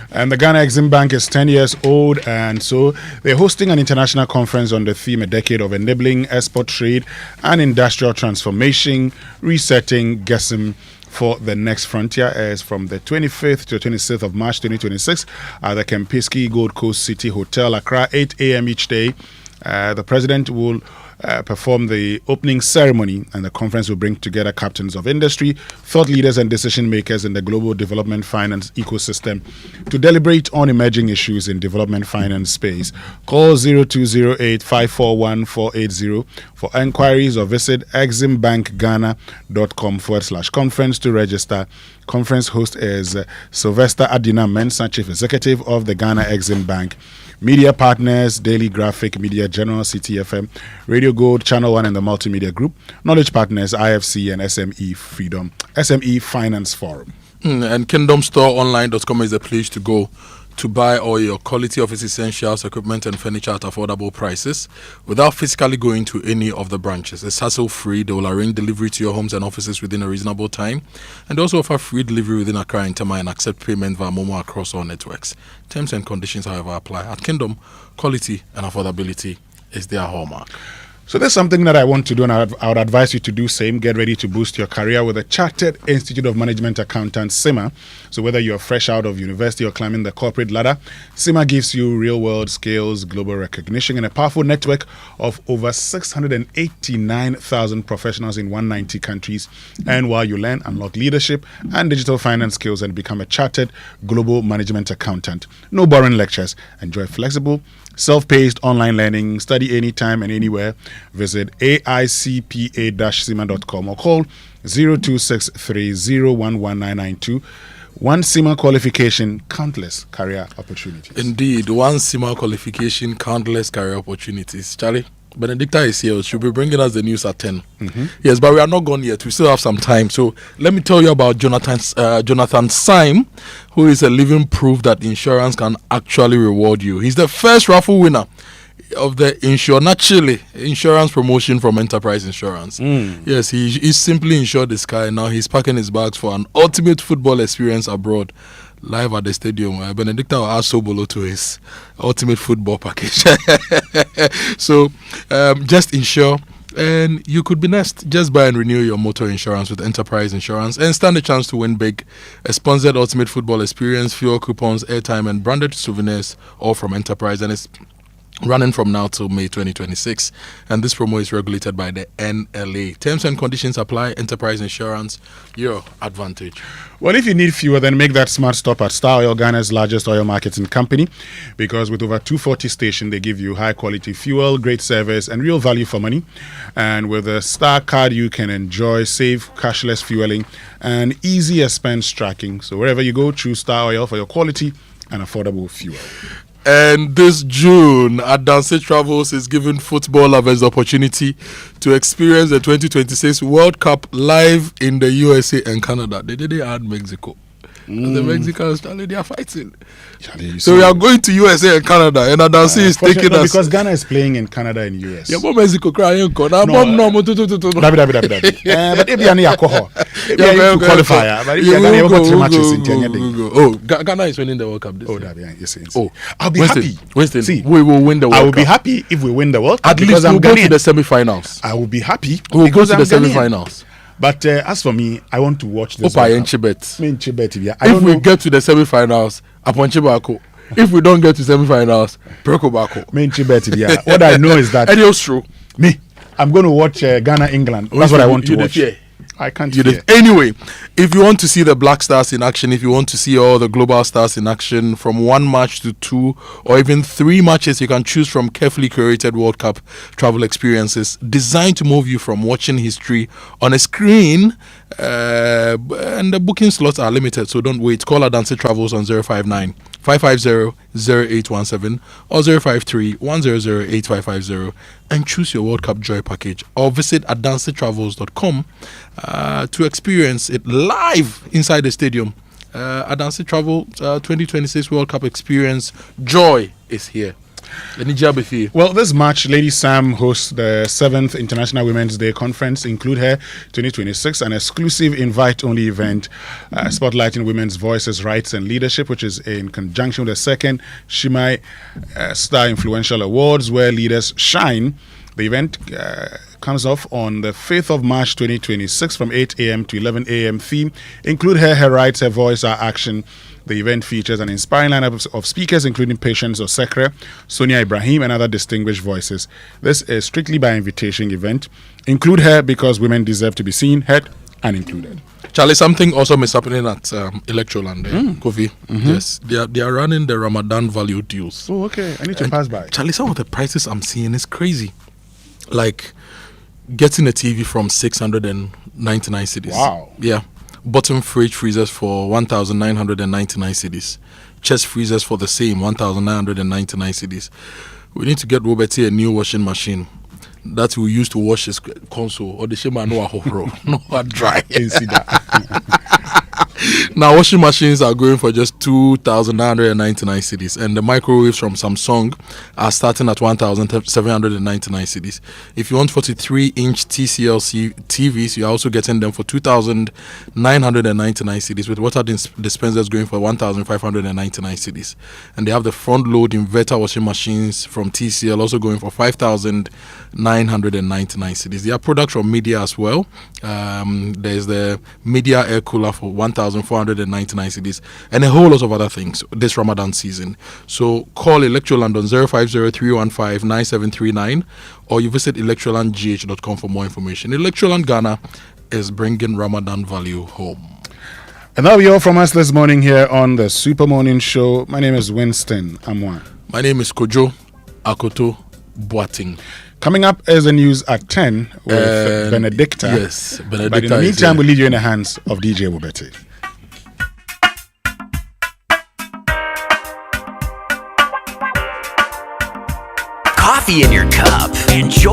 And the Ghana Exim Bank is 10 years old, and so they're hosting an international conference on the theme, a decade of enabling export trade and industrial transformation, resetting GESM for the next frontier. As from the 25th to 26th of March 2026 at the Kempinski Gold Coast City Hotel, Accra, 8 a.m. each day. The president will perform the opening ceremony, and the conference will bring together captains of industry, thought leaders, and decision makers in the global development finance ecosystem to deliberate on emerging issues in development finance space. Call 0208-541-480 for enquiries or visit eximbankghana.com/conference to register. Conference host is Sylvester Adina Mensah, Chief Executive of the Ghana Exim Bank. Media partners, Daily Graphic Media, General City FM, Radio Gold, Channel 1 and the Multimedia Group. Knowledge partners, IFC and SME Freedom, SME Finance Forum. And KingdomStoreOnline.com is the place to go to buy all your quality office essentials, equipment and furniture at affordable prices without physically going to any of the branches. It's hassle-free. They will arrange delivery to your homes and offices within a reasonable time, and they also offer free delivery within Accra and Tema and accept payment via Momo across all networks. Terms and conditions, however, apply. At Kingdom, quality and affordability is their hallmark. So there's something that I want to do, and I would advise you to do same. Get ready to boost your career with a Chartered Institute of Management Accountants, CIMA. So whether you're fresh out of university or climbing the corporate ladder, CIMA gives you real-world skills, global recognition, and a powerful network of over 689,000 professionals in 190 countries. And while you learn, unlock leadership and digital finance skills and become a Chartered Global Management Accountant. No boring lectures. Enjoy flexible, self-paced online learning. Study anytime and anywhere. Visit aicpa-cima.com or call 0263011992. One CIMA qualification, countless career opportunities. Indeed, one CIMA qualification, countless career opportunities. Charlie, Benedicta is here. She'll be bringing us the news at 10. Yes, but we are not gone yet. We still have some time. So let me tell you about Jonathan Syme, who is a living proof that insurance can actually reward you. He's the first raffle winner of the insurance promotion from Enterprise Insurance. Yes, he simply insured this guy. Now he's packing his bags for an ultimate football experience abroad. live at the stadium. Benedicta will add Sobolo to his ultimate football package. So just ensure, and you could be next. Just buy and renew your motor insurance with Enterprise Insurance and stand a chance to win big. A sponsored ultimate football experience, fuel coupons, airtime, and branded souvenirs, all from Enterprise. And it's running from now till May 2026, and this promo is regulated by the NLA. Terms and conditions apply. Enterprise Insurance, your advantage. Well, if you need fuel, then make that smart stop at Star Oil, Ghana's largest oil marketing company, because with over 240 stations, they give you high quality fuel, great service, and real value for money. And with a Star card, you can enjoy safe, cashless fueling and easy expense tracking. So wherever you go, choose Star Oil for your quality and affordable fuel. And this June, Adanse Travels is giving football lovers the opportunity to experience the 2026 World Cup live in the USA and Canada. They didn't add Mexico. And the Mexicans, they are fighting. So we are going to USA and Canada, and Adanse is taking us. Because Ghana is playing in Canada and US. Yeah, but Mexico crying. But if you qualify, but if you go 3 matches in Kenya. Oh, Ghana is winning the World Cup this year. Yes. Oh, I'll be Winston, happy. Winston, see, we will win the World Cup. I will be happy if we win the World Cup. At least we'll go to the semi-finals. I will be happy. We'll go to the semi-finals. But as for me, I want to watch this. If we get to the semi-finals, if we don't get to semi-finals, what I know is that I'm going to watch Ghana England. That's what I want to watch. I can't Anyway, if you want to see the Black Stars in action, if you want to see all the global stars in action, from 1 match to 2 or even 3 matches, you can choose from carefully curated World Cup travel experiences designed to move you from watching history on a screen. And the booking slots are limited, so don't wait. Call Adanse Travels on 059 550-0817 or 053-100-8550 and choose your World Cup Joy package, or visit adansetravels.com to experience it live inside the stadium. Adanse Travel 2026 World Cup experience Joy is here. Well, this March, Lady Sam hosts the 7th International Women's Day Conference, Include Her 2026, an exclusive invite-only event spotlighting women's voices, rights, and leadership, which is in conjunction with the 2nd Shimai Star Influential Awards, where leaders shine. The event comes off on the 5th of March 2026 from 8 a.m. to 11 a.m. Theme: Include Her, Her Rights, Her Voice, Our Action. The event features an inspiring lineup of speakers, including Patience Osekre, Sonia Ibrahim, and other distinguished voices. This is strictly by invitation event. Include Her because women deserve to be seen, heard, and included. Charlie, something awesome is happening at Electroland. Kofi. Yes, they are running the Ramadan value deals. Oh, okay. I need to pass by. Charlie, some of the prices I'm seeing is crazy. Like getting a TV from 699 cedis. Wow. Yeah. Bottom fridge freezers for 1,999 cedis. Chest freezers for the same 1,999 cedis. We need to get Robert a new washing machine that we use to wash his console, or the shema no dry. Now washing machines are going for just 2,999 cedis, and the microwaves from Samsung are starting at 1,799 cedis. If you want 43-inch TCL TVs, you're also getting them for 2,999 cedis, with water dispensers going for 1,599 cedis. And they have the front-load inverter washing machines from TCL also going for 5,999 cedis. There are products from Media as well. There's the Media air cooler for 1,499 cedis, and a whole lot of other things this Ramadan season. So call Electroland on 050-315-9739, or you visit electrolandgh.com for more information. Electroland Ghana is bringing Ramadan value home. And that'll be all from us this morning here on the Super Morning Show. My name is Winston Amoah. My name is Kojo, Akoto, Boateng. Coming up is the news at 10 with Benedicta. Yes, Benedicta. But in the meantime, we'll leave you in the hands of DJ Wubete. Coffee in your cup. Enjoy